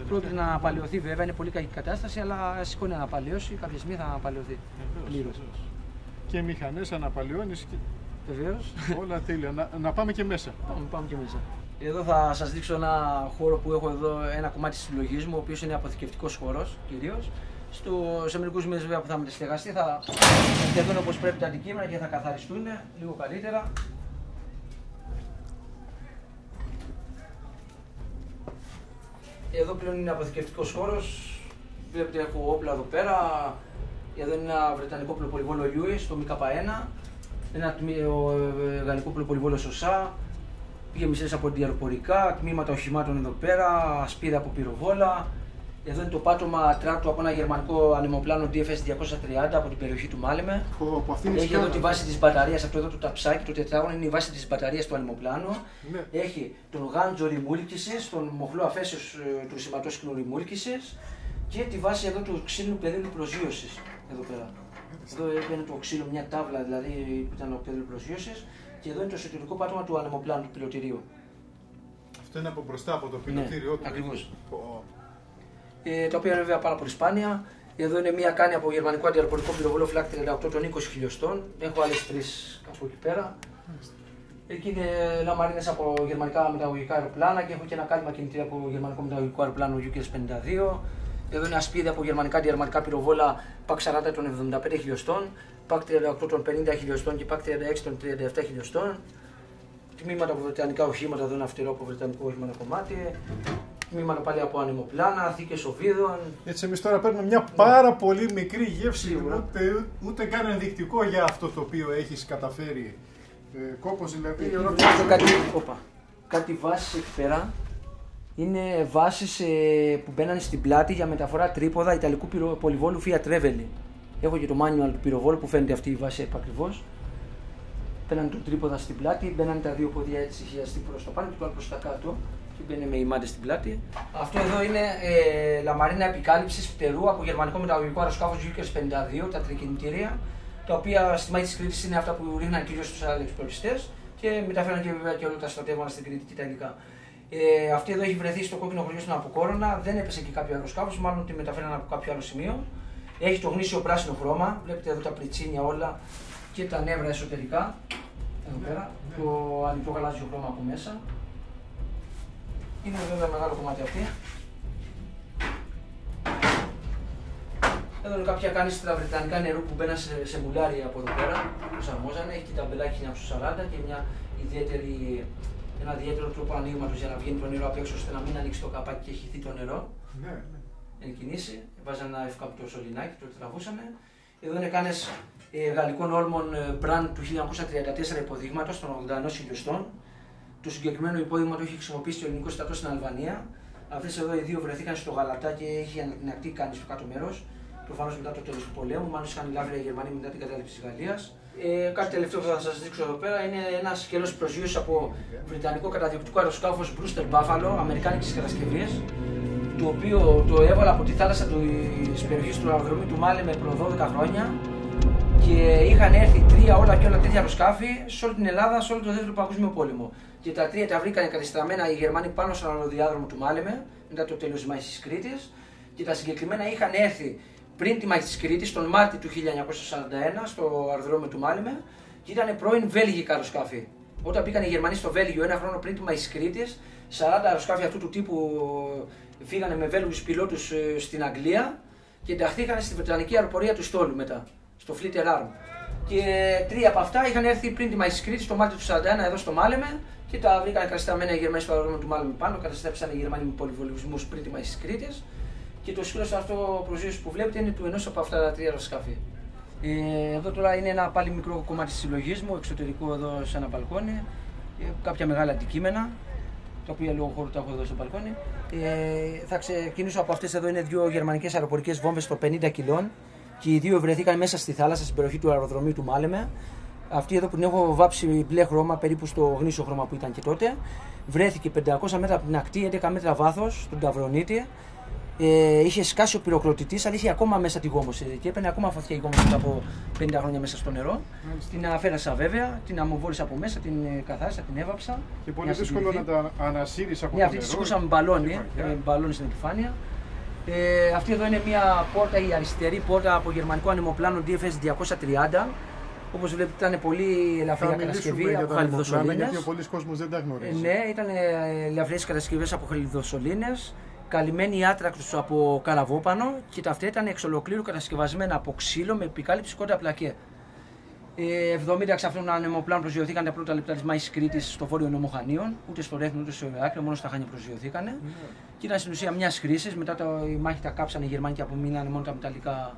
[SPEAKER 4] Πρόκειται να αναπαλαιωθεί βέβαια, είναι πολύ κακή κατάσταση, αλλά σηκώνει να αναπαλαιώσει, κάποια στιγμή θα αναπαλαιωθεί πλήρως.
[SPEAKER 3] Και μηχανές αναπαλαιώνεις και
[SPEAKER 4] βεβαίως.
[SPEAKER 3] Όλα τέλεια. Να πάμε και μέσα.
[SPEAKER 4] Πάμε και μέσα. Εδώ θα σας δείξω ένα χώρο που έχω εδώ, ένα κομμάτι της συλλογής μου, ο οποίος είναι αποθηκευτικός χώρος κυρίως. Σε μερικούς μήνες βέβαια που θα μεταστεγαστεί θα εντεθούν όπως πρέπει τα αντικείμενα και θα καθαριστούν λίγο καλύτερα. Εδώ πλέον είναι αποθηκευτικός χώρος. Βλέπετε έχω όπλα εδώ πέρα. Εδώ είναι ένα βρετανικό πλοπολιβόλο Lewis, το ΜΚ1, ένα γαλλικό πλοπολιβόλο Σωσά, γεμισές από αντιαεροπορικά, τμήματα οχημάτων εδώ πέρα, ασπίδα από πυροβόλα. Εδώ είναι το πάτωμα τράτου από ένα γερμανικό ανεμοπλάνο DFS-230 από την περιοχή του Μάλεμε. Έχει εδώ τη βάση της μπαταρίας, αυτό εδώ το ταψάκι, το τετράγωνο είναι η βάση της μπαταρίας του ανεμοπλάνου. Ναι. Έχει τον γάντζο ρημούλκησης, τον μοχλό αφέσεως του σηματόσκηνου ρημούλκησης και τη βάση εδώ του ξύλινου πεδίλου προσγείωσης. Εδώ πέρα. Εδώ είναι το ξύλο, μια τάβλα δηλαδή που ήταν ο πεδίλου προσγείωσης και εδώ είναι το εσωτερικό πάτωμα του ανεμοπλάνου, του πιλωτηρίου.
[SPEAKER 3] Αυτό είναι από μπροστά από το πιλωτήριό του.
[SPEAKER 4] Ακριβώς. Τα οποία είναι βέβαια πάρα πολύ σπάνια. Εδώ είναι μια κάνη από γερμανικό αντιαεροπορικό πυροβόλο Flak 38 των 20 χιλιοστών. Έχω άλλες 3 από εκεί πέρα. Εκεί είναι λαμαρίνες από γερμανικά μεταγωγικά αεροπλάνα και έχω και ένα κάλυμα κινητήρα από γερμανικό μεταγωγικό αεροπλάνο UKS-52. Εδώ είναι ασπίδα από γερμανικά αντιαρματικά πυροβόλα PAK 40 των 75 χιλιοστών, PAK 38 των 50 χιλιοστών και PAK 36 των 37 χιλιοστών. Τμήματα από βρετανικά οχήματα, εδώ είναι αυτερό από βρετανικό όχημα κομμάτι. Τμήματα πάλι από ανεμοπλάνα, θήκες οβίδων. Έτσι, εμείς τώρα παίρνουμε μια πάρα πολύ μικρή γεύση, ούτε καν ενδεικτικό για αυτό το οποίο έχεις καταφέρει. Κόπος δηλαδή. Κάτι βάσεις εκεί πέρα. Είναι βάσεις που μπαίνανε στην πλάτη για μεταφορά τρίποδα ιταλικού πολυβόλου Fiat Revelli. Έχω και το manual του πυροβόλου που φαίνεται αυτή η βάση επακριβώς. Μπαίνανε το τρίποδα στην πλάτη, μπαίνανε τα δύο πόδια έτσι χιαστή προς τα πάνω και το άλλο προς τα κάτω και μπαίνε με ημάντες στην πλάτη. Αυτό εδώ είναι λαμαρίνα επικάλυψης φτερού από γερμανικό μεταγωγικό αεροσκάφος UKS-52, τα τρικινητήρια, τα οποία στη μάχη της Κρήτης είναι αυτά που ρίχναν κυρίως στους αλληλεξπλωριστές και μεταφέραν και βέβαια και όλα τα στρατεύματα στην Κρήτη και τα υλικά. Αυτή εδώ έχει βρεθεί στο κόκκινο χωριό στην Αποκόρονα, δεν έπεσε και κάποιο αεροσκάφος, μάλλον τη μεταφέραν από κάποιο άλλο σημείο. Έχει το γνήσιο πράσινο χρώμα, βλέπετε εδώ τα πριτσίνια όλα και τα νεύρα εσωτερικά. Εδώ πέρα, το ανοιχτό γαλάζιο χρώμα από μέσα. Είναι βέβαια μεγάλο κομμάτι αυτή. Εδώ είναι κάποια κάνιστρα βρετανικά νερού που μπαίναν σε μουλάρι από εδώ πέρα, προσαρμόζανε. Έχει τα μπελάκι 1940 και ένα ιδιαίτερο τρόπο ανοίγματος για να βγαίνει το νερό απ' έξω ώστε να μην ανοίξει το καπάκι και χυθεί το νερό.
[SPEAKER 3] Ναι.
[SPEAKER 4] Εν κινήσει. Βάζανε ένα ευκαπτό σωληνάκι, το τραβούσανε. Εδώ είναι κάνες γαλλικών όλμων brand του 1934 υποδείγματος των 81 χιλιοστών. Το συγκεκριμένο υπόδειγμα το έχει χρησιμοποιήσει το ελληνικό στρατό στην Αλβανία. Αυτές εδώ οι δύο βρεθήκαν στο Γαλατά και έχει ανακτή κάνει στο κάτω μέρος. Προφανώς μετά το τέλος του πολέμου, μάλλον είχαν λάβει οι Γερμανοί μετά την κατάληψη της Γαλλίας. Κάτι τελευταίο που θα σας δείξω εδώ πέρα είναι ένα σκέλος προσγείωσης από βρετανικό καταδιοκτικό αεροσκάφος Brewster Buffalo, αμερικάνικης κατασκευής, το οποίο το έβαλα από τη θάλασσα της περιοχής του αεροδρομίου του Μάλεμε προ 12 χρόνια και είχαν έρθει 3 όλα και όλα τέτοια αεροσκάφη σε όλη την Ελλάδα, σε όλο το δεύτερο παγκόσμιο πόλεμο. Και τα 3 τα βρήκαν κατεστραμμένα οι Γερμανοί πάνω στον αεροδιάδρομο του Μάλεμε μετά το τέλος της μάχης της Κρήτης και τα συγκεκριμένα είχαν έρθει πριν τη μάχη της Κρήτης, τον Μάρτιο του 1941, στο αεροδρόμιο του Μάλεμε και ήταν πρώην βέλγικα αεροσκάφη. Όταν μπήκαν οι Γερμανοί στο Βέλγιο ένα χρόνο πριν τη μάχη της Κρήτης, 40 αεροσκάφη αυτού του τύπου φύγανε με Βέλγους πιλότους στην Αγγλία και ενταχθήκαν στη Βρετανική αεροπορία του στόλου μετά, στο Fleet Air Arm. Και 3 από αυτά είχαν έρθει πριν τη μάχη της Κρήτης, το Μάρτιο του 1941, εδώ στο Μάλεμε και τα βρήκαν κατεστραμμένα οι Γερμανοί στο αεροδρόμιο του Μάλεμε πάνω. Καταστρέψαν οι Γερμανοί με πολυβολισμούς πριν τη μάχη της Κρήτης. Και το σκέλος αυτό προσγείωσης που βλέπετε είναι του ενός από αυτά τα 3 αεροσκάφη. Εδώ τώρα είναι ένα πάλι μικρό κομμάτι της συλλογής μου, εξωτερικό εδώ σε ένα μπαλκόνι. Κάποια μεγάλα αντικείμενα, τα οποία λόγω χώρου τα έχω εδώ στο μπαλκόνι. Θα ξεκινήσω από αυτές εδώ, είναι 2 γερμανικές αεροπορικές βόμβες των 50 κιλών και οι 2 βρεθήκαν μέσα στη θάλασσα στην περιοχή του αεροδρομίου του Μάλεμε. Αυτή εδώ που την έχω βάψει μπλε χρώμα, περίπου στο γνήσιο χρώμα που ήταν και τότε. Βρέθηκε 500 μέτρα από την ακτή, 11 μέτρα βάθος, στον Ταυρονίτη. Είχε σκάσει ο πυροκροτητής, αλλά είχε ακόμα μέσα τη γόμωση και έπαιρνε ακόμα φωτιά η γόμωση μετά από 50 χρόνια μέσα στο νερό. Την αφαίρασα βέβαια, την αμοβόλησα από μέσα, την καθάρισα, την έβαψα.
[SPEAKER 3] Και πολύ δύσκολο να τα ανασύρεις από το νερό.
[SPEAKER 4] Ναι, αυτή τη σήκωσα με μπαλόνι στην επιφάνεια. Αυτή εδώ είναι μια πόρτα, η αριστερή πόρτα από γερμανικό ανεμοπλάνο DFS 230. Όπως βλέπετε ήταν πολύ ελαφριά κατασκευή από χαλιδοσολίνες.
[SPEAKER 3] Γιατί ο πολλής κόσμος δεν τα γνωρίζει.
[SPEAKER 4] Ναι, ήταν ελαφριές κατασκευές από χαλιδοσολίνες. Καλυμμένη άτρακτος από καραβόπανο και τα αυτιά ήταν εξ ολοκλήρου κατασκευασμένα από ξύλο με επικάλυψη κόντα πλακέ. 70 εξ αυτών των ανεμοπλάνων προσγειωθήκαν τα πρώτα λεπτά της μάχης Κρήτης στο βόρειο νόμο Χανίων, ούτε στο Ρέθνο ούτε στο Ηράκλειο, μόνο στα Χάνια προσγειωθήκαν. Και ήταν στην ουσία μια χρήση. Μετά η μάχη τα κάψανε οι Γερμανοί και απομείνανε μόνο τα μεταλλικά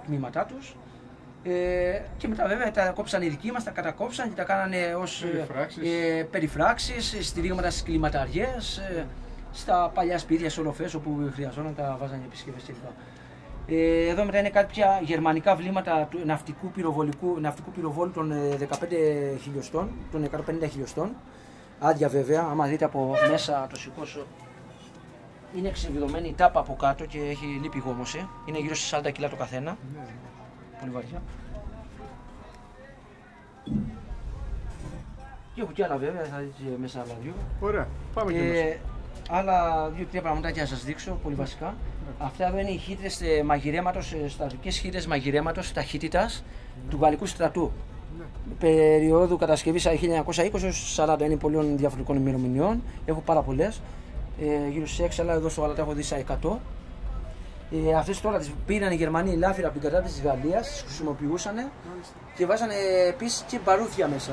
[SPEAKER 4] τμήματά τους. Και μετά βέβαια τα κόψαν οι δικοί μας, τα κατακόψαν και τα κάνανε ως περιφράξεις, στηρίγματα στις κλιματαριές. Στα παλιά σπίτια, σε οροφές όπου χρειαζόταν τα βάζανε επισκευές κλπ. Εδώ μετά είναι κάποια γερμανικά βλήματα του ναυτικού πυροβόλου των 15 χιλιοστών, των 150 χιλιοστών. Άδεια βέβαια, άμα δείτε από μέσα το σηκώσω, είναι εξεβιδωμένη η τάπα από κάτω και έχει λείπει γόμωση. Είναι γύρω στις 40 κιλά το καθένα. Πολύ βαριά. Και έχω κι άλλα βέβαια, θα δείτε μέσα άλλα 2.
[SPEAKER 3] Ωραία, πάμε και μέσα.
[SPEAKER 4] Άλλα 2-3 πραγματάκια να σας δείξω, πολύ βασικά. Αυτά εδώ είναι οι χύτρες μαγειρέματος, στρατιωτικές χύτρες μαγειρέματος ταχύτητας του γαλλικού στρατού. Περίοδου κατασκευής 1920 έως 40, είναι πολλών διαφορετικών ημερομηνιών. Έχω πάρα πολλές, γύρω στις 6, αλλά εδώ στο Γαλατά έχω δει στα 100. Αυτές τώρα τις πήραν οι Γερμανοί ελάφυρα από την κατάρτιση της Γαλλίας, τις χρησιμοποιούσαν και βάζανε επίσης και μπαρούθια μέσα.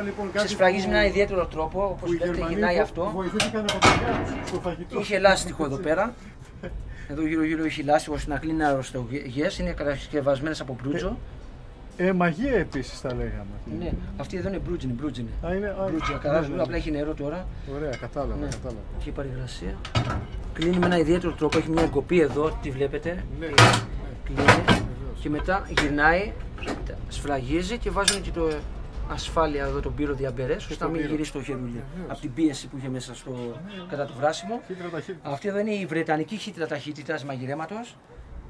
[SPEAKER 3] Λοιπόν,
[SPEAKER 4] ξεσφραγίζει με έναν ιδιαίτερο τρόπο, όπως βλέπετε γυρνάει αυτό. Είχε λάστιχο εδώ πέρα. Εδώ γύρω έχει λάστιχο, στην αυλή είναι αεροστογές, είναι κατασκευασμένες από μπρούτζο.
[SPEAKER 3] Μαγεία επίσης τα λέγαμε.
[SPEAKER 4] Ναι, αυτή εδώ είναι μπρούτζινη. Μπρούτζινη, απλά έχει νερό τώρα.
[SPEAKER 3] Ωραία, κατάλαβα.
[SPEAKER 4] Έχει παρηγρασία. Κλείνει με ένα ιδιαίτερο τρόπο, έχει μια εγκοπή εδώ, τη βλέπετε. Κλείνει και μετά γυρνάει, σφραγίζει και βάζουν και το ασφάλεια εδώ τον πύρο διαμπερές, ώστε να μην γυρίσει το χερούλι από την πίεση που είχε μέσα κατά το βράσιμο. Αυτή εδώ είναι η βρετανική χύτρα ταχύτητας μαγειρέματος.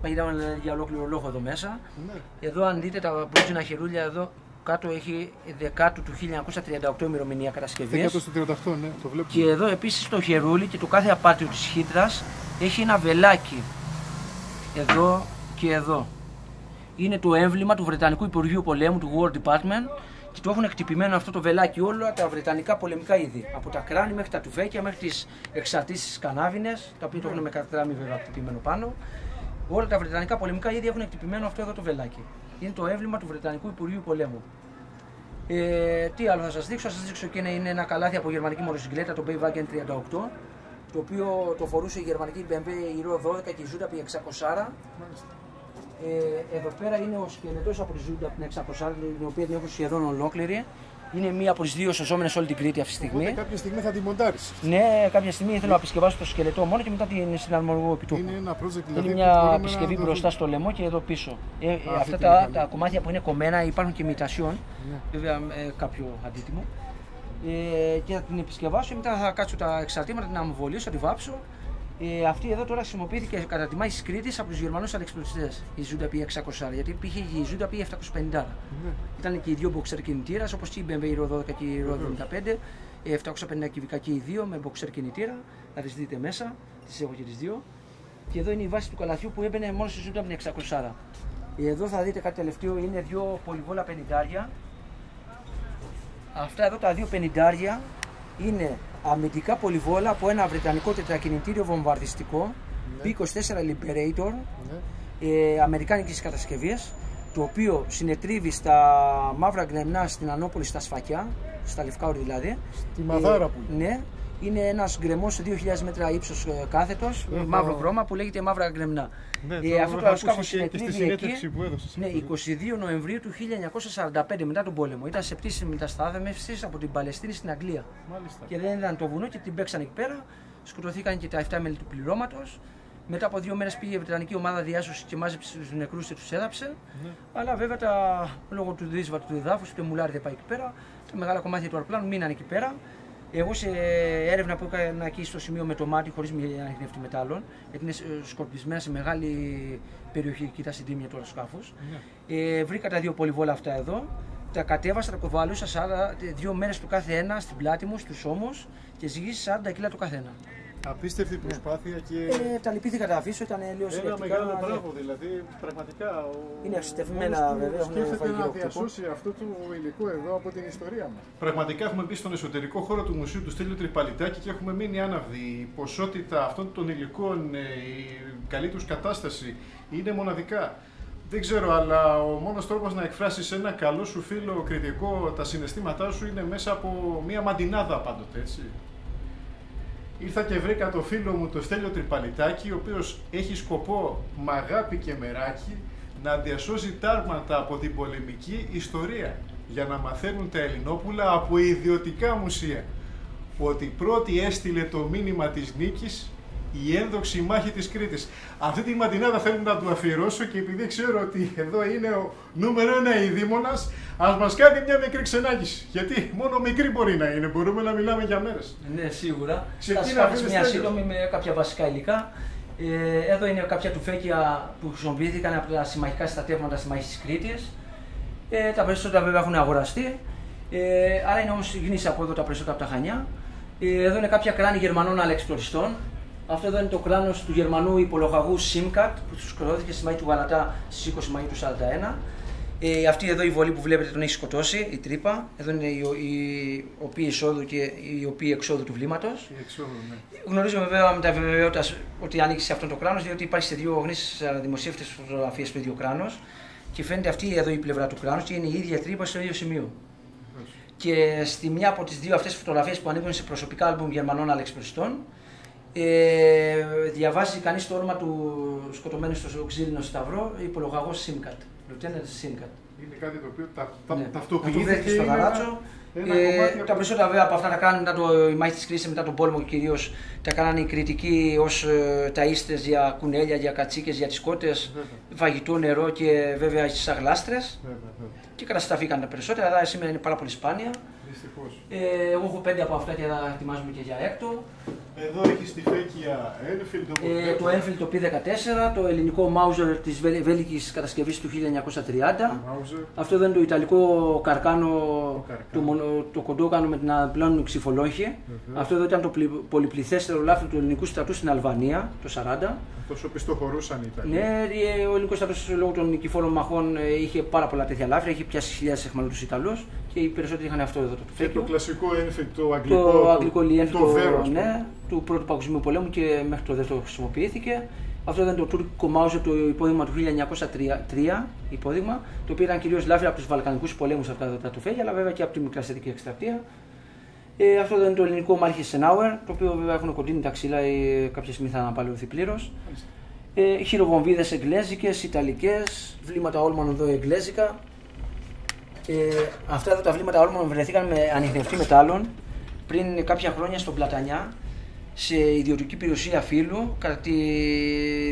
[SPEAKER 4] Μαγειρεύανε για ολόκληρο λόγο εδώ μέσα. Εδώ, αν δείτε τα μπρούτζινα χερούλια, εδώ κάτω έχει 10 του 1938 ημερομηνία κατασκευής.
[SPEAKER 3] 1938, ναι, το βλέπω.
[SPEAKER 4] Και εδώ επίσης το χερούλι και το κάθε απάτριο της χύτρας έχει ένα βελάκι. Εδώ και εδώ. είναι το έμβλημα του Βρετανικού Υπουργείου Πολέμου, του War Department, και το έχουν εκτυπημένο αυτό το βελάκι όλα τα βρετανικά πολεμικά είδη. Από τα κράνη μέχρι τα τουφέκια, μέχρι τις εξαρτήσεις κανάβινες, τα οποία το έχουν με κατράμι βέβαια εκτυπημένο πάνω. Όλα τα βρετανικά πολεμικά είδη έχουν εκτυπημένο αυτό εδώ το βελάκι. Είναι το έμβλημα του Βρετανικού Υπουργείου Πολέμου. Τι άλλο θα σας δείξω, και είναι ένα καλάθι από γερμανική μοτοσυκλέτα, το Baywagen 38, το οποίο το φορούσε η γερμανική BMW Euro 12 και η Zuda P600. Εδώ πέρα είναι ο σκελετός από τη Zuda P600, την οποία την έχω σχεδόν ολόκληρη. Είναι μία από τις δύο σωζόμενες όλη την Κρήτη αυτή τη στιγμή.
[SPEAKER 3] Οπότε κάποια στιγμή θα τη μοντάρεις.
[SPEAKER 4] Ναι, κάποια στιγμή θέλω να επισκευάσω το σκελετό μόνο και μετά την συναρμολογώ επί τόπου.
[SPEAKER 3] Είναι ένα project δηλαδή.
[SPEAKER 4] Είναι μια επισκευή μπροστά στο λαιμό και εδώ πίσω. Αυτά τα κομμάτια που είναι κομμένα υπάρχουν και ημιτασιόν, βέβαια κάποιο αντίτιμο. Και θα την επισκευάσω και μετά θα κάτσω τα εξαρτήματα, την αμβολήσω, θα τη βάψω. Αυτή εδώ τώρα χρησιμοποιήθηκε κατά τη μάχη της Κρήτης από τους Γερμανούς αλεξιπτωτιστές, η Zuda P600, γιατί υπήρχε η Zuda P750. Ήταν και οι δύο μποξέρ κινητήρας, όπως και η BMW Euro 12 και η Euro 75, 750 κυβικά και οι δύο με μποξέρ κινητήρα, θα τις δείτε μέσα, τις έχω και τις δύο. Και εδώ είναι η βάση του καλαθιού που έμπαινε μόνο στη Zuda P600. Εδώ θα δείτε κάτι τελευταίο, είναι δύο πολυβόλα 50. Αυτά εδώ τα δύο 50 είναι αμυντικά πολυβόλα από ένα βρετανικό τετρακινητήριο βομβαρδιστικό, P24 Liberator, αμερικάνικης κατασκευής, το οποίο συνετρίβει στα μαύρα γκρεμνά στην Ανόπολη, στα Σφακιά, στα Λευκάουρη δηλαδή.
[SPEAKER 3] Στη Μαδάρα που είναι.
[SPEAKER 4] Ναι, είναι ένας γκρεμός 2.000 μέτρα ύψος κάθετος, μαύρο χρώμα που λέγεται μαύρα γκρεμνά. Αυτό το αεροσκάφος συνετρίβει εκεί, 22 Νοεμβρίου του 1945 μετά τον πόλεμο. Ήταν σε πτήση μεταστάθμευσης από την Παλαιστίνη στην Αγγλία.
[SPEAKER 3] Μάλιστα.
[SPEAKER 4] Και δεν είδαν το βουνό και την παίξαν εκεί πέρα. Σκοτωθήκαν και τα 7 μέλη του πληρώματος. Μετά από 2 μέρες πήγε η Βρετανική ομάδα διάσωσης και μάζεψε τους νεκρούς και τους έδαψε. Αλλά βέβαια λόγω του δύσβατου του εδάφους, ούτε μουλάρι δεν πάει εκεί πέρα. Τα μεγάλα κομμάτια του αεροπλάνου μείναν εκεί πέρα. Εγώ σε έρευνα που έκανα εκεί στο σημείο με το μάτι, χωρίς μια ανιχνεύτη μετάλλων, γιατί είναι σκορπισμένα σε μεγάλη περιοχή εκεί τα συντήμια του αεροσκάφους. Βρήκα τα δύο πολυβόλα αυτά εδώ, τα κατέβασα, τα κοβαλούσα 2 μέρες του κάθε ένα στην πλάτη μου, στους ώμους και ζυγίσει 40 κιλά το καθένα.
[SPEAKER 3] Απίστευτη προσπάθεια και.
[SPEAKER 4] Τα λυπήθηκα να τα αφήσω, ήταν λίγο
[SPEAKER 3] συλλεκτικά. Ένα μεγάλο μπράβο δηλαδή, πραγματικά.
[SPEAKER 4] Είναι εξωστευμένα βέβαια.
[SPEAKER 3] Σκέφτεται να διασώσει αυτό το υλικό εδώ από την ιστορία μας. Πραγματικά έχουμε μπει στον εσωτερικό χώρο του Μουσείου του Στέλιου Τρυπαλιτάκη και έχουμε μείνει άναυδοι. Η ποσότητα αυτών των υλικών, η καλή τους κατάσταση είναι μοναδικά. Δεν ξέρω, αλλά ο μόνος τρόπος να εκφράσεις ένα καλό σου φίλο κριτικό τα συναισθήματά σου είναι μέσα από μια μαντινάδα πάντοτε, έτσι. Ήρθα και βρήκα το φίλο μου, το Στέλιο Τρυπαλιτάκη, ο οποίος έχει σκοπό με αγάπη και μεράκι να διασώζει τάγματα από την πολεμική ιστορία για να μαθαίνουν τα Ελληνόπουλα από ιδιωτικά μουσεία ότι πρώτη έστειλε το μήνυμα της νίκης η ένδοξη μάχη της Κρήτης. Αυτή τη ματινάδα θέλω να του αφιερώσω και επειδή ξέρω ότι εδώ είναι ο νούμερο 1 ειδήμονας, ας μας κάνει μια μικρή ξενάγηση. Γιατί μόνο μικρή μπορεί να είναι, μπορούμε να μιλάμε για μέρες.
[SPEAKER 4] Ναι, σίγουρα. Θα σας κάνω μια σύντομη με κάποια βασικά υλικά. Εδώ είναι κάποια τουφέκια που χρησιμοποιήθηκαν από τα συμμαχικά στρατεύματα στη μάχη της Κρήτης. Τα περισσότερα βέβαια έχουν αγοραστεί, άρα είναι όμως γνήσια από εδώ τα περισσότερα από τα Χανιά. Εδώ είναι κάποια κράνη Γερμανών αλεξιπτωτιστών. Αυτό εδώ είναι το κράνος του Γερμανού υπολογαγού Σίμκατ που του σκοτώθηκε στη μάχη του Γαλατά στις 20 Μαΐου του 1941. Αυτή εδώ η βολή που βλέπετε τον έχει σκοτώσει, η τρύπα. Εδώ είναι η οποία εισόδου και η οποία εξόδου του βλήματος.
[SPEAKER 3] Ναι.
[SPEAKER 4] Γνωρίζουμε βέβαια με τα βεβαιότητα ότι ανήκει σε αυτό το κράνος, διότι υπάρχει σε δύο γνήσιες δημοσίευτες φωτογραφίες το ίδιο κράνος. Και φαίνεται αυτή εδώ η πλευρά του κράνους και είναι η ίδια τρύπα στο ίδιο σημείο. Και στη μια από τις δύο αυτές φωτογραφίες που ανήκουν σε προσωπικά άλμπουμ Γερμανών αλεξιπτωτιστών, διαβάζει κανείς το όνομα του σκοτωμένου στο ξύλινο σταυρό, υπολογαγός Σίμκατ. Lieutenant Σίμκατ.
[SPEAKER 3] Είναι κάτι το οποίο
[SPEAKER 4] ναι.
[SPEAKER 3] ταυτοποιήθηκε
[SPEAKER 4] στο Γαλάτσο. Τα περισσότερα βέβαια από αυτά τα κάνουν μετά η μάχη της Κρήτης, μετά τον πόλεμο κυρίως τα κάνανε οι κριτικοί ως ταΐστες για κουνέλια, για κατσίκες, για τις κότες, φαγητό, νερό και βέβαια στις αγλάστρες. Και καταστραφήκαν τα περισσότερα, αλλά σήμερα είναι πάρα πολύ σπάνια. Εγώ έχω 5 από αυτά και τα ετοιμάζουμε και για έκτο.
[SPEAKER 3] Εδώ έχει τη φέκια Enfield.
[SPEAKER 4] Το Enfield το P14, το ελληνικό Mauser της βέλγικης κατασκευής του 1930. Αυτό εδώ είναι το ιταλικό καρκάνο, το κοντόκανο με την πλάνο ξυφολόγχη. Αυτό εδώ ήταν το πολυπληθέστερο λάφυρο του ελληνικού στρατού στην Αλβανία το 1940.
[SPEAKER 3] Τόσο πιστοχωρούσαν οι Ιταλοί.
[SPEAKER 4] Ναι, ο ελληνικός στρατός λόγω των νικηφόρων μαχών είχε πάρα πολλά τέτοια λάφυρα, είχε πιάσει χιλιάδες αιχμαλώτους Ιταλούς και οι περισσότεροι είχαν αυτό εδώ το φέκιο.
[SPEAKER 3] Και το κλασικό Enfield,
[SPEAKER 4] το αγγλικό
[SPEAKER 3] βέρος,
[SPEAKER 4] ναι, του Πρώτου Παγκοσμίου Πολέμου και μέχρι το δεύτερο χρησιμοποιήθηκε. Αυτό ήταν το τουρκικό Mauser, το υπόδειγμα του 1903, υπόδειγμα, το οποίο ήταν κυρίως λάφυρα από τους Βαλκανικούς πολέμους αυτά τα τουφέγια, αλλά βέβαια και από τη Μικρασιατική εκστρατεία. Αυτό ήταν το ελληνικό Μάρχη Σενάουερ, το οποίο βέβαια έχουν κοντίνει τα ξύλα, κάποια στιγμή θα αναπαλαιωθεί πλήρως. Χειροβομβίδες εγγλέζικες, ιταλικές, βλήματα όλμων εδώ εγγλέζικα. Αυτά εδώ τα βλήματα όλμων βρεθήκαν με ανιχνευτή μετάλλων πριν κάποια χρόνια στον Πλατανιά, σε ιδιωτική περιουσία φίλου κατά τη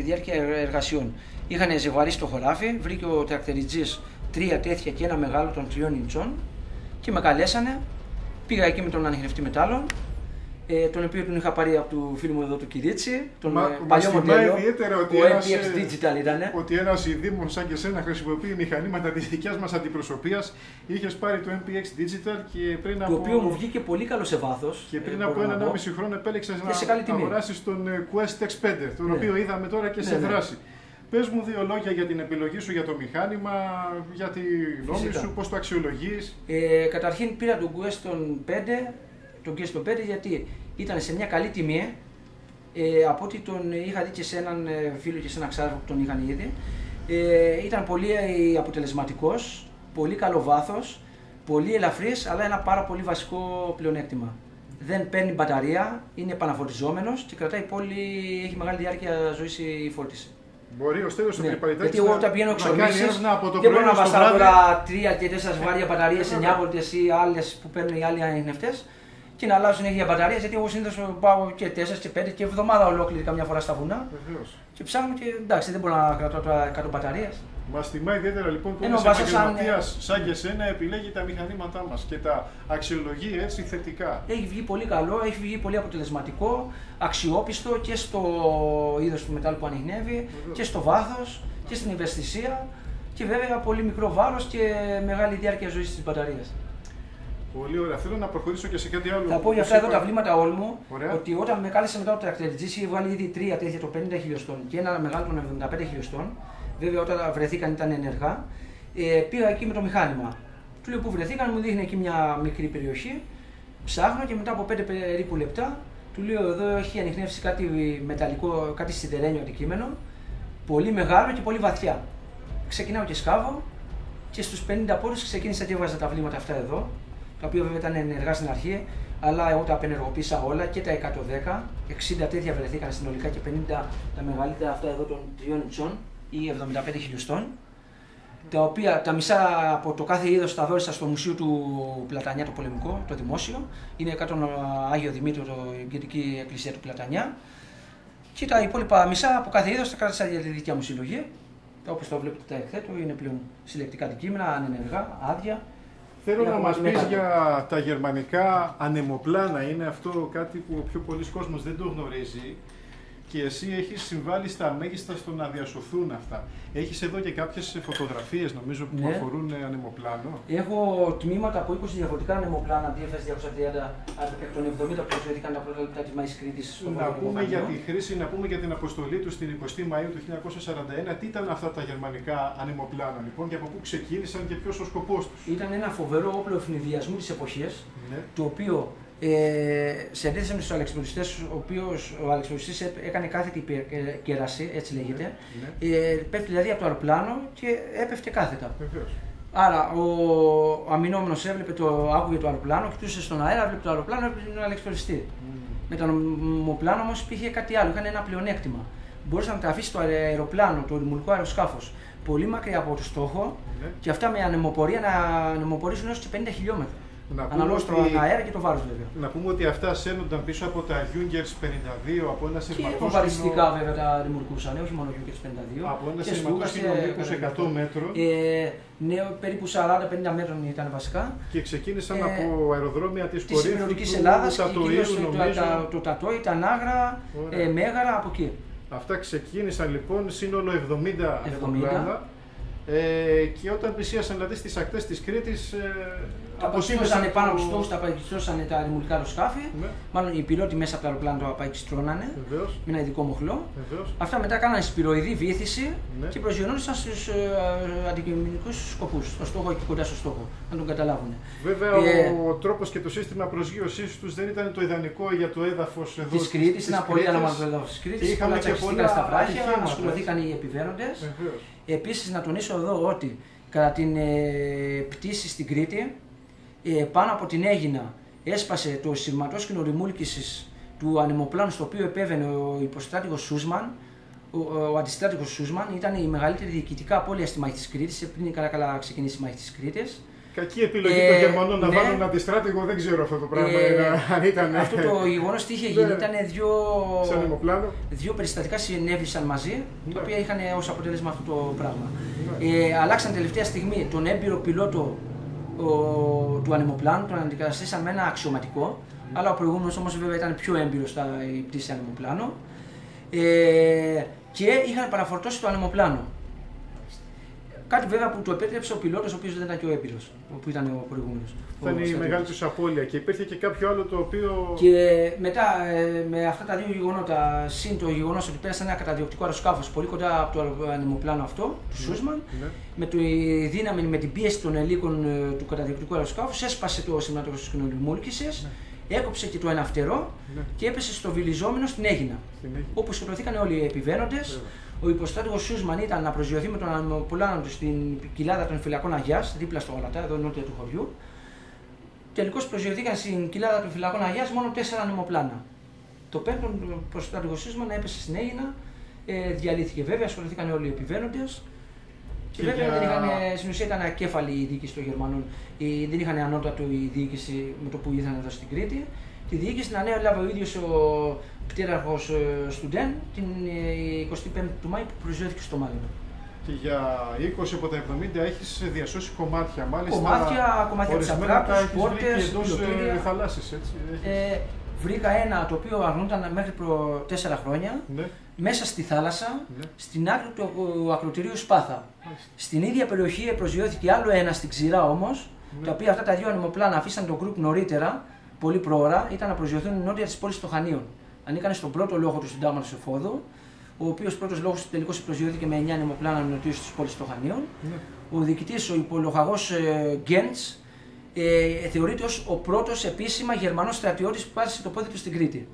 [SPEAKER 4] διάρκεια εργασιών. Είχαν ζευγαρίσει το χωράφι, βρήκε ο τρακτεριτζής 3 τέτοια και ένα μεγάλο των 3 ιντσών και με καλέσανε. Πήγα εκεί με τον ανιχνευτή μετάλλων, τον οποίο τον είχα πάρει από του φίλου μου εδώ του Κυρίτσι, τον παλιό μοντέλο,
[SPEAKER 3] ότι
[SPEAKER 4] ο MPX Digital ήταν.
[SPEAKER 3] Ότι ένας ειδήμος σαν και εσένα χρησιμοποιεί μηχανήματα της δικιάς μας αντιπροσωπείας. Είχες πάρει το MPX Digital και πριν από...
[SPEAKER 4] Το οποίο μου βγήκε πολύ καλό σε βάθος.
[SPEAKER 3] Και πριν από 1,5 χρόνο επέλεξες να αγοράσεις τον Quest X5, τον οποίο είδαμε τώρα και σε δράση. Πες μου 2 λόγια για την επιλογή σου για το μηχάνημα, για τη γνώμη σου, πώς το αξιολογείς.
[SPEAKER 4] Καταρχήν πήρα τον Quest 5, γιατί ήταν σε μια καλή τιμή, από ό,τι τον είχα δει και σε έναν φίλο και σε έναν ξάδερφο που τον είχαν ήδη. Ήταν πολύ αποτελεσματικός, πολύ καλό βάθος, πολύ ελαφρύς, αλλά ένα πάρα πολύ βασικό πλεονέκτημα. Δεν παίρνει μπαταρία, είναι επαναφορτιζόμενος και κρατάει έχει μεγάλη διάρκεια ζωής η φόρτιση.
[SPEAKER 3] Μπορεί ο Στέλιος ο Τριπαλιτάκης
[SPEAKER 4] γιατί εγώ όταν πηγαίνω εξορμήσεις δεν μπορώ να βαστάω τώρα 3 και 4 ζευγάρια μπαταρίες 9V ή άλλες που παίρνουν οι άλλοι ανιχνευτές και να αλλάζουν συνέχεια μπαταρίες, γιατί εγώ συνήθως πάω και 4 και 5 και εβδομάδα ολόκληρη καμιά φορά στα βουνά.
[SPEAKER 3] Βεβαίως.
[SPEAKER 4] Και ψάχνω και εντάξει, δεν μπορώ να κρατώ τώρα 100 μπαταρίες.
[SPEAKER 3] Μας τιμά ιδιαίτερα λοιπόν που ένας επαγγελματίας σαν και εσένα επιλέγει τα μηχανήματά μας και τα αξιολογεί έτσι θετικά.
[SPEAKER 4] Έχει βγει πολύ καλό, έχει βγει πολύ αποτελεσματικό, αξιόπιστο και στο είδος του μετάλλου που ανιχνεύει και στο βάθος και στην ευαισθησία και βέβαια πολύ μικρό βάρος και μεγάλη διάρκεια ζωής της μπαταρίας.
[SPEAKER 3] Πολύ ωραία. Θέλω να προχωρήσω και σε κάτι άλλο.
[SPEAKER 4] Θα πω για αυτά εδώ τα βλήματα όλμου, ότι όταν με κάλεσε μετά το τρακτεριτζής είχε βγάλει ήδη 3 τέτοια των 50 χιλιοστών και ένα μεγάλο των 75 χιλιοστών. Βέβαια, όταν βρεθήκαν ήταν ενεργά. Πήγα εκεί με το μηχάνημα. Του λέω που βρεθήκαν, μου δείχνει εκεί μια μικρή περιοχή. Ψάχνω και μετά από 5 περίπου λεπτά του λέω: εδώ έχει ανιχνεύσει κάτι μεταλλικό, κάτι σιδερένιο αντικείμενο. Πολύ μεγάλο και πολύ βαθιά. Ξεκινάω και σκάβω και στους 50 πόρους ξεκίνησα και έβγαζα τα βλήματα αυτά εδώ. Τα οποία βέβαια ήταν ενεργά στην αρχή, αλλά εγώ τα απενεργοποίησα όλα και τα 110. 60 τέτοια βρεθήκαν συνολικά και 50 τα μεγαλύτερα αυτά εδώ των 3 ιντσών ή 75 χιλιοστών. Τα οποία τα μισά από το κάθε είδος τα δώρισα στο Μουσείο του Πλατανιά, το πολεμικό, το δημόσιο. Είναι κάτω από Άγιο Δημήτριο, η ηγετική εκκλησία του Πλατανιά. Και τα υπόλοιπα μισά από κάθε είδος τα κράτησα για τη δικιά μου συλλογή. Όπως το βλέπετε τα εκθέτω, είναι πλέον συλλεκτικά αντικείμενα, ανενεργά, άδεια.
[SPEAKER 3] Θέλω να μας πεις για τα γερμανικά ανεμοπλάνα. Είναι αυτό κάτι που ο πιο πολλής κόσμος δεν το γνωρίζει και εσύ έχεις συμβάλει στα μέγιστα στο να διασωθούν αυτά. Έχεις εδώ και κάποιες φωτογραφίες νομίζω που αφορούν ανεμοπλάνο.
[SPEAKER 4] Έχω τμήματα από 20 διαφορετικά ανεμοπλάνα DFS 230 εκ των 70 που προσφέρθηκαν τα πρώτα λεπτά της Μάης Κρήτης.
[SPEAKER 3] Να πούμε για τη χρήση, να πούμε για την αποστολή του στην 20η Μαΐου του 1941. Τι ήταν αυτά τα γερμανικά ανεμοπλάνα λοιπόν και από πού ξεκίνησαν και ποιος ο σκοπός τους.
[SPEAKER 4] Ήταν ένα φοβερό όπλο ευνηδιασμού της εποχής, το οποίο σε αντίθεση με τους αλεξιπτωτιστές, ο αλεξιπτωτιστής έκανε κάθετη κέραση, έτσι λέγεται, πέφτει δηλαδή από το αεροπλάνο και έπεφτε κάθετα. Άρα ο αμυνόμενος άκουγε το αεροπλάνο, κοιτούσε στον αέρα, έβλεπε το αεροπλάνο, έβλεπε τον αλεξιπτωτιστή. Με το νομοπλάνο όμως υπήρχε κάτι άλλο, είχαν ένα πλεονέκτημα. Μπορούσε να τραβήσει το αεροπλάνο, το ορμουλικό αεροσκάφος, πολύ μακριά από το στόχο και αυτά με ανεμοπορία να ανεμοπορήσουν έως και 50 χιλιόμετρα. Αναλόγως το αέρα και το βάρος βέβαια.
[SPEAKER 3] Να πούμε ότι αυτά σένονταν πίσω από τα Junkers 52 από ένα σειρματόσκηνο.
[SPEAKER 4] Και βομβαριστικά βέβαια τα δημιουργούσαν, όχι μόνο Junkers 52.
[SPEAKER 3] Από ένα σειρματόσκηνο μήκους 100 μέτρων.
[SPEAKER 4] Ναι, περίπου 40-50 μέτρων ήταν βασικά.
[SPEAKER 3] Και ξεκίνησαν από αεροδρόμια της
[SPEAKER 4] Κορίνθου, της Υπηρετικής Ελλάδας, το Τατόι, τα Νάγρα, Μέγαρα, από εκεί.
[SPEAKER 3] Αυτά ξεκίνησαν λοιπόν σύνολο 70 αεροπλάνα. Και όταν πλησίασαν δηλαδή στις ακτές της Κρήτης,
[SPEAKER 4] αποσύμβασαν πάνω από τους στόχους, τα απαγιστρώσαν τα δημιουργικά αεροσκάφη. Ναι. Μάλλον οι πιλότοι μέσα από το αεροπλάνο το απαγιστρώνανε με ένα ειδικό μοχλό. Βεβαίως. Αυτά μετά κάνανε σπυροειδή βύθιση, ναι, και προσγειωνόντουσαν στους αντικειμενικούς σκοπούς, στο στόχο και κοντά στο στόχο, να τον καταλάβουν.
[SPEAKER 3] Βέβαια, ο τρόπος και το σύστημα προσγείωσής τους δεν ήταν το ιδανικό για το έδαφος εδώ
[SPEAKER 4] της Κρήτης. Ένα πολύ αναμονό το έδαφος της Κρήτης.
[SPEAKER 3] Είχαμε και πολλά
[SPEAKER 4] στα βράχια, ασχοληθήκαν οι επιβαίνοντες. Επίσης, να τονίσω εδώ ότι κατά την πτήση στην Κρήτη, πάνω από την Αίγινα έσπασε το σειρματόσκηνο ρημούλκησης του ανεμοπλάνου στο οποίο επέβαινε ο υποστράτηγος Σούσμαν. Ο αντιστράτηγος Σούσμαν ήταν η μεγαλύτερη διοικητικά απώλεια στη μάχη της Κρήτης, πριν καλά ξεκινήσει η μάχη της Κρήτης.
[SPEAKER 3] Κακή επιλογή των Γερμανών να βάλουν αντιστράτηγο, δεν ξέρω αυτό το πράγμα. Αν ήταν...
[SPEAKER 4] Αυτό το γεγονός τι είχε γίνει, ήταν δύο περιστατικά συνέβησαν μαζί, τα οποία είχαν ως αποτέλεσμα αυτό το πράγμα. Αλλάξαν τελευταία στιγμή τον έμπειρο πιλότο του ανεμοπλάνου, τον αντικαταστήσαν με ένα αξιωματικό, αλλά ο προηγούμενος όμως βέβαια ήταν πιο έμπειρος στα πτήση ανεμοπλάνο, και είχαν παραφορτώσει το ανεμοπλάνο. Κάτι βέβαια που του επέτρεψε ο πιλότος, ο οποίος δεν ήταν και ο έμπειρος, που ήταν ο προηγούμενος.
[SPEAKER 3] Ήταν η μεγάλη τους απώλεια και υπήρχε και κάποιο άλλο το οποίο...
[SPEAKER 4] Και μετά με αυτά τα δύο γεγονότα, συν το γεγονός ότι πέρασε ένα καταδιοκτικό αεροσκάφος πολύ κοντά από το ανεμοπλάνο αυτό, του Σούσμαν, με τη δύναμη, με την πίεση των ελίκων του καταδιοκτικού αεροσκάφους, έσπασε το σειρματόσκηνο ρημούλκησης, έκοψε και το ένα φτερό και έπεσε στο βιλιζόμενο στην Αίγινα, όπου σκοτωθήκαν όλοι οι επιβαίνοντες. Ο υποστράτηγος Σούσμαν ήταν να προσγειωθεί με τον ανεμοπλάνο του στην κοιλάδα των φυλακών Αγιάς, δίπλα στο Γαλατά, εδώ νότια του χωριού. Τελικώς προσγειωθήκαν στην κοιλάδα των φυλακών Αγιάς μόνο 4 ανεμοπλάνα. Το πέμπτο, ο υποστράτηγος Σούσμαν έπεσε στην Αίγινα, διαλύθηκε βέβαια, ασχοληθήκαν όλοι οι επιβαίνοντες. Και βέβαια δεν είχαν, στην ουσία ήταν ακέφαλη η διοίκηση των Γερμανών. Δεν είχαν ανώτατο η διοίκηση με το που ήρθαν εδώ στην Κρήτη. Τη διοίκηση την ανέλαβε ο ίδιος ο πτήραρχος Στουντέν την 25η του Μάη που προσγειώθηκε στο Μάλινο.
[SPEAKER 3] Και για 20 από τα 70 έχεις διασώσει κομμάτια, μάλιστα.
[SPEAKER 4] Κομμάτια της Απράτους, πόρτες,
[SPEAKER 3] πιλωτήρια. Θαλάσσης, έτσι.
[SPEAKER 4] Βρήκα ένα το οποίο αρνούνταν μέχρι προ 4 χρόνια, μέσα στη θάλασσα, στην άκρη του ακροτηρίου Σπάθα. Στην ίδια περιοχή προσγειώθηκε άλλο ένα στην Ξηρά όμως, τα οποία αυτά τα δύο ανεμοπλάνα αφήσαν τον γκρουπ νωρίτερα, πολύ πρόωρα, ήταν να προσγειωθούν νότια της πόλης των Χανίων. Ανήκαν στον πρώτο λόγο του συντάγματος εφόδου, ο οποίος πρώτος λόγος τελικώς προσγειώθηκε με 9 ανεμοπλάνα νοτίως της πόλης των Χανίων. Ο διοικητής, ο υπολογαγός Γκέντς, θεωρείται ως ο πρώτος επίσημα Γερμανός στρατιώτης που πάτησε το πόδι του στην Κρήτη.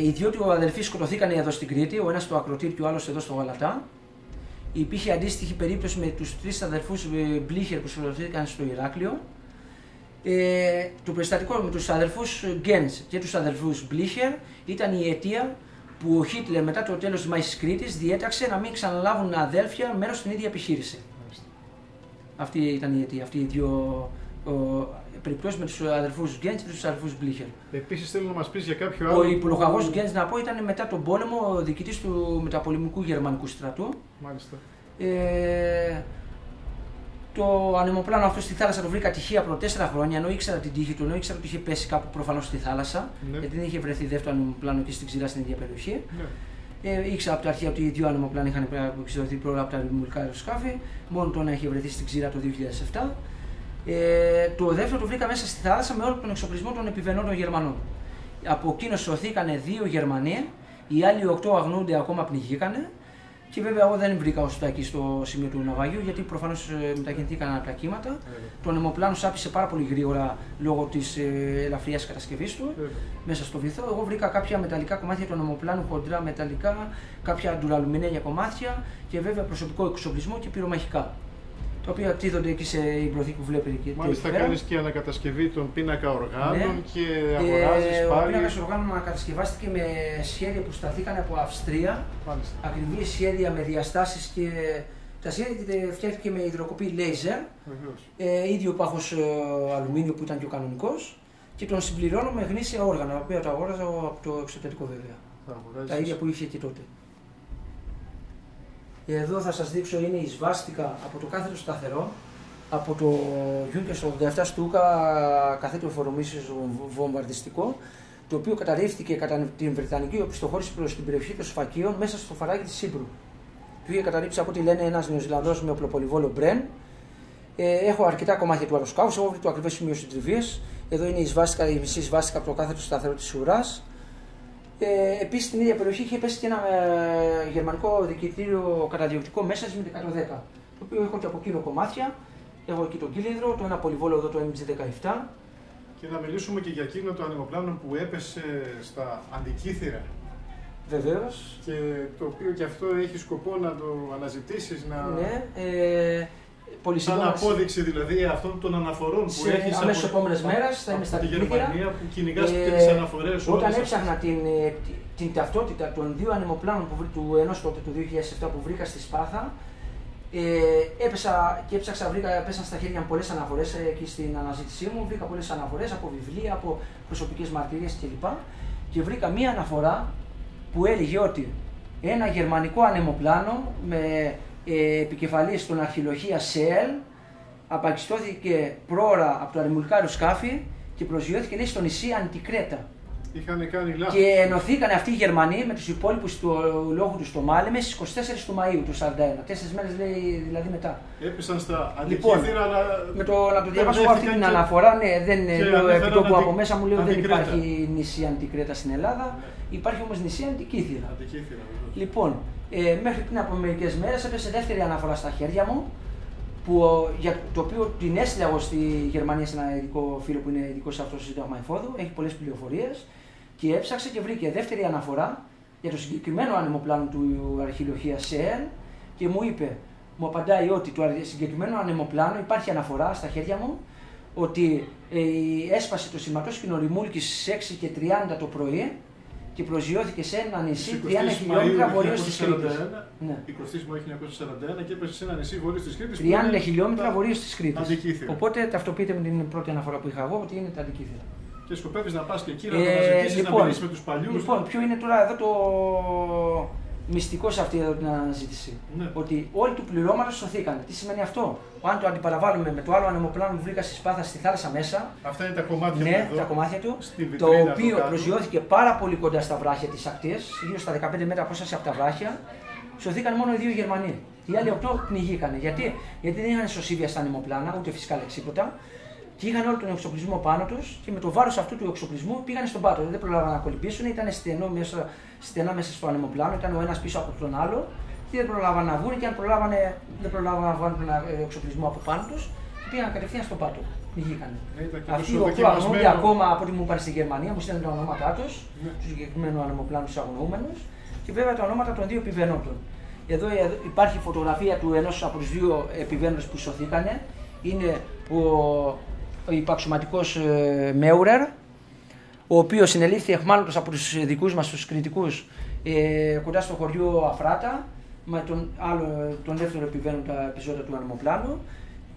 [SPEAKER 4] Οι δυο του αδελφοί σκοτωθήκαν εδώ στην Κρήτη, ο ένας στο Ακροτήρ και ο άλλος εδώ στο Γαλατά. Υπήρχε αντίστοιχη περίπτωση με τους 3 αδελφούς Μπλίχερ που σκοτωθήκαν στο Ηράκλειο. Το περιστατικό με τους αδελφούς Γκέντς και τους αδελφούς Μπλίχερ ήταν η αιτία που ο Χίτλερ μετά το τέλος της μάχης της Κρήτης διέταξε να μην ξαναλάβουν αδέλφια μέρος στην ίδια επιχείρηση. Αυτή ήταν η αιτία, αυτοί οι δύο περιπτώσεις με τους αδελφούς Γκέντς και τους αδελφούς Μπλίχερ.
[SPEAKER 3] Επίσης θέλω να μας πεις για κάποιο άλλο.
[SPEAKER 4] Ο υπολογαγός Γκέντς, να πω, ήταν μετά τον πόλεμο ο διοικητής του μεταπολεμικού γερμανικού στρατού.
[SPEAKER 3] Μάλιστα.
[SPEAKER 4] Το ανεμοπλάνο αυτό στη θάλασσα το βρήκα τυχαία προ 4 χρόνια, ενώ ήξερα την τύχη του, ενώ ήξερα ότι είχε πέσει κάπου προφανώς στη θάλασσα, γιατί δεν είχε βρεθεί δεύτερο ανεμοπλάνο εκεί στην Ξηρά στην ίδια περιοχή. Ήξερα από την αρχή ότι οι δύο ανεμοπλάνα είχαν εξειδωθεί πρώτα από τα δημιουργικά αεροσκάφη, μόνο το ένα είχε βρεθεί στην Ξηρά το 2007. Το δεύτερο το βρήκα μέσα στη θάλασσα με όλο τον εξοπλισμό των επιβενών των Γερμανών. Από εκείνο σωθήκανε 2 Γερμανοί, οι άλλοι 8 αγνοούνται ακόμα πνιγήκανε. Και βέβαια εγώ δεν βρήκα οστάκι στο σημείο του ναυαγίου, γιατί προφανώς μετακινηθήκαν από τα κύματα. Το ανεμοπλάνο σάπισε πάρα πολύ γρήγορα λόγω της ελαφριάς κατασκευής του μέσα στο βυθό. Εγώ βρήκα κάποια μεταλλικά κομμάτια του ανεμοπλάνου, χοντρά μεταλλικά, κάποια ντουραλουμινένια κομμάτια και βέβαια προσωπικό εξοπλισμό και πυρομαχικά. Τα οποία κτίζονται εκεί σε ybroθήκη που βλέπετε εκεί.
[SPEAKER 3] Μάλιστα, κάνεις και ανακατασκευή των πίνακα οργάνων και αγοράζεις πάλι.
[SPEAKER 4] Ο πίνακας οργάνων ανακατασκευάστηκε με σχέδια που σταθήκαν από Αυστρία. Ακριβή σχέδια με διαστάσεις και Τα σχέδια φτιάχτηκε με υδροκοπή laser, ίδιο πάχος αλουμίνιο που ήταν και ο κανονικός, και τον συμπληρώνω με γνήσια όργανα, τα οποία τα αγόραζα από το εξωτερικό βέβαια. Τα ίδια που είχε και τότε. Εδώ θα σας δείξω είναι η σβάστηκα από το κάθετο σταθερό, από το Junkers 87 Stuka καθέτο φορομίσιο βομβαρδιστικό, το οποίο καταρρίφθηκε κατά την Βρετανική οπισθοχώρηση προς την περιοχή των Σφακίων μέσα στο φαράγγι της Σύμπρου. Του είχε καταρρίψει από ό,τι λένε ένας Νεοζηλανδός με οπλοπολιβόλο Μπρεν. Έχω αρκετά κομμάτια του αεροσκάφους, έχω βρει το ακριβές σημείο συντριβής. Εδώ είναι η μισή σβάστηκα από το κάθετο σταθερό της ουράς. Επίσης στην ίδια περιοχή είχε πέσει και ένα γερμανικό διοικητήριο καταδιοκτικό μέσα με 110, το οποίο έχω και από κύριο κομμάτια. Έχω εκεί τον κύλινδρο, το ένα πολυβόλο εδώ το MG17.
[SPEAKER 3] Και να μιλήσουμε και για εκείνο το ανεμοπλάνο που έπεσε στα Αντικήθυρα.
[SPEAKER 4] Βεβαίως.
[SPEAKER 3] Και το οποίο και αυτό έχει σκοπό να το αναζητήσεις, να...
[SPEAKER 4] Ναι,
[SPEAKER 3] σαν απόδειξη δηλαδή αυτών των αναφορών που έχεις
[SPEAKER 4] αμέσως επόμενες μέρες θα είμαι στα
[SPEAKER 3] τη Γερμανία που κυνηγάς και τις αναφορές.
[SPEAKER 4] Όταν έψαχνα την ταυτότητα των δύο ανεμοπλάνων του ενός τότε του 2007 που βρήκα στη Σπάθα, έπεσα και έψαξα, πέσαν στα χέρια μου πολλές αναφορές εκεί στην αναζήτησή μου. Βρήκα πολλές αναφορές από βιβλία, από προσωπικές μαρτυρίες κλπ. Και βρήκα μία αναφορά που έλεγε ότι ένα γερμανικό ανεμοπλάνο με επικεφαλή στον αρχιλοχεία ΣΕΕΛ απακιστώθηκε πρόωρα από το ανεμουλικά αεροσκάφη και προσγειώθηκε λέει, στο νησί Αντικρέτα.
[SPEAKER 3] Είχαν κάνει λάθος.
[SPEAKER 4] Και ενωθήκαν αυτοί οι Γερμανοί με τους υπόλοιπους του λόγου του στο Μάλεμε στις 24 του Μαΐου του 1941. 4 μέρες λέει δηλαδή μετά.
[SPEAKER 3] Έπεσαν στα Αντικήθυρα, αλλά.
[SPEAKER 4] Με το να το διαβάσω αυτή την αναφορά, ναι, δεν επί τόπου από μέσα μου λέω δεν υπάρχει νησί Αντικρέτα στην Ελλάδα. Υπάρχει όμως νησί Αντικήθυρα. Λοιπόν, μέχρι πριν από μερικές μέρες έπεσε δεύτερη αναφορά στα χέρια μου, για το οποίο την έστειλα εγώ στη Γερμανία σε ένα ειδικό φίλο που είναι ειδικό σε αυτό το σύνταγμα εφόδου, έχει πολλές πληροφορίες και έψαξε και βρήκε δεύτερη αναφορά για το συγκεκριμένο ανεμοπλάνο του αρχιλοχεία ΣΕΕΛ και μου είπε, μου απαντάει ότι το συγκεκριμένο ανεμοπλάνο υπάρχει αναφορά στα χέρια μου ότι έσπασε το σηματόσκηνο ρημούλκι στις 6:30 το πρωί και προσγειώθηκε σε ένα νησί 30 χιλιόμετρα βορείως της Κρήτης.
[SPEAKER 3] 20 Μαΐου 1941 και έπεσε σε ένα νησί βορείως της Κρήτης.
[SPEAKER 4] 30 χιλιόμετρα βορείως της Κρήτης. Οπότε ταυτοποιείται με την πρώτη αναφορά που είχα εγώ ότι είναι τα Αντικήθυρα.
[SPEAKER 3] Και σκοπεύεις να πας και εκεί να το αναζητήσεις, να μιλήσεις με τους παλιούς.
[SPEAKER 4] Λοιπόν, ποιο είναι τώρα εδώ το μυστικό σε αυτή εδώ την αναζήτηση. Ναι. Ότι όλοι του πληρώματος σωθήκαν. Τι σημαίνει αυτό? Αν το αντιπαραβάλλουμε με το άλλο ανεμοπλάνο που βρήκα στη Σπάθα στη θάλασσα μέσα.
[SPEAKER 3] Αυτά είναι τα κομμάτια
[SPEAKER 4] ναι,
[SPEAKER 3] του. Ναι,
[SPEAKER 4] τα κομμάτια του. Το οποίο προσγειώθηκε πάρα πολύ κοντά στα βράχια της ακτής, γύρω στα 15 μέτρα απόσταση από τα βράχια. Σωθήκαν μόνο οι δύο Γερμανοί. Οι άλλοι 8 πνιγήκανε. Γιατί δεν είχαν ισοσύβια στα ανεμοπλάνα, ούτε φυσικά λεξίποτα. Και είχαν όλο τον εξοπλισμό πάνω τους και με το βάρος αυτού του εξοπλισμού πήγαν στον πάτο. Δεν προλάβαν να κολυμπήσουν, ήταν στενά μέσα στο ανεμοπλάνο, ήταν ο ένας πίσω από τον άλλο και δεν προλάβαν να βγουν. Και αν δεν προλάβαν να βγάλουν τον εξοπλισμό από πάνω τους, πήγαν κατευθείαν στον πάτο. Πνιγήκανε. Αυτοί οι 8 αγνοούνται ακόμα από ό,τι μου είπαν στη Γερμανία, μου στέλνουν τα ονόματά τους, του συγκεκριμένου ανεμοπλάνου του αγνοούμενους και βέβαια τα ονόματα των δύο επιβαίνοντων. Εδώ υπάρχει φωτογραφία του ενός από τους δύο επιβαίνοντες που σωθήκανε. Είναι ο υπαξιωματικός Μέουρερ, ο οποίος συνελήφθη αιχμάλωτος από τους δικούς μας τους κριτικούς κοντά στο χωριό Αφράτα με τον δεύτερο επιβαίνοντα επιζώντιο του ανεμοπλάνου.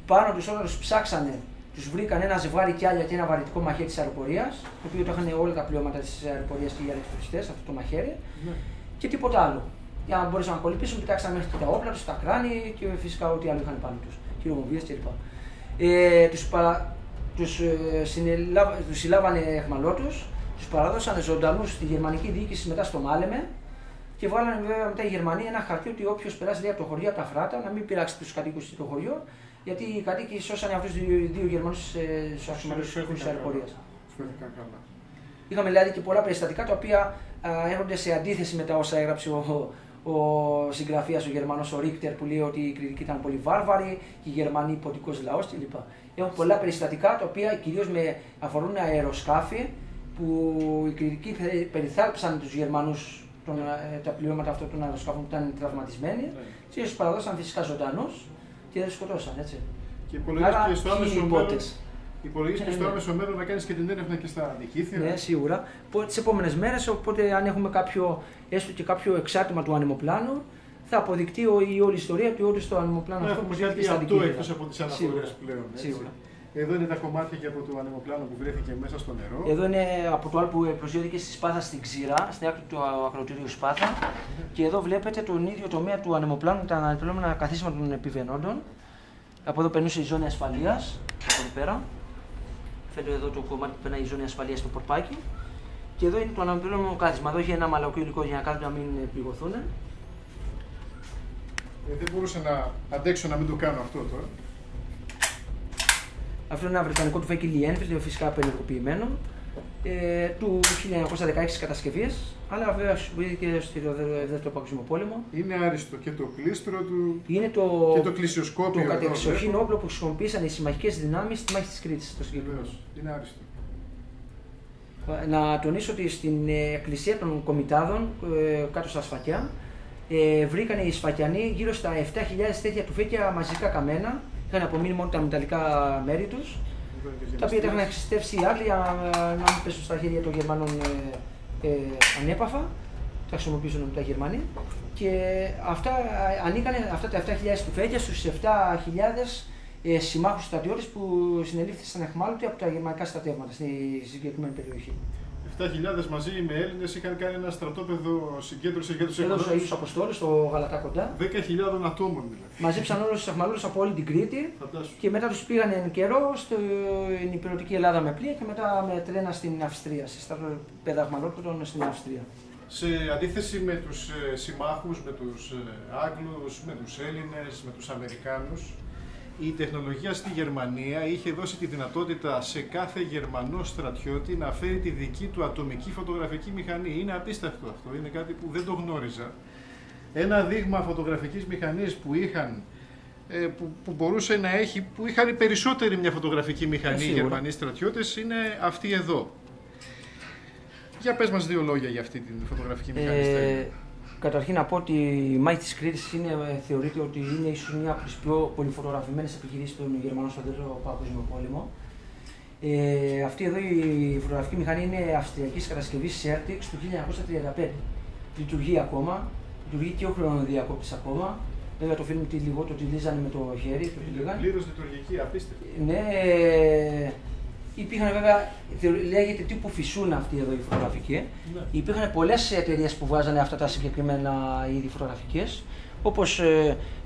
[SPEAKER 4] Πάνω τους όταν τους ψάξανε, τους βρήκαν ένα ζευγάρι κιάλια και ένα βαρυτικό μαχαίρι της αεροπορίας, το οποίο το είχαν όλα τα πληρώματα της αεροπορίας και οι αεροποριστές, αυτό το μαχαίρι, και τίποτα άλλο. Για να μπορέσουν να κολυμπήσουν, κοιτάξαν μέχρι και τα όπλα τους, τα κράνη και φυσικά ό,τι άλλο είχαν πάνω τους, χειρομοβίες κλπ. Τους συλλάβανε αιχμαλώτους, τους παράδωσαν ζωντανούς στη γερμανική διοίκηση μετά στο Μάλεμε και βγάλανε βέβαια μετά οι Γερμανοί ένα χαρτί ότι όποιος περάσει από το χωριό από τα Φράτα να μην πειράξει τους κατοίκους στο χωριό, γιατί οι κατοίκοι σώσανε αυτούς τους δύο Γερμανούς στους αξιωματικούς της αεροπορίας. Είχαμε δηλαδή και πολλά περιστατικά τα οποία έρχονται σε αντίθεση με τα όσα έγραψε ο συγγραφέας ο Γερμανός ο Ρίχτερ που λέει ότι οι κριτικοί ήταν πολύ βάρβαροι και οι Γερμανοί υποτικός λαός κλπ. Έχουν πολλά περιστατικά τα οποία κυρίως αφορούν αεροσκάφη που οι κριτικοί περιθάλψαν τους Γερμανούς τα πληρώματα αυτών των αεροσκάφων που ήταν τραυματισμένοι και τους παραδώσαν φυσικά ζωντανούς και δεν τους σκοτώσαν, έτσι.
[SPEAKER 3] Και υπολογίζεις και στο άμεσο μέλλον να κάνεις και την έρευνα και στα Αντικήθυρα.
[SPEAKER 4] Ναι, σίγουρα. Τις επόμενες μέρες, οπότε αν έχουμε έστω και κάποιο εξάρτημα του ανεμοπλάνου, θα αποδεικτεί η όλη ιστορία ότι όντως το ανεμοπλάνο αυτό
[SPEAKER 3] Έχουμε
[SPEAKER 4] προσγειώθηκε
[SPEAKER 3] κάτι
[SPEAKER 4] στα
[SPEAKER 3] αυτό
[SPEAKER 4] αντικείμενα.
[SPEAKER 3] εκτός από τις αναφορές πλέον. Έτσι.
[SPEAKER 4] Σίγουρα.
[SPEAKER 3] Εδώ είναι τα κομμάτια και από το ανεμοπλάνο που βρέθηκε μέσα στο νερό.
[SPEAKER 4] Εδώ είναι από το άλλο που προσγειώθηκε στη Σπάθα στην Ξηρά, στην άκρη του ακροτηρίου Σπάθα. Και εδώ βλέπετε τον ίδιο τομέα του ανεμοπλάνου, τα αναπληρώμενα καθίσματα των επιβαινόντων. Από εδώ περνούσε η ζώνη ασφαλείας, από εδώ πέρα. Φαίνεται εδώ το κομμάτι που περνάει η ζώνη ασφαλείας στο πορπάκι. Και εδώ είναι το αναπληρώμενο κάθισμα. Εδώ έχει ένα μαλακό υλικό για να κάθονται να μην πληγωθούν.
[SPEAKER 3] Δεν μπορούσα να αντέξω να μην το κάνω αυτό τώρα.
[SPEAKER 4] Αυτό είναι ένα βρετανικό του Φέκη Λιένφιλντ, φυσικά απενεργοποιημένο, του 1916 κατασκευής, αλλά βέβαια χρησιμοποιήθηκε στο Δεύτερο Παγκόσμιο Πόλεμο.
[SPEAKER 3] Είναι άριστο και το κλίστρο του
[SPEAKER 4] Είναι
[SPEAKER 3] και το κλεισιοσκόπιο.
[SPEAKER 4] το κατεξοχήν όπλο που χρησιμοποίησαν οι συμμαχικές δυνάμεις στη μάχη της Κρήτης.
[SPEAKER 3] Είναι άριστο.
[SPEAKER 4] Να τονίσω ότι στην εκκλησία των Κομιτάδων, κάτω στα Σφακιά, βρήκαν οι Σφακιανοί γύρω στα 7.000 τέτοια τουφέκια μαζικά καμένα. Είχαν απομείνει μόνο τα μεταλλικά μέρη τους, τα οποία τα είχαν εξιστεύσει οι Άγγλοι για να μην πέσουν στα χέρια των Γερμανών ανέπαφα. Τα χρησιμοποιήσουν τα Γερμανοί. Και αυτά ανήκαν αυτά τα 7.000 τουφέκια στους 7.000 συμμάχους στρατιώτες που συνελήφθησαν αιχμάλωτοι από τα γερμανικά στρατεύματα στη συγκεκριμένη περιοχή.
[SPEAKER 3] 7.000 μαζί με Έλληνες είχαν κάνει ένα στρατόπεδο συγκέντρωση για τους
[SPEAKER 4] Εδώ
[SPEAKER 3] Ελλήνες.
[SPEAKER 4] στους Αγίους Αποστόλους, στο Γαλατά κοντά.
[SPEAKER 3] 10.000 ατόμων δηλαδή.
[SPEAKER 4] Μαζέψαν όλους τους αιχμαλώτους από όλη την Κρήτη.
[SPEAKER 3] Φαντάσου.
[SPEAKER 4] Και μετά τους πήγαν εν καιρό στην υπηρετική Ελλάδα με πλοία και μετά με τρένα στην Αυστρία, σε στρατόπεδα αιχμαλώτων στην Αυστρία.
[SPEAKER 3] Σε αντίθεση με τους συμμάχους, με τους Άγγλους, με τους Έλληνες, με τους Αμερικάνους, η τεχνολογία στη Γερμανία είχε δώσει τη δυνατότητα σε κάθε Γερμανό στρατιώτη να φέρει τη δική του ατομική φωτογραφική μηχανή. Είναι απίστευτο αυτό, είναι κάτι που δεν το γνώριζα. Ένα δείγμα φωτογραφικής μηχανής που μπορούσε να έχει, που είχαν οι περισσότεροι μια φωτογραφική μηχανή οι Γερμανοί στρατιώτες, είναι αυτή εδώ. Για πες μας δύο λόγια για αυτή την φωτογραφική μηχανή.
[SPEAKER 4] Καταρχήν να πω ότι η μάχη της Κρήτης θεωρείται ότι είναι ίσως μια από τις πιο πολυφωτογραφημένες επιχειρήσεις των Γερμανών στο Δεύτερο Παγκόσμιο Πόλεμο. Αυτή εδώ η φωτογραφική μηχανή είναι αυστριακής κατασκευής Sertix του 1935. Λειτουργεί ακόμα, λειτουργεί και ο χρονοδιακόπτης ακόμα. Βέβαια το φιλμ το τυλίζανε με το χέρι.
[SPEAKER 3] Είναι πλήρως λειτουργική, απίστευτη.
[SPEAKER 4] Ναι, υπήρχαν βέβαια, λέγεται τύπου φυσούνα αυτή εδώ η φωτογραφική. Ναι. Υπήρχαν πολλές εταιρείες που βγάζανε αυτά τα συγκεκριμένα είδη φωτογραφικές, όπως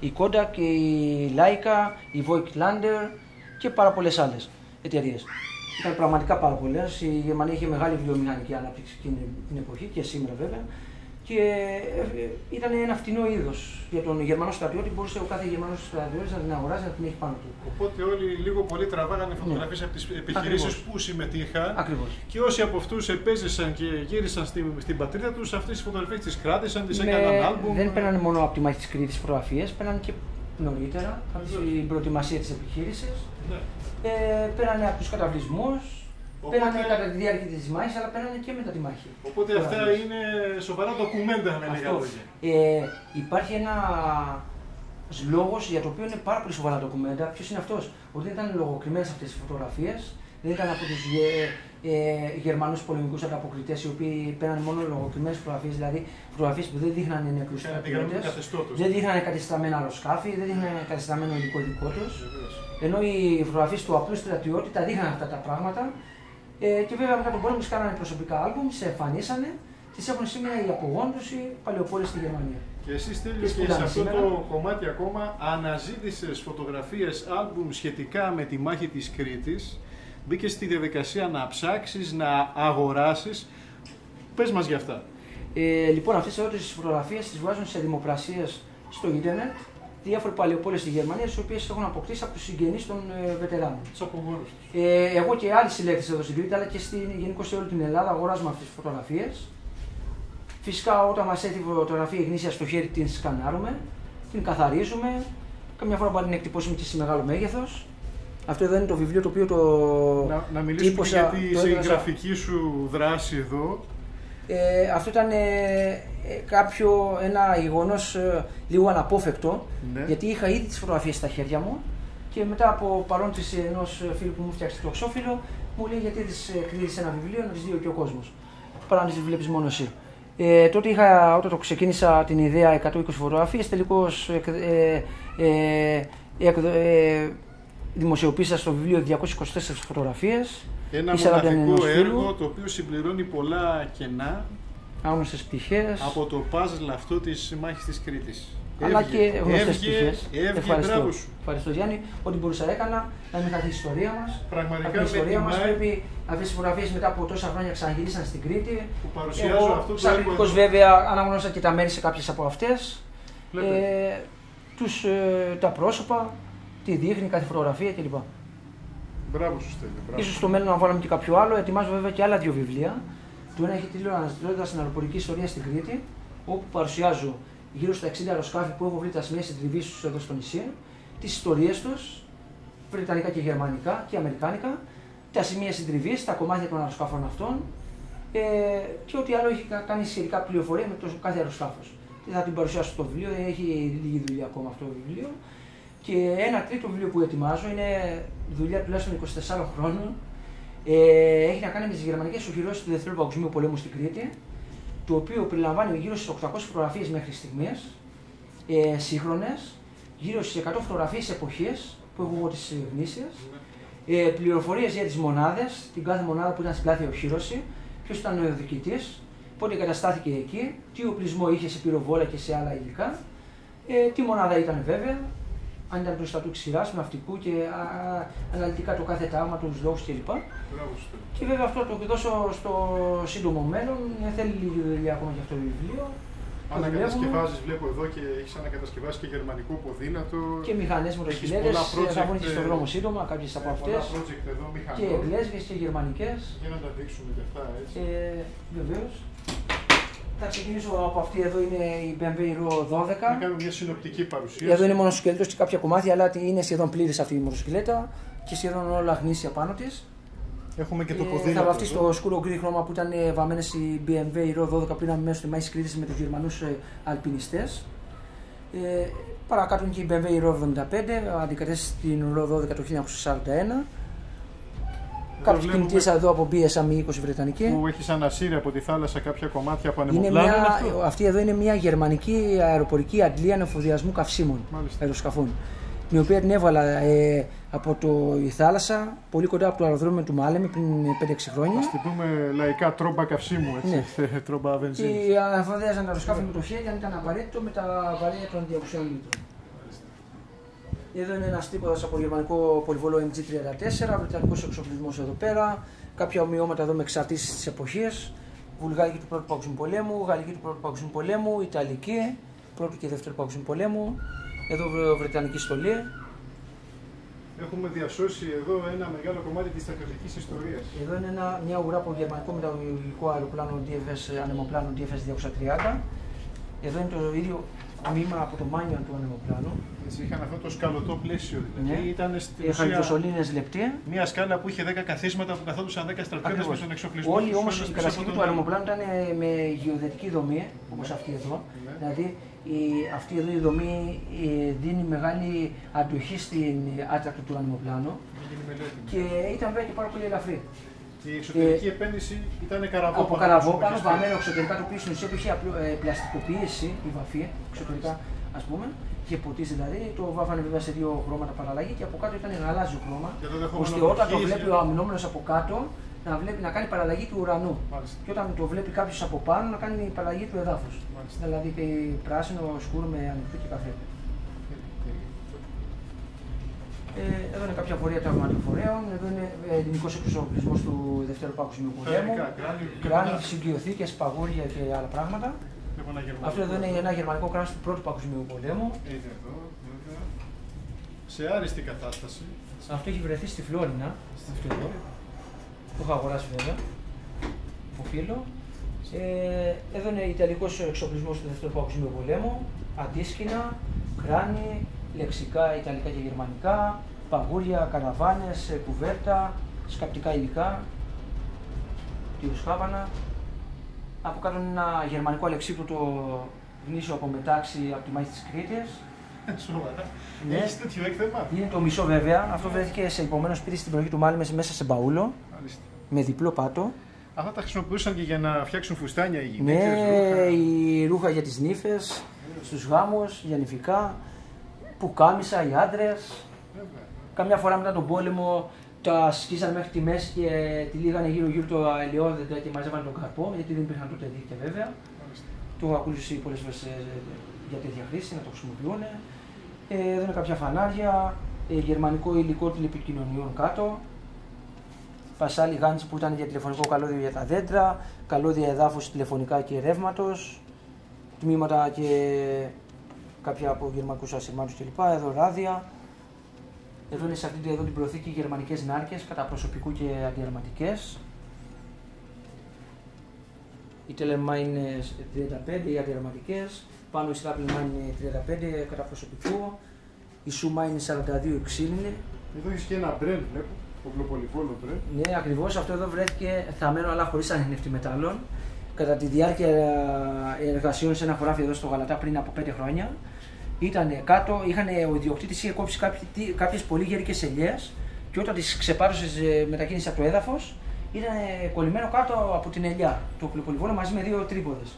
[SPEAKER 4] η Kodak, η Leica, η Voigtlander και πάρα πολλές άλλες εταιρείες. Ήταν πραγματικά πάρα πολλές. Η Γερμανία είχε μεγάλη βιομηχανική ανάπτυξη εκείνη την εποχή και σήμερα βέβαια. Και ήταν ένα φτηνό είδος για τον Γερμανό στρατιώτη, μπορούσε ο κάθε Γερμανός στρατιώτης να την αγοράζει, να την έχει πάνω του.
[SPEAKER 3] Οπότε όλοι λίγο πολύ τραβάγανε φωτογραφίες από τις επιχειρήσεις που συμμετείχαν.
[SPEAKER 4] Ακριβώς.
[SPEAKER 3] Και όσοι από αυτούς επέζησαν και γύρισαν στην πατρίδα τους, αυτές τις φωτογραφίες τις κράτησαν, τις έκαναν άλμπουμ.
[SPEAKER 4] Δεν παίρνανε μόνο από τη μάχη της Κρήτης φωτογραφίες, παίρνανε και νωρίτερα από την προετοιμασία της επιχείρησης. Ναι. Πέρανε από τους καταβλισμούς. Πέρανε κατά τη διάρκεια της μάχης, αλλά πέρανε και μετά τη μάχη.
[SPEAKER 3] Οπότε αυτά είναι σοβαρά ντοκουμέντα με λίγα λόγια.
[SPEAKER 4] Υπάρχει ένας λόγος για το οποίο είναι πάρα πολύ σοβαρά ντοκουμέντα. Ποιος είναι αυτός? Ότι δεν ήταν λογοκριμένες αυτές τις φωτογραφίες, δεν ήταν από τους Γερμανούς πολεμικούς ανταποκριτές οι οποίοι πέρανε μόνο λογοκριμένες φωτογραφίες, δηλαδή φωτογραφίες που δεν δείχνανε νεκρούς στρατιώτες, δεν δείχνανε κατεστραμμένα αεροσκάφη, δεν δείχνανε κατεστραμμένο υλικό δικό τους. Ενώ οι φωτογραφίες του απλού στρατιώτη τα δείχνανε αυτά τα πράγματα. Και βέβαια μετά τον πόλεμο τις κάνανε προσωπικά άλμπουμ, σε εμφανίσανε, τις έχουν σήμερα οι απογόντους, οι παλαιοπόλεις στη Γερμανία.
[SPEAKER 3] Και εσύ στέλνεις και σε αυτό το κομμάτι ακόμα αναζήτησες φωτογραφίες άλμπουμ σχετικά με τη μάχη της Κρήτης, μπήκες στη διαδικασία να ψάξεις, να αγοράσεις. Πες μας για αυτά.
[SPEAKER 4] Λοιπόν, αυτές τις φωτογραφίες τις βγάζουν σε δημοπρασίες στο ίντερνετ. Διάφοροι παλαιοπόλεις στη Γερμανία, τις οποίες έχουν αποκτήσει από τους συγγενείς των βετεράνων.
[SPEAKER 3] Τους απογόνους τους.
[SPEAKER 4] Εγώ και άλλοι συλλέκτες εδώ στην Κρήτη, αλλά και γενικώς σε όλη την Ελλάδα, αγοράζουμε αυτές τις φωτογραφίες. Φυσικά, όταν μας έρθει η φωτογραφία γνήσια στο χέρι, την σκανάρουμε, την καθαρίζουμε. Καμιά φορά μπορεί να την εκτυπώσουμε και σε μεγάλο μέγεθος. Αυτό εδώ είναι το βιβλίο το οποίο το.
[SPEAKER 3] Να μιλήσουμε για τη γραφική σου δράση εδώ.
[SPEAKER 4] Αυτό ήταν ένα γεγονός λίγο αναπόφευκτο, ναι. Γιατί είχα ήδη τις φωτογραφίες στα χέρια μου και μετά από παρόντιση ενός φίλου που μου φτιάξει το εξώφυλλο, μου λέει γιατί τις κρύβεις ένα βιβλίο να τις δει και ο κόσμος. Παρά να τις βλέπεις μόνο εσύ. Τότε όταν το ξεκίνησα την ιδέα 120 φωτογραφίες, τελικώς δημοσιοποίησα στο βιβλίο 224 φωτογραφίες.
[SPEAKER 3] Ένα μοναδικό έργο το οποίο συμπληρώνει πολλά κενά,
[SPEAKER 4] άγνωστες πτυχές,
[SPEAKER 3] από το puzzle αυτό της μάχης της Κρήτης.
[SPEAKER 4] Αλλά και γνωστές πτυχές.
[SPEAKER 3] Ευχαριστώ
[SPEAKER 4] Γιάννη, ό,τι μπορούσα έκανα να μην χαθεί η ιστορία μας.
[SPEAKER 3] Πραγματικά
[SPEAKER 4] η ιστορία μας πρέπει, αυτές οι φωτογραφίες μετά από τόσα χρόνια ξαναγυρίσαν στην Κρήτη.
[SPEAKER 3] Που παρουσιάζω αυτό το
[SPEAKER 4] σαν κριτικός βέβαια αναγνώρισα και τα μέρη σε κάποιες από αυτές. Τα πρόσωπα, τι δείχνει κάθε φωτογραφία κλπ.
[SPEAKER 3] Μπράβο σου Στέλιο.
[SPEAKER 4] Ίσως στο μέλλον να βάλουμε και κάποιο άλλο. Ετοιμάζω βέβαια και άλλα 2 βιβλία. Το ένα έχει τίτλο Αναζητώντας την αεροπορική ιστορία στην Κρήτη, όπου παρουσιάζω γύρω στα 60 αεροσκάφη που έχω βρει τα σημεία συντριβής τους εδώ στο νησί, τις ιστορίες τους, βρετανικά και γερμανικά και αμερικάνικα, τα σημεία συντριβής, τα κομμάτια των αεροσκάφων αυτών και ό,τι άλλο έχει κάνει σχετικά πληροφορία με το κάθε αεροσκάφος. Θα την παρουσιάσω στο βιβλίο, έχει λίγη δουλειά ακόμα αυτό το βιβλίο. Και ένα τρίτο βιβλίο που ετοιμάζω είναι δουλειά τουλάχιστον 24 χρόνων. Έχει να κάνει με τις γερμανικές οχυρώσεις του Δεύτερου Παγκοσμίου Πολέμου στην Κρήτη, το οποίο περιλαμβάνει γύρω στις 800 φωτογραφίες μέχρι στιγμής, σύγχρονες, γύρω στις 100 φωτογραφίες εποχής που έχω εγώ τις γνήσιες, πληροφορίες για τις μονάδες, την κάθε μονάδα που ήταν στην κάθε οχύρωση, ποιος ήταν ο διοικητής, πότε εγκαταστάθηκε εκεί, τι οπλισμό είχε σε πυροβόλα και σε άλλα υλικά, τι μονάδα ήταν βέβαια, αν ήταν του στρατού ξηράς, ναυτικού και αναλυτικά το κάθε τάγμα, τους λόγους κλπ. Και βέβαια αυτό το δώσω στο σύντομο μέλλον. Θέλει λίγη δουλειά ακόμα για αυτό το βιβλίο.
[SPEAKER 3] Ανακατασκευάζεις, βλέπω εδώ και έχεις ανακατασκευάσει και γερμανικό ποδήλατο.
[SPEAKER 4] Και μηχανές μοτοσυκλέτες. Θα βγουν και στον δρόμο σύντομα κάποιες από αυτές. Και εγγλέζικες και γερμανικές.
[SPEAKER 3] Για να τα δείξουμε και αυτά έτσι.
[SPEAKER 4] Βεβαίως. Θα ξεκινήσω από αυτή εδώ, είναι η BMW Euro 12.
[SPEAKER 3] Να κάνουμε μια συνοπτική παρουσίαση.
[SPEAKER 4] Εδώ είναι μόνο σκελετός και κάποια κομμάτια, αλλά είναι σχεδόν πλήρης αυτή η μοτοσυκλέτα και σχεδόν όλα γνήσια πάνω της.
[SPEAKER 3] Έχουμε και το ποδήλατο.
[SPEAKER 4] Θα βαφτεί στο σκούρο γκρι χρώμα που ήταν βαμμένες η BMW Euro 12 που ήταν μέσα στη μάχη της Κρήτης με τους Γερμανούς αλπινιστές. Παρακάτω είναι και η BMW Euro 75, αντικατέστησε την Euro 12 το 1941. Κάποιες κινητές εδώ από BSM 20 βρετανική.
[SPEAKER 3] Που έχει ανασύρει από τη θάλασσα κάποια κομμάτια από ανεμοπλάνο.
[SPEAKER 4] Αυτή εδώ είναι μια γερμανική αεροπορική αντλία νεφοδιασμού καυσίμων αεροσκαφών. Την οποία την έβαλα από η θάλασσα, πολύ κοντά από το αεροδρόμιο του Μάλεμι πριν 5-6 χρόνια.
[SPEAKER 3] Ας την πούμε λαϊκά τρόμπα καυσίμου, έτσι. Ναι. Τρόμπα βενζίνη.
[SPEAKER 4] Και αναφοδιάζαν τα αεροσκάφη με το χέρι αν ήταν απαραίτητο με τα βαρέλια των 200 λίτρων. Εδώ είναι ένας τύπος από γερμανικό πολυβολό MG34, βρετανικός εξοπλισμός εδώ πέρα, κάποια ομοιώματα εδώ με εξαρτήσεις της εποχής, βουλγαρική του Πρώτου Παγκοσμίου Πολέμου, γαλλική του Πρώτου Παγκοσμίου Πολέμου, ιταλική, Πρώτου και Δεύτερου Παγκοσμίου Πολέμου, εδώ βρετανική στολή.
[SPEAKER 3] Έχουμε διασώσει εδώ ένα μεγάλο κομμάτι της στρατιωτικής ιστορίας.
[SPEAKER 4] Εδώ είναι μια ουρά από γερμανικό μεταβλητικό αεροπλάνο ανεμοπλάνο DFS 230. Εδώ είναι το ίδιο τμήμα από το μάνιο του ανεμοπλάνου.
[SPEAKER 3] Έτσι, είχαν αυτό το σκαλωτό πλαίσιο δηλαδή.
[SPEAKER 4] Ναι.
[SPEAKER 3] Ήταν στην
[SPEAKER 4] ουσία λεπτή.
[SPEAKER 3] Μια σκάλα που είχε 10 καθίσματα που καθόντουσαν 10 στρατιώτες με τον εξοπλισμό.
[SPEAKER 4] Όλοι όμως η κατασκευή του ανεμοπλάνου ήταν με γεωδετική δομή, όπως αυτή εδώ.
[SPEAKER 3] Ναι.
[SPEAKER 4] Δηλαδή αυτή εδώ η δομή δίνει μεγάλη αντοχή στην άτρακτο του ανεμοπλάνου και ήταν βέβαια και πάρα πολύ ελαφρύ.
[SPEAKER 3] Η εξωτερική επένδυση ήταν καραβόπανο.
[SPEAKER 4] Από καραβόπανο, βαμμένο εξωτερικά, το οποίο στην ουσία είχε πλαστικοποίηση η βαφή, εξωτερικά ας πούμε, και ποτίσει δηλαδή. Το βάφανε βέβαια σε 2 χρώματα παραλλαγή και από κάτω ήταν γαλάζιο χρώμα. Ώστε όταν το βλέπει ο αμυνόμενος από κάτω να κάνει παραλλαγή του ουρανού. Μάλιστα. Και όταν το βλέπει κάποιος από πάνω να κάνει παραλλαγή του εδάφους. Δηλαδή πράσινο, σκούρο με ανοιχτό και καφέ. Εδώ είναι κάποια πορεία τραυματιοφορέων, εδώ είναι ελληνικός εξοπλισμός του Δευτέρου Παγκοσμίου Πολέμου, κράνη, συγκυοθήκες, παγούρια και άλλα πράγματα. Αυτό εδώ είναι ένα γερμανικό κράνος του Πρώτου Παγκοσμίου Πολέμου.
[SPEAKER 3] Είναι εδώ, βέβαια. Σε άριστη κατάσταση.
[SPEAKER 4] Αυτό έχει βρεθεί στη Φλόρινα, αυτό εδώ. Το έχω αγοράσει βέβαια, από φίλο. Εδώ είναι ιταλικός εξοπλισμός του Δευτέρου Παγκοσμίου Πολέμου, αντίσκηνα, κράνη, λεξικά ιταλικά και γερμανικά, παγούρια, καραβάνες, κουβέρτα, σκαπτικά υλικά, τυροσκάπανα. Από κάτω είναι ένα γερμανικό αλεξίπτωτο γνήσιο από μετάξι από τη μάχη της Κρήτης.
[SPEAKER 3] Ναι. Έχεις τέτοιο έκθεμα.
[SPEAKER 4] Είναι το μισό βέβαια. Αυτό βρέθηκε σε υπομένο σπίτι στην περιοχή του Μάλη μέσα σε μπαούλο. Με διπλό πάτο.
[SPEAKER 3] Αυτά τα χρησιμοποιούσαν και για να φτιάξουν φουστάνια οι γυναίκες.
[SPEAKER 4] Ναι, η ρούχα για τις νύφες, στους γάμους, για νηφικά, πουκάμισα, οι άντρες. Καμιά φορά μετά τον πόλεμο τα σκίσαν μέχρι τη μέση και τη λίγανε γύρω-γύρω το ελαιόδεντρα και μαζεύανε τον καρπό, γιατί δεν υπήρχαν τότε δίκτυα βέβαια. Το έχω ακούσει πολλές φορές για τέτοια χρήση, να το χρησιμοποιούν. Εδώ είναι κάποια φανάρια, γερμανικό υλικό τηλεπικοινωνιών κάτω. Πασάλι γάντζι που ήταν για τηλεφωνικό καλώδιο για τα δέντρα, καλώδια εδάφους τηλεφωνικά και ρεύματος, τμήματα και κάποια από γερμανικούς ασυρμάτους κλπ. Εδώ ράδια. Εδώ είναι σε αυτή εδώ την προθήκη γερμανικές νάρκες κατά προσωπικού και αντιαρματικές. Η Telema είναι 35, οι αντιαρματικές. Πάνω η Strapelma είναι 35 κατά προσωπικού. Η Suma είναι 42 εξήλυνη.
[SPEAKER 3] Εδώ έχεις και ένα μπρεν, βλέπω. Οπλοπολιβόλο μπρεν.
[SPEAKER 4] Ναι, ακριβώς αυτό εδώ βρέθηκε θαμμένο αλλά χωρίς ανιχνευτή μετάλλων. Κατά τη διάρκεια εργασιών σε ένα χωράφι εδώ στο Γαλατά πριν από 5 χρόνια. Ήταν κάτω, ο ιδιοκτήτης είχε κόψει κάποιες πολύ γερικές ελιές και όταν τις ξεπάρωσε μετακίνηση από το έδαφος ήταν κολλημένο κάτω από την ελιά το οπλοπολιβόλο μαζί με 2 τρίποδες.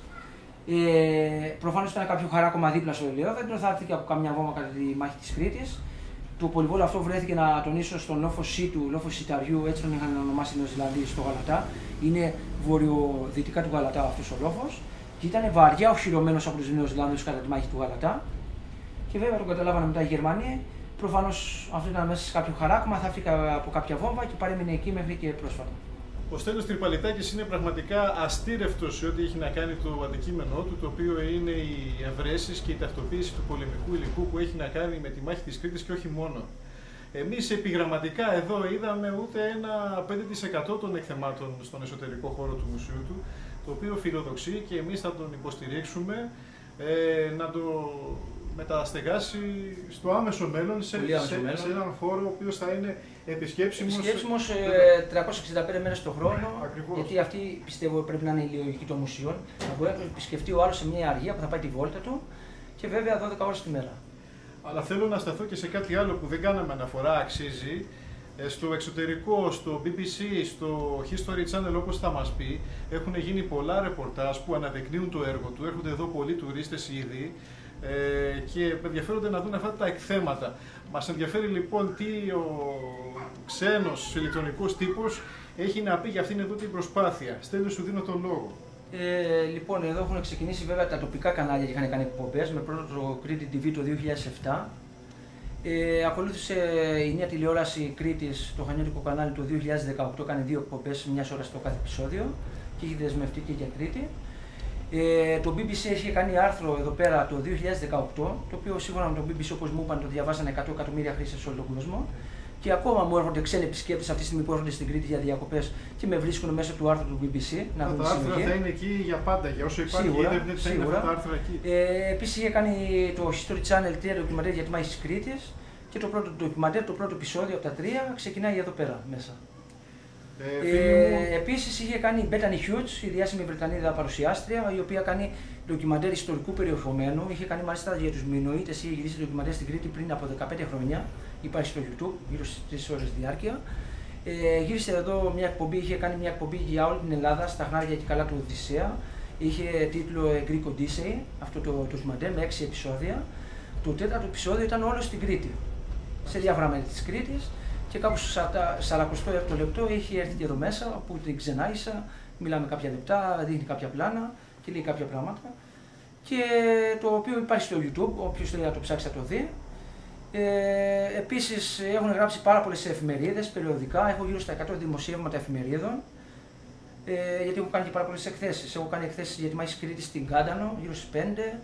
[SPEAKER 4] Προφανώς ήταν κάποιο χαράκωμα δίπλα στο ελαιόδεντρο, θα έρθει και από καμιά βόμβα κατά τη μάχη της Κρήτης. Το πολυβόλο αυτό βρέθηκε, να τονίσω, στον λόφο Σίτου, λόφο Σιταριού, έτσι τον είχαν ονομάσει οι Νεοζηλανδοί στο Γαλατά. Είναι βορειοδυτικά του Γαλατά αυτός ο λόφος και ήταν βαριά οχυρωμένος από τους Νεοζηλανδούς κατά τη μάχη του Γαλατά. Και βέβαια τον καταλάβανε μετά οι Γερμανοί. Προφανώς αυτό ήταν μέσα σε κάποιο χαράκωμα, θα έφυγε από κάποια βόμβα και παρέμεινε εκεί μέχρι και πρόσφατα.
[SPEAKER 3] Ο Στέλιος Τρυπαλιτάκης είναι πραγματικά αστήρευτος σε ό,τι έχει να κάνει το αντικείμενό του, το οποίο είναι οι ευρέσεις και η ταυτοποίηση του πολεμικού υλικού που έχει να κάνει με τη μάχη της Κρήτης και όχι μόνο. Εμείς επιγραμματικά εδώ είδαμε ούτε ένα 5% των εκθεμάτων στον εσωτερικό χώρο του μουσείου του, το οποίο φιλοδοξεί και εμείς θα τον υποστηρίξουμε να το μεταστεγάσει στο άμεσο μέλλον σε έναν χώρο ο οποίος θα είναι επισκέψιμος
[SPEAKER 4] 365 μέρες το χρόνο.
[SPEAKER 3] Ακριβώς.
[SPEAKER 4] Γιατί αυτή πιστεύω πρέπει να είναι η λογική των μουσείων. Να μπορεί να το επισκεφτεί ο άλλος σε μια αργία που θα πάει τη βόλτα του και βέβαια 12 ώρες τη μέρα.
[SPEAKER 3] Αλλά θέλω να σταθώ και σε κάτι άλλο που δεν κάναμε αναφορά, αξίζει. Στο εξωτερικό, στο BBC, στο History Channel, όπως θα μας πει, έχουν γίνει πολλά ρεπορτάζ που αναδεικνύουν το έργο του. Έρχονται εδώ πολλοί τουρίστες ήδη και ενδιαφέρονται να δουν αυτά τα εκθέματα. Μας ενδιαφέρει λοιπόν τι ο ξένος ηλεκτρονικός τύπος έχει να πει για αυτήν εδώ την προσπάθεια. Στέλιο, σου δίνω τον λόγο.
[SPEAKER 4] Λοιπόν, εδώ έχουν ξεκινήσει βέβαια τα τοπικά κανάλια και είχαν κάνει εκπομπές, με πρώτο το Crete TV το 2007. Ακολούθησε η νέα τηλεόραση Κρήτης, το χανιώτικο κανάλι, το 2018, έκανε 2 εκπομπές, μιας ώρας το κάθε επεισόδιο και έχει δεσμευτεί και για Κρήτη. Το BBC έχει κάνει άρθρο εδώ πέρα το 2018, το οποίο σύμφωνα με το BBC, όπως μου είπαν, το διαβάσανε 100 εκατομμύρια χρήστες σε όλο τον κόσμο. Και ακόμα μου έρχονται ξένοι επισκέπτες αυτή τη στιγμή που έρχονται στην Κρήτη για διακοπές και με βρίσκουν μέσω του άρθρου του BBC.
[SPEAKER 3] Τα άρθρα θα είναι εκεί για πάντα, για όσο υπάρχει ίντερνετ θα είναι αυτά τα άρθρα εκεί.
[SPEAKER 4] Επίσης είχε κάνει το History Channel 3 ντοκιμαντέρ για τη μάχη της Κρήτης και το πρώτο ντοκιμαντέρ, το πρώτο επεισόδιο από τα 3 ξεκινάει εδώ πέρα μέσα. Επίσης είχε κάνει η Bethany Hughes, η διάσημη Βρετανίδα παρουσιάστρια, η οποία κάνει ντοκιμαντέρ ιστορικού περιεχομένου. Είχε κάνει μάλιστα για τους Μινωίτες, είχε γυρίσει ντοκιμαντέρ στην Κρήτη πριν από 15 χρόνια. Υπάρχει στο YouTube, γύρω στις 3 ώρες διάρκεια. Γύρισε εδώ μια εκπομπή, είχε κάνει μια εκπομπή για όλη την Ελλάδα, στα χνάρια και καλά του Οδυσσέα. Είχε τίτλο Greek Odyssey, αυτό το ντοκιμαντέρ με 6 επεισόδια. Το 4ο επεισόδιο ήταν όλο στην Κρήτη, σε διάφορα μέρη της Κρήτης. Και κάπου στο 46ο λεπτό είχε έρθει και εδώ μέσα, που την ξενάγησα, μιλάμε κάποια λεπτά, δείχνει κάποια πλάνα και λέει κάποια πράγματα. Και το οποίο υπάρχει στο YouTube, όποιος θέλει να το ψάξει θα το δει. Επίσης έχουν γράψει πάρα πολλές εφημερίδες, περιοδικά, έχω γύρω στα 100 δημοσίευματα εφημερίδων. Γιατί έχω κάνει και πάρα πολλές εκθέσεις. Έχω κάνει εκθέσεις για τη μάχη της Κρήτης στην Κάντανο, γύρω στις 5,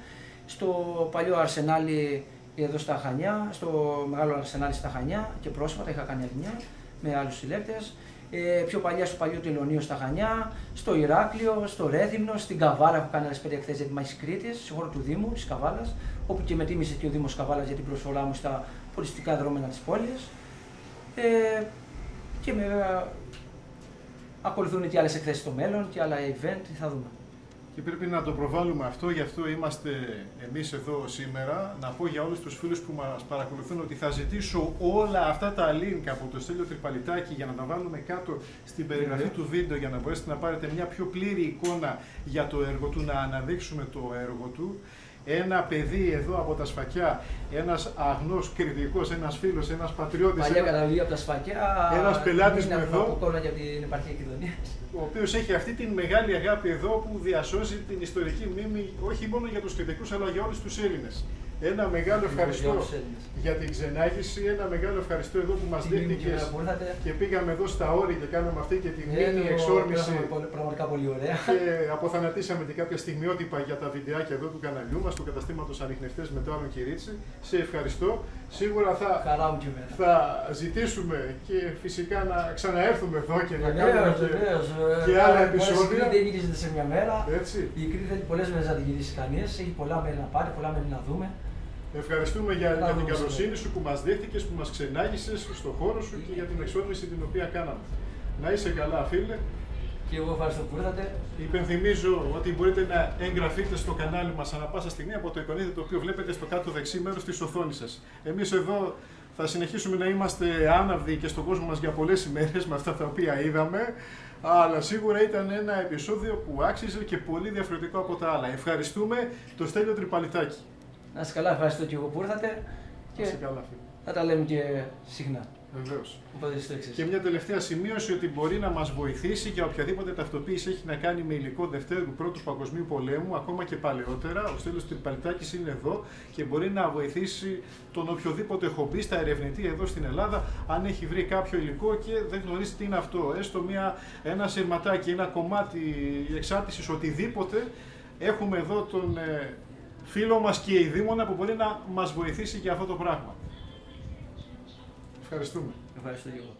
[SPEAKER 4] στο παλιό Αρσενάλι εδώ στα Χανιά, στο μεγάλο Αρσενάλι στα Χανιά και πρόσφατα είχα κάνει άλλη μια με άλλους συλλέκτες. Πιο παλιά στο παλιό Τελωνίο στα Χανιά, στο Ηράκλειο, στο Ρέθυμνο, στην Καβάλα έχω κάνει άλλες 5 εκθέσεις για τη μάχη της Κρήτης, σε χώρο του Δήμου της Καβάλας, όπου και με τίμησε και ο Δήμος Καβάλας για την προσφορά μου στα τουριστικά δρόμενα της πόλης. Και βέβαια ακολουθούν και άλλες εκθέσεις στο μέλλον και άλλα event, θα δούμε.
[SPEAKER 3] Και πρέπει να το προβάλλουμε αυτό, γι' αυτό είμαστε εμείς εδώ σήμερα. Να πω για όλους τους φίλους που μας παρακολουθούν ότι θα ζητήσω όλα αυτά τα link από το Στέλιο Τρυπαλιτάκη για να τα βάλουμε κάτω στην περιγραφή του βίντεο, για να μπορέσετε να πάρετε μια πιο πλήρη εικόνα για το έργο του, να αναδείξουμε το έργο του. Ένα παιδί εδώ από τα Σφακιά, ένας αγνός κριτικός, ένας φίλος, ένας πατριώτης.
[SPEAKER 4] Παλιά καταβολή από τα Σφακιά.
[SPEAKER 3] Ένας πελάτης μου εδώ,
[SPEAKER 4] από κόλλα για την επαρχία κοινωνία.
[SPEAKER 3] Ο οποίος έχει αυτή την μεγάλη αγάπη εδώ που διασώζει την ιστορική μνήμη όχι μόνο για τους κριτικούς αλλά για όλους τους Έλληνες. Ένα μεγάλο ευχαριστώ για την ξενάγηση, ένα μεγάλο ευχαριστώ εδώ που μας δείχνηκες και πήγαμε εδώ στα όρη και κάναμε αυτή και την μήνυ εξόρμηση.
[SPEAKER 4] Πραγματικά πολύ ωραία.
[SPEAKER 3] Και αποθανατήσαμε και κάποια στιγμιότυπα για τα βιντεάκια εδώ του καναλιού μας, του καταστήματος Ανιχνευτές με το Άρον Κυρίτσι. Σε ευχαριστώ. Σίγουρα θα ζητήσουμε και φυσικά να ξαναέρθουμε εδώ και να κάνουμε και άλλα επεισόδια.
[SPEAKER 4] Δεν γίνεται σε μια μέρα.
[SPEAKER 3] Έτσι.
[SPEAKER 4] Η Κρήτη θέλει πολλές μέρες να την γυρίσει κανείς. Έχει πολλά μέρη να πάρει, πολλά μέρη να δούμε.
[SPEAKER 3] Ευχαριστούμε για την καλοσύνη σου που μας δέχτηκες, που μας ξενάγησες στο χώρο σου και για την εξόρμηση την οποία κάναμε. Να είσαι καλά, φίλε.
[SPEAKER 4] Και εγώ ευχαριστώ που ήρθατε.
[SPEAKER 3] Υπενθυμίζω ότι μπορείτε να εγγραφείτε στο κανάλι μας ανά πάσα στιγμή από το εικονίδιο το οποίο βλέπετε στο κάτω δεξί μέρος της οθόνης σας. Εμείς εδώ θα συνεχίσουμε να είμαστε άναυδοι και στον κόσμο μας για πολλές ημέρες με αυτά τα οποία είδαμε. Αλλά σίγουρα ήταν ένα επεισόδιο που άξιζε και πολύ διαφορετικό από τα άλλα. Ευχαριστούμε το Στέλιο Τρυπαλιτάκη.
[SPEAKER 4] Να είστε καλά, ευχαριστώ και εγώ που ήρθατε. Και θα τα λέμε και συχνά.
[SPEAKER 3] Βεβαίως.
[SPEAKER 4] Και
[SPEAKER 3] μια τελευταία σημείωση ότι μπορεί να μας βοηθήσει για οποιαδήποτε ταυτοποίηση έχει να κάνει με υλικό Δευτέρου Πρώτου Παγκοσμίου Πολέμου, ακόμα και παλαιότερα. Ο Στέλιος Τρυπαλιτάκης είναι εδώ και μπορεί να βοηθήσει τον οποιοδήποτε χομπίστα, ερευνητή εδώ στην Ελλάδα, αν έχει βρει κάποιο υλικό και δεν γνωρίζει τι είναι αυτό. Έστω ένα σειρματάκι, ένα κομμάτι εξάρτησης, οτιδήποτε. Έχουμε εδώ τον φίλο μας και η Δήμονα που μπορεί να μας βοηθήσει για αυτό το πράγμα. Ευχαριστούμε.
[SPEAKER 4] Ευχαριστώ και εγώ.